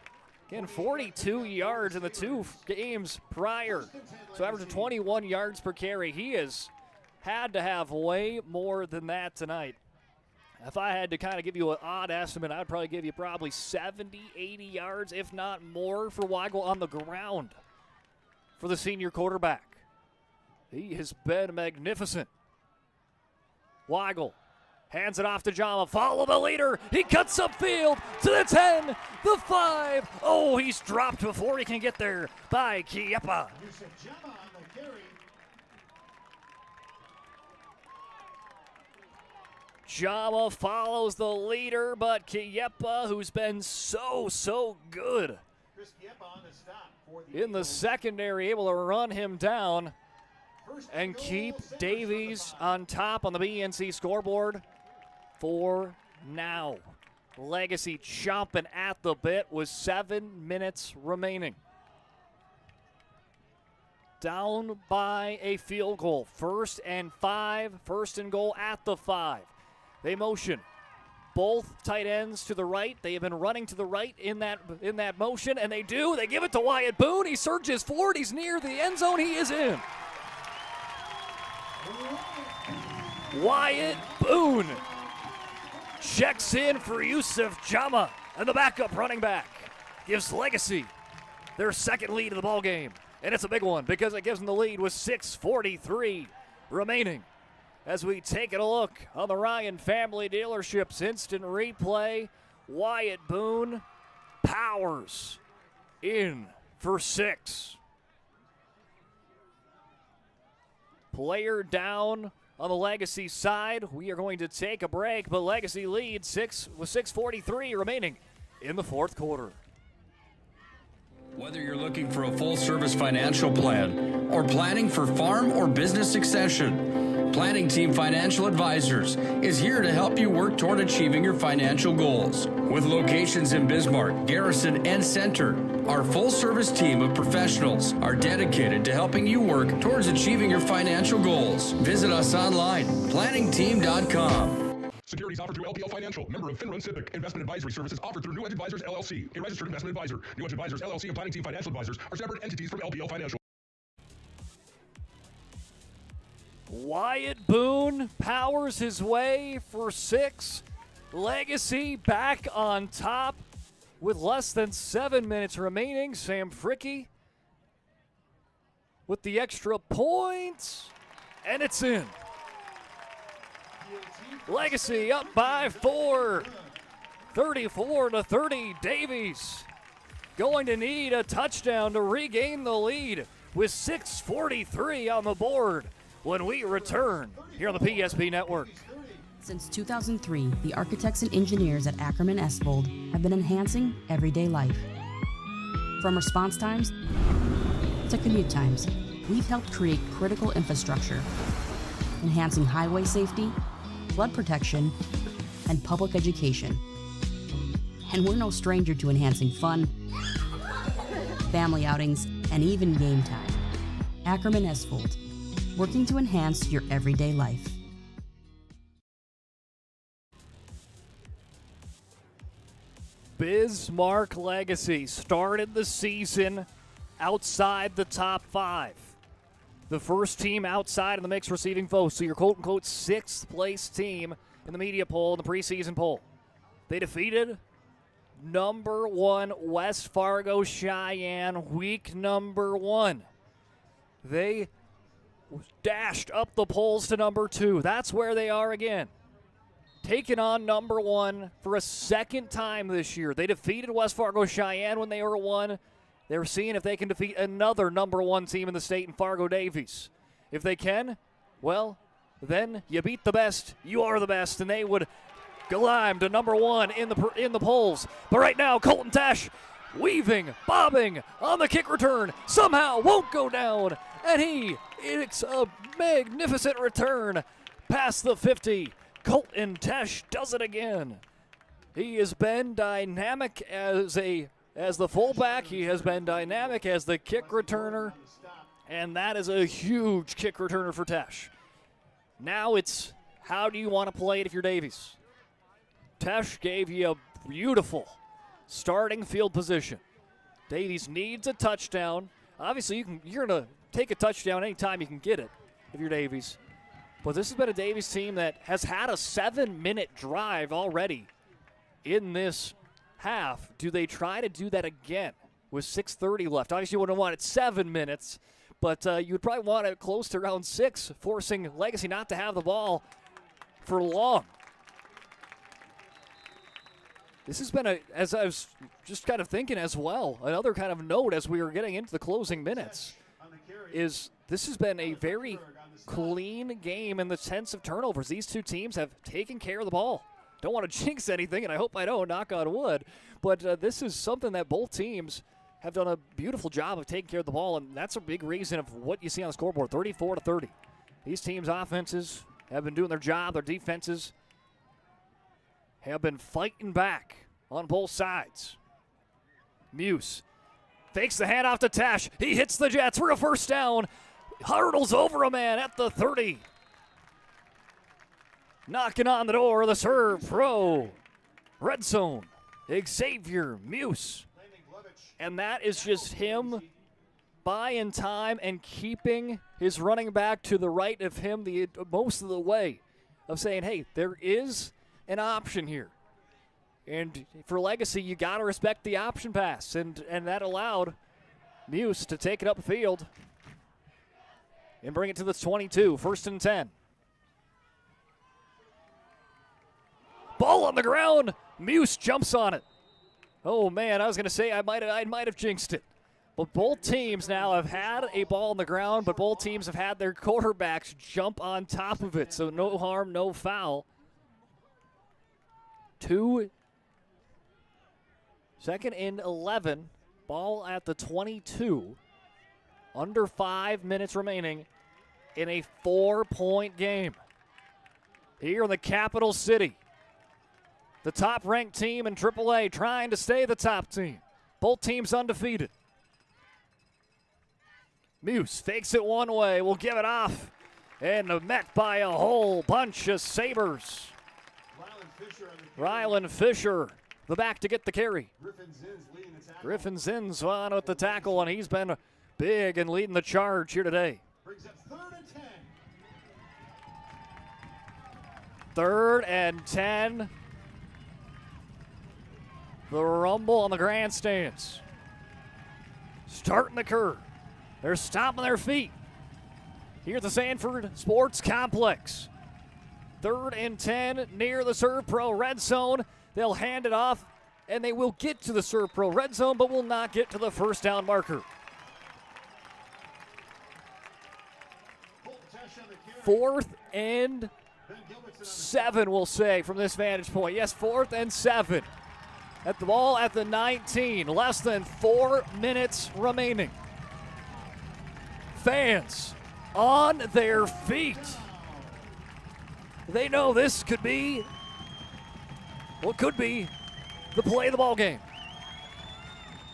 Again, 42 yards in the 2 games prior. So averaging 21 yards per carry. He has had to have way more than that tonight. If I had to kind of give you an odd estimate, I'd probably give you 70, 80 yards, if not more, for Weigel on the ground for the senior quarterback. He has been magnificent. Weigel hands it off to Jama. Follow the leader. He cuts upfield to the 10, the 5. Oh, he's dropped before he can get there by Kiepa. Jama follows the leader, but Kiepa, who's been so good in the secondary, able to run him down and keep Davies on top on the BNC scoreboard for now. Legacy chomping at the bit with 7 minutes remaining. Down by a field goal. 1st and 5, 1st and goal at the 5. They motion both tight ends to the right. They have been running to the right in that motion, and they do. They give it to Wyatt Boone. He surges forward. He's near the end zone. He is in. Wyatt Boone checks in for Yusuf Jama, and the backup running back gives Legacy their 2nd lead of the ball game. And it's a big one because it gives them the lead with 6:43 remaining. As we take a look on the Ryan Family Dealerships instant replay, Wyatt Boone powers in for 6. Player down on the Legacy side. We are going to take a break, but Legacy leads 6 with 6:43 remaining in the 4th quarter. Whether you're looking for a full-service financial plan or planning for farm or business succession, Planning Team Financial Advisors is here to help you work toward achieving your financial goals. With locations in Bismarck, Garrison, and Center, our full-service team of professionals are dedicated to helping you work towards achieving your financial goals. Visit us online, planningteam.com. Securities offered through LPL Financial, member of Finrun Civic. Investment advisory services offered through New Edge Advisors, LLC, a registered investment advisor. New Edge Advisors, LLC, and Planning Team Financial Advisors are separate entities from LPL Financial. Wyatt Boone powers his way for 6. Legacy back on top with less than 7 minutes remaining. Sam Fricke with the extra point, and it's in. Legacy up by 4, 34-30. Davies going to need a touchdown to regain the lead with 6:43 on the board when we return here on the PSP Network. Since 2003, the architects and engineers at Ackerman Estvold have been enhancing everyday life. From response times to commute times, we've helped create critical infrastructure, enhancing highway safety, flood protection, and public education. And we're no stranger to enhancing fun, family outings, and even game time. Ackerman Estvold, working to enhance your everyday life. Bismarck Legacy started the season outside the top 5. The first team outside of the mix receiving votes. So your quote-unquote 6th place team in the media poll, in the preseason poll. They defeated number 1 West Fargo Cheyenne, week number 1. They dashed up the polls to number 2. That's where they are again. Taking on number 1 for a second time this year. They defeated West Fargo Cheyenne when they were 1. They're seeing if they can defeat another number 1 team in the state in Fargo Davies. If they can, well, then you beat the best. You are the best, and they would climb to number 1 in the polls. But right now, Colton Tesh weaving, bobbing on the kick return. Somehow won't go down, and it's a magnificent return past the 50. Colton Tesh does it again. He has been dynamic as the fullback. He has been dynamic as the kick returner, and that is a huge kick returner for Tesh. Now it's how do you want to play it if you're Davies? Tesh gave you a beautiful starting field position. Davies needs a touchdown. Obviously, you're going to take a touchdown anytime you can get it if you're Davies. But this has been a Davies team that has had a 7-minute drive already in this half. Do they try to do that again with 6:30 left? Obviously, you wouldn't want it 7 minutes, but you would probably want it close to around 6, forcing Legacy not to have the ball for long. This has been, as I was just kind of thinking as well, another kind of note as we were getting into the closing minutes, is this has been a very clean game in the sense of turnovers. These two teams have taken care of the ball. Don't want to jinx anything, and I hope I don't, knock on wood, but this is something that both teams have done a beautiful job of taking care of the ball, and that's a big reason of what you see on the scoreboard, 34-30. These teams' offenses have been doing their job. Their defenses have been fighting back on both sides. Muse fakes the handoff to Tesh. He hits the Jets for a first down. Hurdles over a man at the 30. Knocking on the door, the serve pro. Red zone, Xavier Muse. And that is just him buying time and keeping his running back to the right of him the most of the way, of saying, hey, there is an option here. And for Legacy, you got to respect the option pass. And that allowed Muse to take it upfield and bring it to the 22, 1st and 10. Ball on the ground. Muse jumps on it. Oh, man, I was going to say I might have jinxed it. But both teams now have had a ball on the ground, but both teams have had their quarterbacks jump on top of it. So no harm, no foul. 2nd and 11. Ball at the 22. Under 5 minutes remaining in a 4-point game. Here in the capital city. The top-ranked team in AAA trying to stay the top team. Both teams undefeated. Muse fakes it one way, will give it off, and met by a whole bunch of Sabres. Rylan Fisher, the back to get the carry. Griffin Zins on with the tackle, and he's been big and leading the charge here today. 3rd and 10. The rumble on the grandstands. Starting the curve. They're stomping their feet here at the Sanford Sports Complex. 3rd and 10 near the Serve Pro red zone. They'll hand it off, and they will get to the Serve Pro red zone, but will not get to the first down marker. 4th and 7, we'll say, from this vantage point. Yes, 4th and 7. At the ball at the 19. Less than 4 minutes remaining. Fans on their feet. They know this could be what could be the play of the ball game.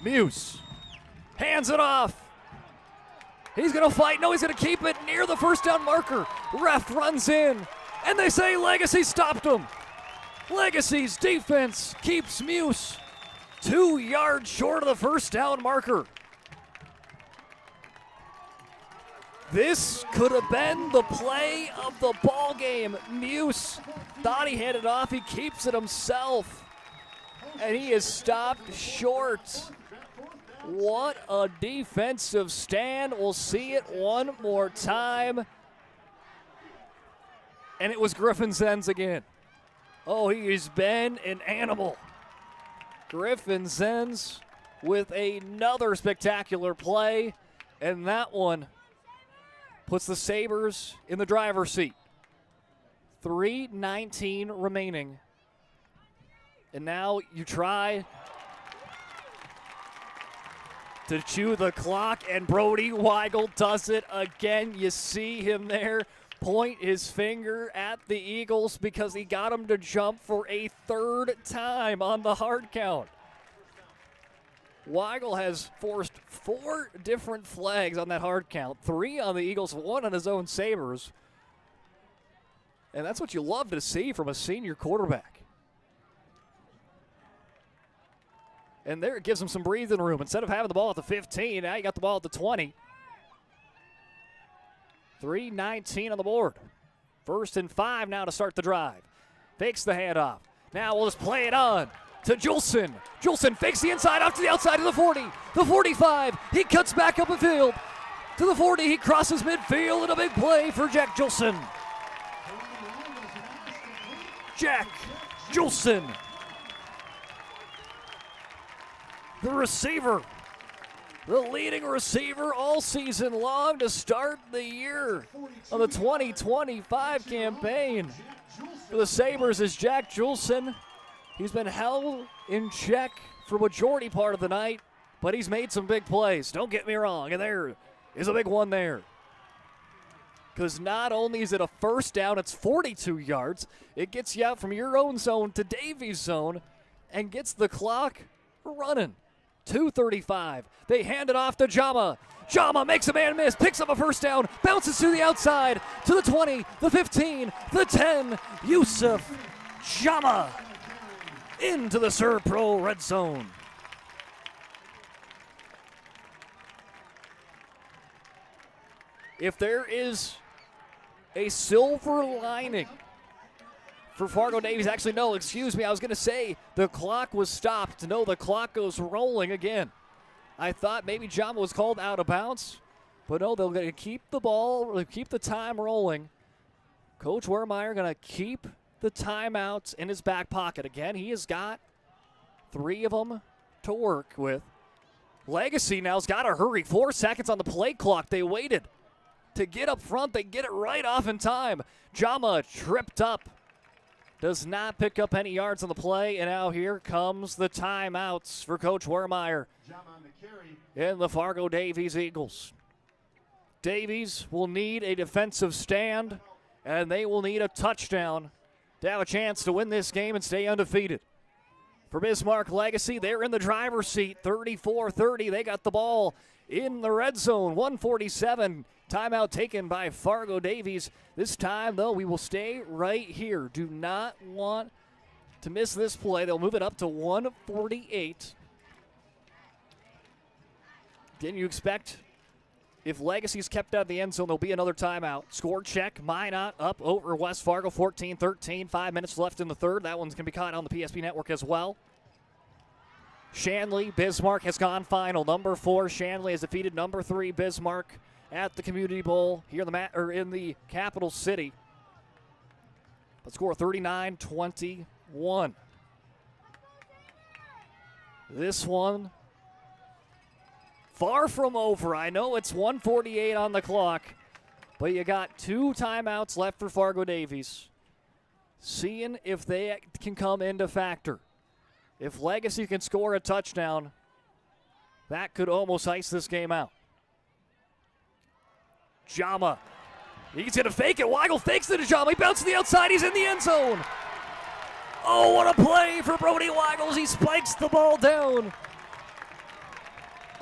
Muse hands it off. He's going to fight. No, he's going to keep it near the first down marker. Ref runs in, and they say Legacy stopped him. Legacy's defense keeps Muse 2 yards short of the first down marker. This could have been the play of the ball game. Muse thought he had it off. He keeps it himself, and he is stopped short. What a defensive stand. We'll see it one more time. And it was Griffin Zenz again. Oh, he's been an animal. Griffin Zenz with another spectacular play, and that one puts the Sabres in the driver's seat. 3:19 remaining. And now you try to chew the clock, and Brody Weigel does it again. You see him there point his finger at the Eagles because he got him to jump for a 3rd time on the hard count. Weigel has forced 4 different flags on that hard count, 3 on the Eagles, 1 on his own Sabres. And that's what you love to see from a senior quarterback. And there it gives him some breathing room. Instead of having the ball at the 15, now you got the ball at the 20. 3:19 on the board. 1st and 5 now to start the drive. Fakes the handoff. Now we'll just play it on to Julson. Julson fakes the inside off to the outside of the 40. The 45. He cuts back up the field. To the 40. He crosses midfield, and a big play for Jack Julson. Jack Julson, the receiver, the leading receiver all season long to start the year of the 2025 campaign. For the Sabres is Jack Julson. He's been held in check for majority part of the night, but he's made some big plays. Don't get me wrong, and there is a big one there. Because not only is it a first down, it's 42 yards. It gets you out from your own zone to Davies' zone and gets the clock running. 2:35. They hand it off to Jama. Jama makes a man miss, picks up a first down, bounces to the outside, to the 20, the 15, the 10. Yusuf Jama into the Serve Pro red zone. If there is a silver lining for Fargo Davies, actually no, excuse me, I was going to say the clock was stopped. No, the clock goes rolling again. I thought maybe Jama was called out of bounds, but no, they're going to keep the ball, keep the time rolling. Coach Wermeyer going to keep the timeouts in his back pocket. Again, he has got 3 of them to work with. Legacy now's got to hurry. 4 seconds on the play clock. They waited to get up front. They get it right off in time. Jama tripped up. Does not pick up any yards on the play. And now here comes the timeouts for Coach Wermeyer and the Fargo Davies Eagles. Davies will need a defensive stand, and they will need a touchdown to have a chance to win this game and stay undefeated. For Bismarck Legacy, they're in the driver's seat, 34-30. They got the ball in the red zone, 1:47. Timeout taken by Fargo Davies. This time, though, we will stay right here. Do not want to miss this play. They'll move it up to 1:48. Didn't you expect if Legacy's kept out of the end zone, there'll be another timeout. Score check. Minot up over West Fargo, 14-13. 5 minutes left in the third. That one's going to be caught on the PSP network as well. Shanley, Bismarck has gone final. Number 4, Shanley has defeated number 3, Bismarck, at the Community Bowl here in the capital city. But score 39-21. This one far from over. I know it's 1:48 on the clock, but you got 2 timeouts left for Fargo Davies. seeing if they can come into factor. If Legacy can score a touchdown, that could almost ice this game out. Jama. He's going to fake it. Weigel fakes it to Jama. He bounces to the outside. He's in the end zone. Oh, what a play for Brody Weigels. He spikes the ball down.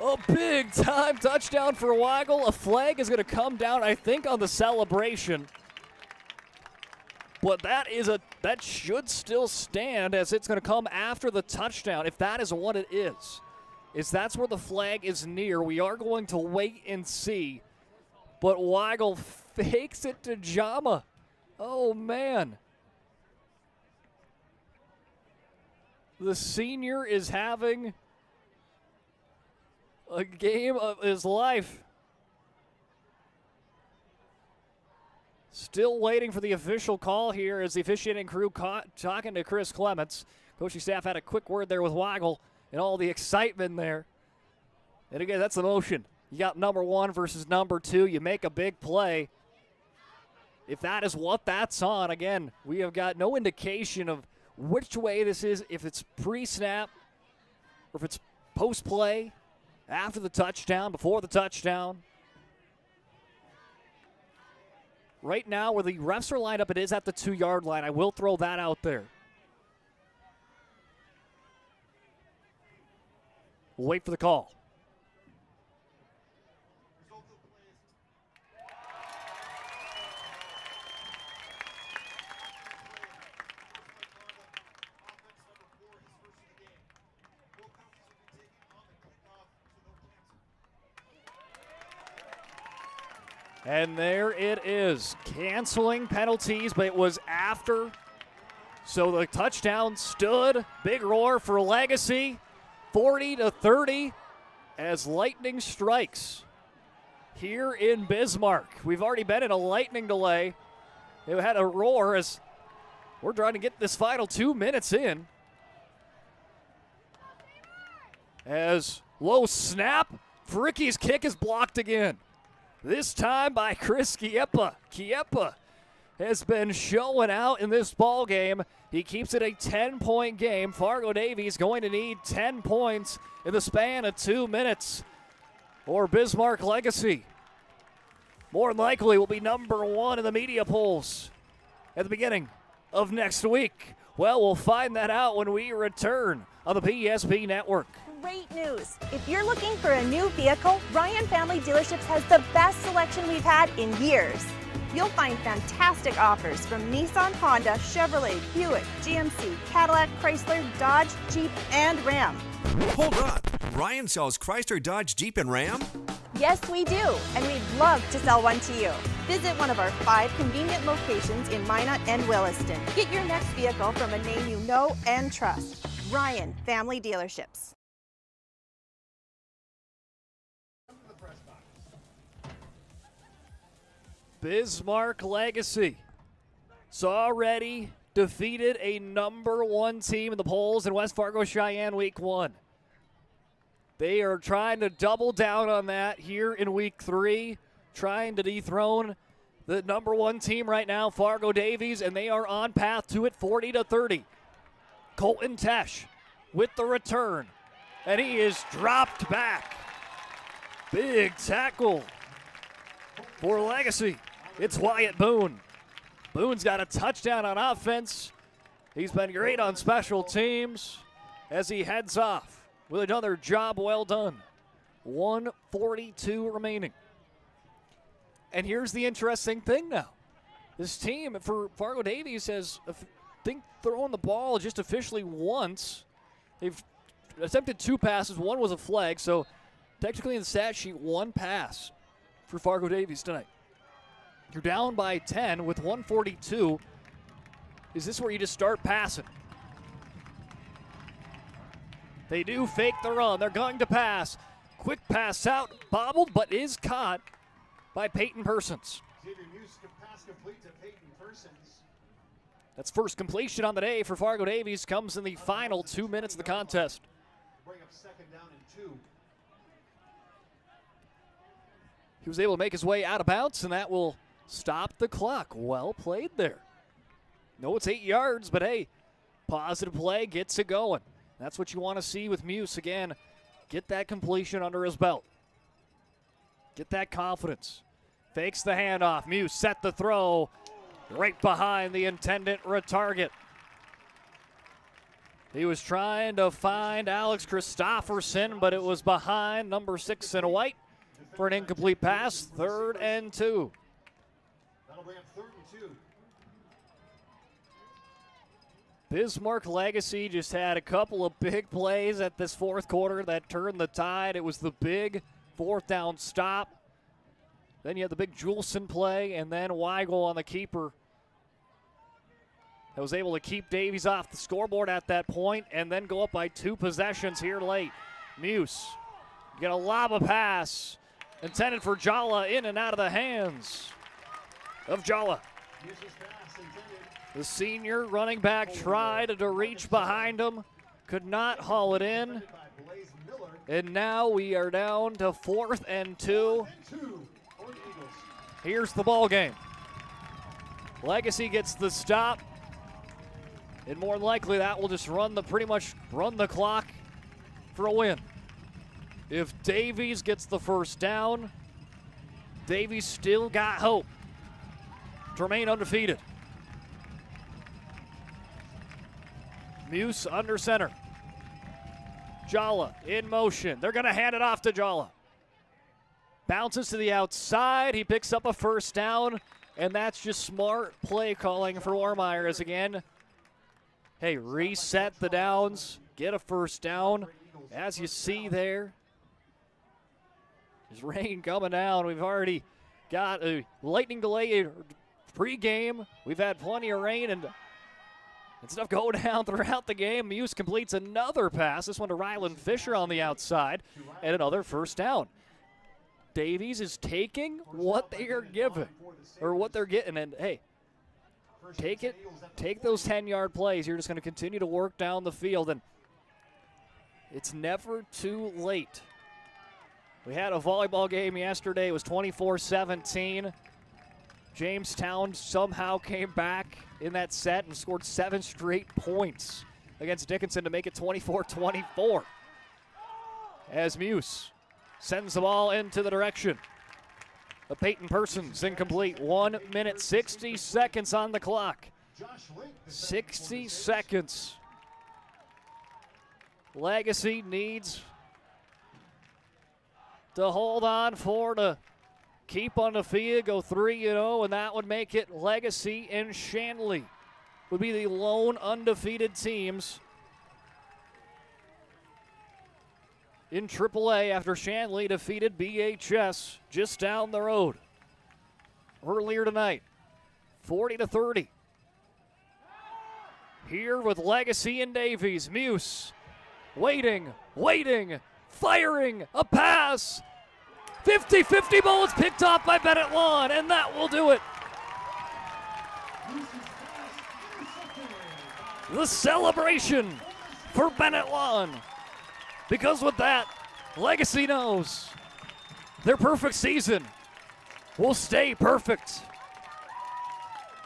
A big-time touchdown for Weigel. A flag is going to come down, I think, on the celebration. But that should still stand, as it's going to come after the touchdown, if that is what it is. That's where the flag is near. We are going to wait and see. But Weigel fakes it to Jama. Oh, man. The senior is having a game of his life. Still waiting for the official call here as the officiating crew talking to Chris Clements. Coaching staff had a quick word there with Weigel and all the excitement there. And again, that's the motion. You got number 1 versus number 2. You make a big play. If that is what that's on, again, we have got no indication of which way this is, if it's pre-snap or if it's post-play, after the touchdown, before the touchdown. Right now, where the refs are lined up, it is at the 2-yard line. I will throw that out there. We'll wait for the call. And there it is, canceling penalties, but it was after. So the touchdown stood. Big roar for Legacy, 40-30, as lightning strikes here in Bismarck. We've already been in a lightning delay. It had a roar as we're trying to get this final 2 minutes in. As low snap, Fricky's kick is blocked again. This time by Chris Kiepa. Kiepa has been showing out in this ball game. He keeps it a 10-point game. Fargo Davies going to need 10 points in the span of 2 minutes, or Bismarck Legacy more than likely will be number 1 in the media polls at the beginning of next week. Well, we'll find that out when we return on the PSP Network. Great news! If you're looking for a new vehicle, Ryan Family Dealerships has the best selection we've had in years. You'll find fantastic offers from Nissan, Honda, Chevrolet, Buick, GMC, Cadillac, Chrysler, Dodge, Jeep, and Ram. Hold on. Ryan sells Chrysler, Dodge, Jeep, and Ram? Yes, we do, and we'd love to sell one to you. Visit one of our 5 convenient locations in Minot and Williston. Get your next vehicle from a name you know and trust. Ryan Family Dealerships. Bismarck Legacy has already defeated a number 1 team in the polls in West Fargo Cheyenne week 1. They are trying to double down on that here in week 3, trying to dethrone the number 1 team right now, Fargo Davies, and they are on path to it, 40-30. Colton Tesh with the return, and he is dropped back. Big tackle for Legacy. It's Wyatt Boone. Boone's got a touchdown on offense. He's been great on special teams as he heads off with another job well done. 1:42 remaining. And here's the interesting thing now. This team for Fargo Davies has, I think, thrown the ball just officially once. They've attempted 2 passes. 1 was a flag, so technically in the stat sheet, 1 pass for Fargo Davies tonight. You're down by 10 with 1:42. Is this where you just start passing? They do fake the run. They're going to pass. Quick pass out, bobbled, but is caught by Peyton Persons. Xavier Muse pass complete to Peyton Persons. That's first completion on the day for Fargo Davies. Comes in the final 2 minutes of the contest. Bring up 2nd down and 2. He was able to make his way out of bounds, and that will stop the clock. Well played there No, it's 8 yards, but hey, positive play gets it going. That's what you want to see with Muse. Again, get that completion under his belt. Get that confidence. Fakes the handoff. Muse set the throw right behind the intended target. He was trying to find Alex Christopherson, but it was behind number 6 in white for an incomplete pass. 3rd and 2. That'll bring up 3rd and 2. Bismarck Legacy just had a couple of big plays at this fourth quarter that turned the tide. It was the big 4th down stop. Then you had the big Juleson play, and then Weigel on the keeper that was able to keep Davies off the scoreboard at that point and then go up by 2 possessions here late. Muse get a lob a pass intended for Jala, in and out of the hands of Jala. The senior running back tried to reach behind him, could not haul it in. And now we are down to 4th and 2. Here's the ball game. Legacy gets the stop, and more than likely that will just pretty much run the clock for a win. If Davies gets the first down, Davies still got hope to remain undefeated. Muse under center. Jala in motion. They're going to hand it off to Jala. Bounces to the outside. He picks up a first down, and that's just smart play calling for Warmeyer as again, hey, reset the downs, get a first down. As you see there, there's rain coming down. We've already got a lightning delay pregame. We've had plenty of rain and stuff go down throughout the game. Muse completes another pass. This one to Rylan Fisher on the outside, and another first down. Davies is taking what they are given, or what they're getting, and hey, take it. Take those 10-yard plays. You're just going to continue to work down the field, and it's never too late. We had a volleyball game yesterday. It was 24-17. Jamestown somehow came back in that set and scored 7 straight points against Dickinson to make it 24-24. As Muse sends the ball into the direction of Peyton Persons, incomplete. 1 minute, 60 seconds on the clock. 60 seconds. Legacy needs to hold on to keep undefeated, go 3-0, and that would make it Legacy and Shanley would be the lone undefeated teams in AAA after Shanley defeated BHS just down the road earlier tonight, 40-30. Here with Legacy and Davies. Muse waiting, firing, a pass. 50-50 ball is picked off by Bennett Lawn, and that will do it. The celebration for Bennett Lawn. Because with that, Legacy knows their perfect season will stay perfect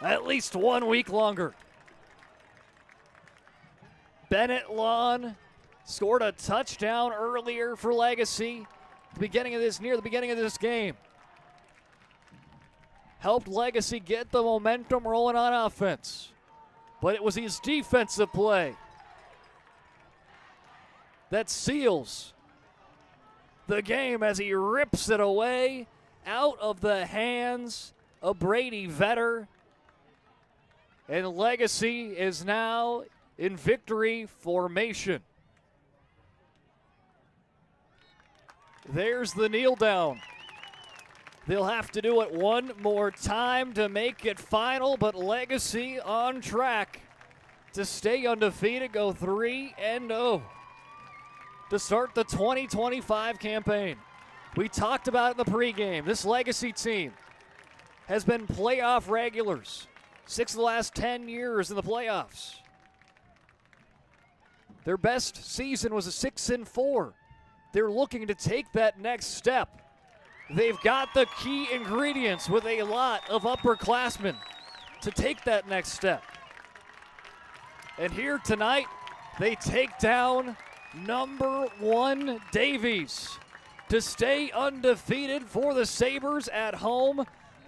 at least 1 week longer. Bennett Lawn scored a touchdown earlier for Legacy near the beginning of this game. Helped Legacy get the momentum rolling on offense. But it was his defensive play that seals the game as he rips it away out of the hands of Brady Vetter. And Legacy is now in victory formation. There's the kneel down. They'll have to do it one more time to make it final, but Legacy on track to stay undefeated, go 3-0 to start the 2025 campaign. We talked about it in the pregame. This Legacy team has been playoff regulars 6 of the last 10 years in the playoffs. Their best season was a 6-4. They're looking to take that next step. They've got the key ingredients with a lot of upperclassmen to take that next step. And here tonight, they take down number 1 Davies to stay undefeated for the Sabres at home,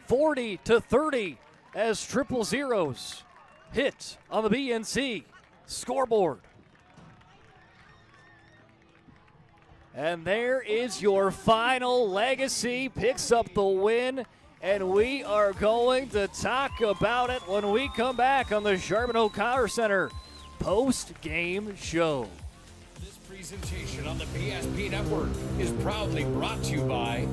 40-30 as 000s hit on the BNC scoreboard. And there is your final legacy, picks up the win, and we are going to talk about it when we come back on the Sherman O'Connor Center post-game show. This presentation on the PSP Network is proudly brought to you by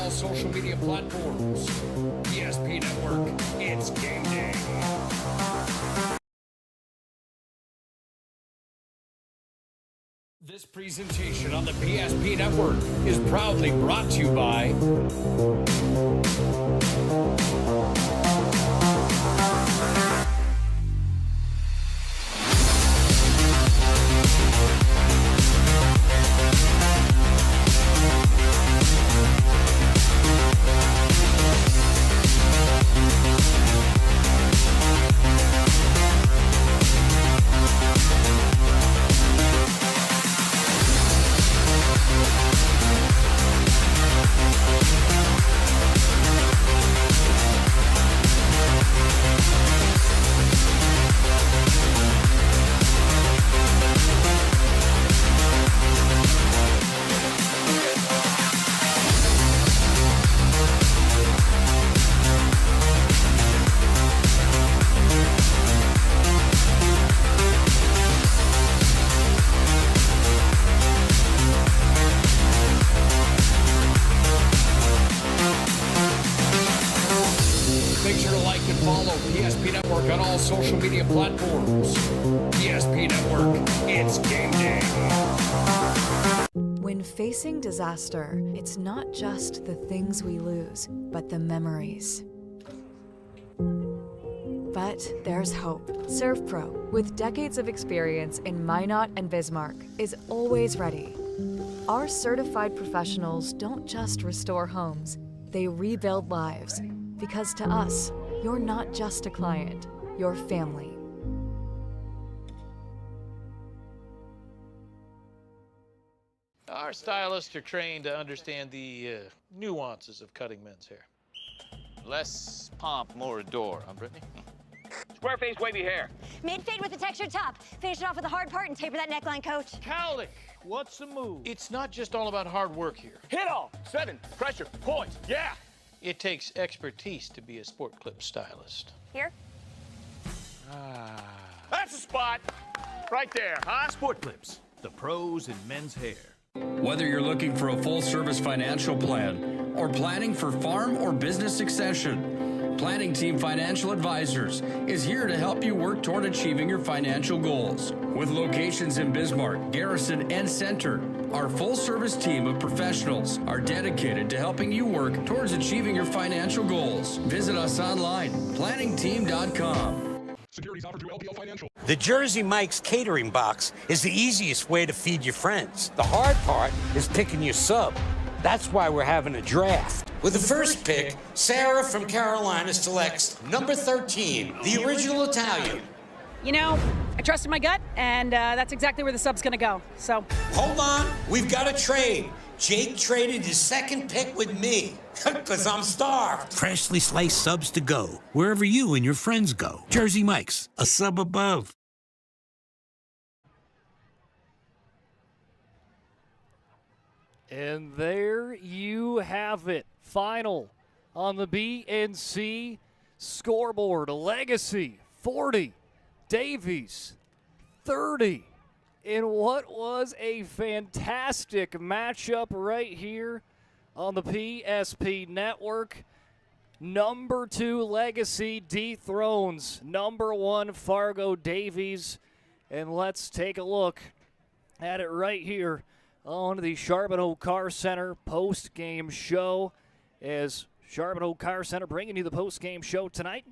social media platforms. PSP Network, it's game day. This presentation on the PSP Network is proudly brought to you by social media platforms. PSP Network, it's game day. When facing disaster, it's not just the things we lose, but the memories. But there's hope. ServPro, with decades of experience in Minot and Bismarck, is always ready. Our certified professionals don't just restore homes, they rebuild lives. Because to us, you're not just a client, you're family. Our stylists are trained to understand the nuances of cutting men's hair. Less pomp, more adore, huh, Brittany? Square face, wavy hair. Mid-fade with a textured top. Finish it off with a hard part and taper that neckline, coach. Cowlick, what's the move? It's not just all about hard work here. Hit off, 7, pressure, points, yeah! It takes expertise to be a sport clip stylist. Here? That's a spot! Right there, huh? Sport Clips, the pros in men's hair. Whether you're looking for a full-service financial plan or planning for farm or business succession, Planning Team Financial Advisors is here to help you work toward achieving your financial goals. With locations in Bismarck, Garrison, and Center, our full-service team of professionals are dedicated to helping you work towards achieving your financial goals. Visit us online, planningteam.com. Securities offered through LPL Financial. The Jersey Mike's catering box is the easiest way to feed your friends. The hard part is picking your sub. That's why we're having a draft. With the first pick, Sarah from Carolina selects number 13, the original Italian. You know, I trusted my gut, and that's exactly where the sub's going to go. So hold on, we've got a trade. Jake traded his second pick with me, because I'm starved. Freshly sliced subs to go, wherever you and your friends go. Jersey Mike's, a sub above. And there you have it. Final on the BNC scoreboard. Legacy 40, Davies 30. In what was a fantastic matchup right here on the PSP network. Number 2 Legacy dethrones number 1 Fargo Davies. And let's take a look at it right here on the Charbonneau Car Center post-game show, as Charbonneau Car Center bringing you the post-game show tonight.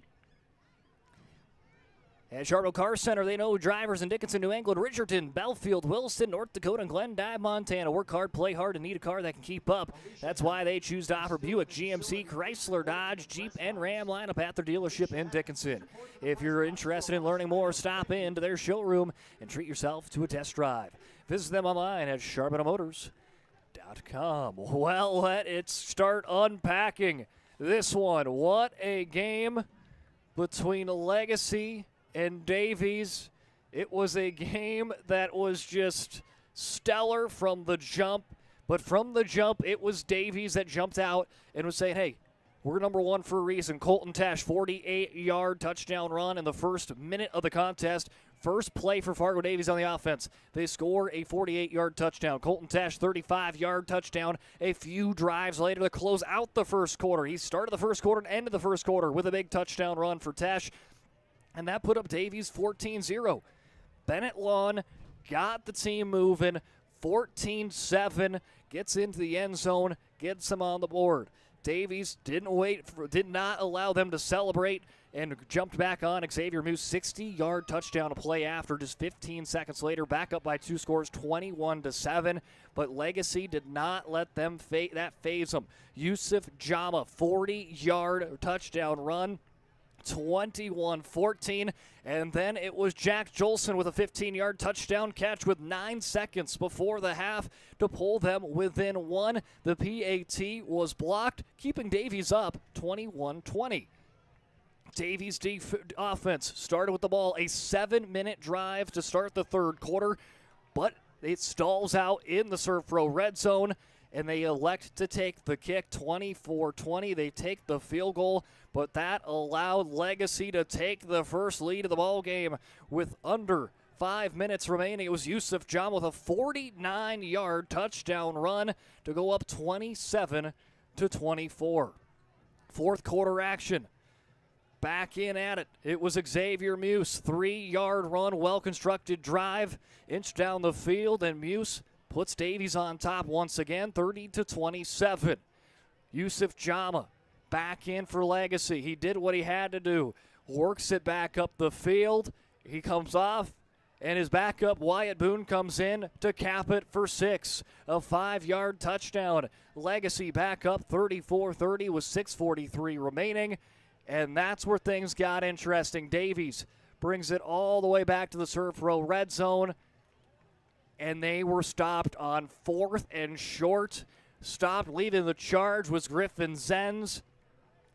At Charbonneau Car Center, they know drivers in Dickinson, New England, Richardson, Belfield, Williston, North Dakota, and Glendive, Montana work hard, play hard, and need a car that can keep up. That's why they choose to offer Buick, GMC, Chrysler, Dodge, Jeep, and Ram lineup at their dealership in Dickinson. If you're interested in learning more, stop into their showroom and treat yourself to a test drive. Visit them online at charbonneaumotors.com. Well, let it start unpacking this one. What a game between Legacy and Davies. It was a game that was just stellar from the jump. But from the jump, it was Davies that jumped out and was saying, hey, we're number 1 for a reason. Colton Tesh, 48-yard touchdown run in the first minute of the contest. First play for Fargo Davies on the offense. They score a 48-yard touchdown. Colton Tesh, 35-yard touchdown. A few drives later to close out the first quarter. He started the first quarter and ended the first quarter with a big touchdown run for Tesh. And that put up Davies 14-0. Bennett Lawn got the team moving. 14-7. Gets into the end zone. Gets them on the board. Davies did not allow them to celebrate and jumped back on. Xavier Muse, 60-yard touchdown to play after. Just 15 seconds later, back up by 2 scores, 21-7. But Legacy did not let them phase them. Yusuf Jama, 40-yard touchdown run. 21-14, and then it was Jack Jolson with a 15-yard touchdown catch with 9 seconds before the half to pull them within 1. The PAT was blocked, keeping Davies up 21-20. Davies' offense started with the ball, a 7-minute drive to start the third quarter, but it stalls out in the Serve Pro red zone, and they elect to take the kick. 24-20. They take the field goal, but that allowed Legacy to take the first lead of the ball game with under 5 minutes remaining. It was Yusuf John with a 49-yard touchdown run to go up 27-24. Fourth quarter action. Back in at it. It was Xavier Muse, 3-yard run, well-constructed drive, inch down the field, and Muse puts Davies on top once again, 30-27. Yusuf Jama back in for Legacy. He did what he had to do. Works it back up the field. He comes off, and his backup, Wyatt Boone, comes in to cap it for 6. A 5-yard touchdown. Legacy back up 34-30 with 6:43 remaining, and that's where things got interesting. Davies brings it all the way back to the Serve Pro red zone, and they were stopped on 4th and short. Stopped, leading the charge was Griffin Zenz.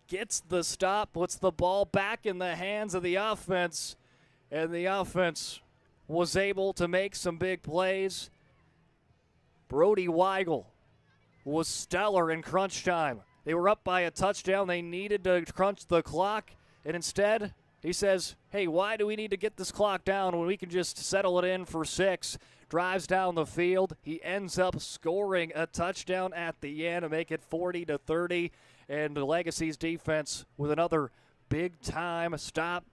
Gets the stop, puts the ball back in the hands of the offense, and the offense was able to make some big plays. Brody Weigel was stellar in crunch time. They were up by a touchdown. They needed to crunch the clock, and instead he says, hey, why do we need to get this clock down when we can just settle it in for 6? Drives down the field. He ends up scoring a touchdown at the end to make it 40-30. And the Legacy's defense with another big-time stop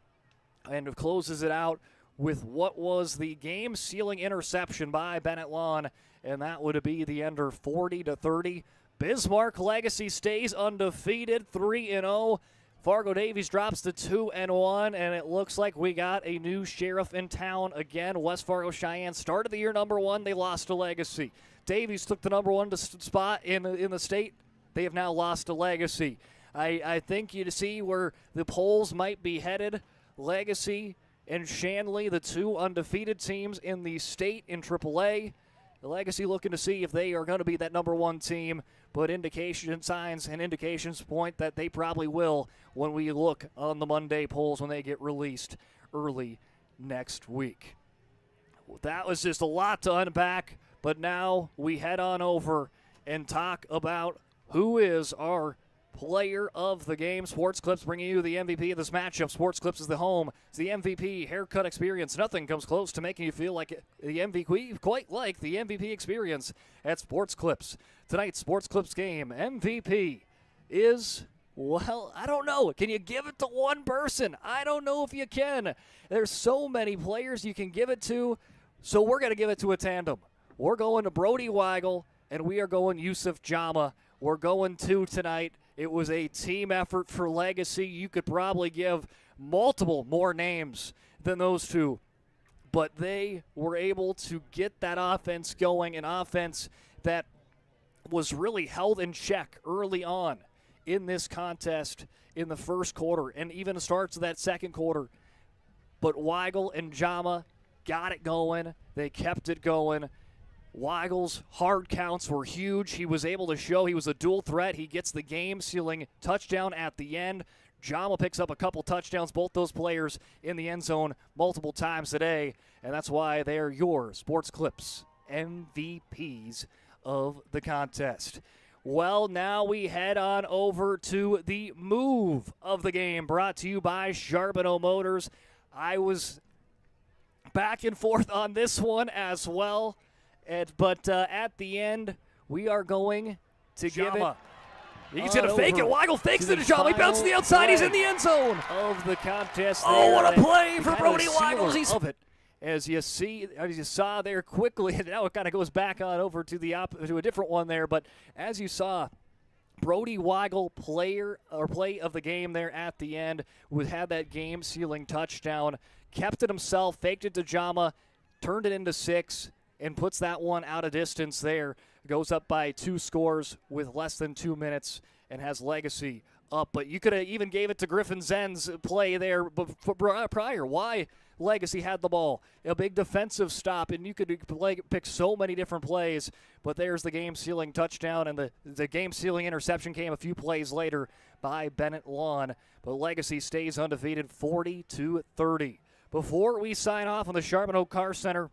and closes it out with what was the game-sealing interception by Bennett Lawn, and that would be the ender, 40-30. Bismarck Legacy stays undefeated, 3-0. Fargo Davies drops to 2-1, and it looks like we got a new sheriff in town again. West Fargo Cheyenne started the year number 1. They lost to Legacy. Davies took the number 1 spot in the state. They have now lost to Legacy. I think you see where the polls might be headed. Legacy and Shanley, the 2 undefeated teams in the state in AAA. Legacy looking to see if they are going to be that number 1 team, but signs and indications point that they probably will when we look on the Monday polls when they get released early next week. That was just a lot to unpack, but now we head on over and talk about who is our player of the game. Sports Clips bringing you the MVP of this matchup. Sports Clips is the home. It's the MVP haircut experience. Nothing comes close to making you feel like the MVP, quite like the MVP experience at Sports Clips. Tonight's Sports Clips game MVP is, well, I don't know. Can you give it to one person? I don't know if you can. There's so many players you can give it to, so we're going to give it to a tandem. We're going to Brody Weigel, and we are going Yusuf Jama. We're going 2 tonight. It was a team effort for Legacy. You could probably give multiple more names than those 2, but they were able to get that offense going, an offense that was really held in check early on in this contest in the first quarter and even starts of that second quarter. But Weigel and Jama got it going. They kept it going. Weigel's hard counts were huge. He was able to show he was a dual threat. He gets the game-sealing touchdown at the end. Jama picks up a couple touchdowns, both those players in the end zone multiple times today, and that's why they're your Sports Clips MVPs of the contest. Well, now we head on over to the move of the game, brought to you by Charbonneau Motors. I was back and forth on this one as well. But at the end, we are going to give it. He's going to fake it. Weigel fakes it to Jama. He bounces to the outside. He's in the end zone of the contest. Oh, what a play for Brody Weigel. He's of it. As you saw there quickly, now it kind of goes back on over to to a different one there. But as you saw, Brody Weigel, play of the game there at the end, had that game-sealing touchdown, kept it himself, faked it to Jama, turned it into 6. And puts that one out of distance there. Goes up by 2 scores with less than 2 minutes and has Legacy up. But you could have even gave it to Griffin Zen's play there prior. Why Legacy had the ball? A big defensive stop, and you could pick so many different plays. But there's the game-sealing touchdown, and the game-sealing interception came a few plays later by Bennett Lawn. But Legacy stays undefeated 40-30. Before we sign off on the Charbonneau Car Center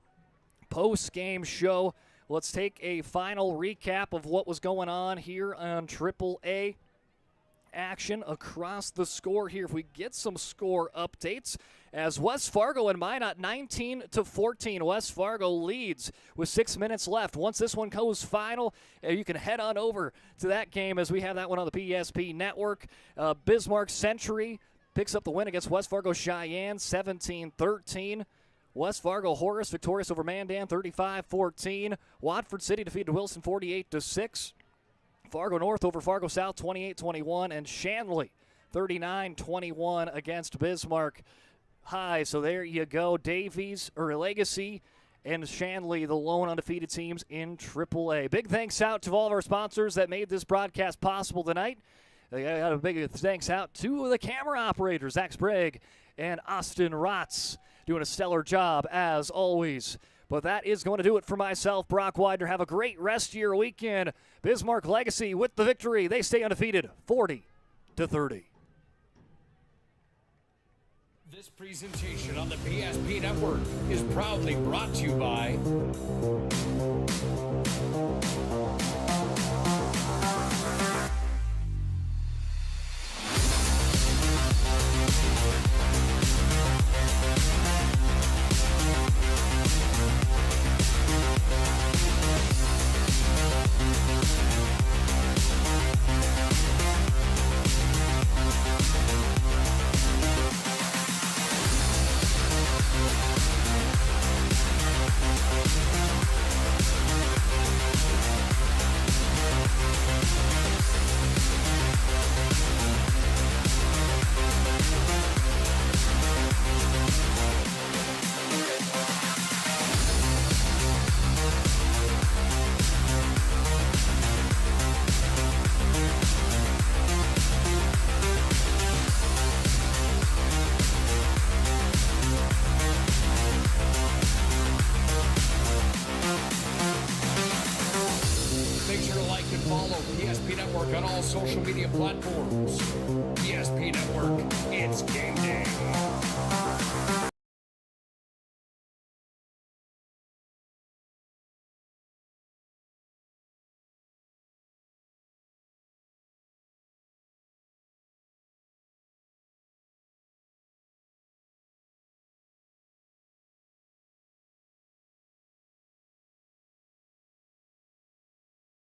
post-game show, let's take a final recap of what was going on here on AAA action across the score here. If we get some score updates, as West Fargo and Minot 19-14. West Fargo leads with 6 minutes left. Once this one goes final, you can head on over to that game as we have that one on the PSP network. Bismarck Century picks up the win against West Fargo Cheyenne 17-13. West Fargo Horace victorious over Mandan 35-14. Watford City defeated Wilson 48-6. Fargo North over Fargo South 28-21. And Shanley 39-21 against Bismarck High. So there you go. Davies, or Legacy, and Shanley, the lone undefeated teams in AAA. Big thanks out to all of our sponsors that made this broadcast possible tonight. I got a big thanks out to the camera operators, Zach Sprague and Austin Rotz, doing a stellar job as always. But that is going to do it for myself, Brock Weidner. Have a great rest of your weekend. Bismarck Legacy with the victory. They stay undefeated, 40-30. This presentation on the PSP Network is proudly brought to you by social media platforms. PSP Network, it's game day.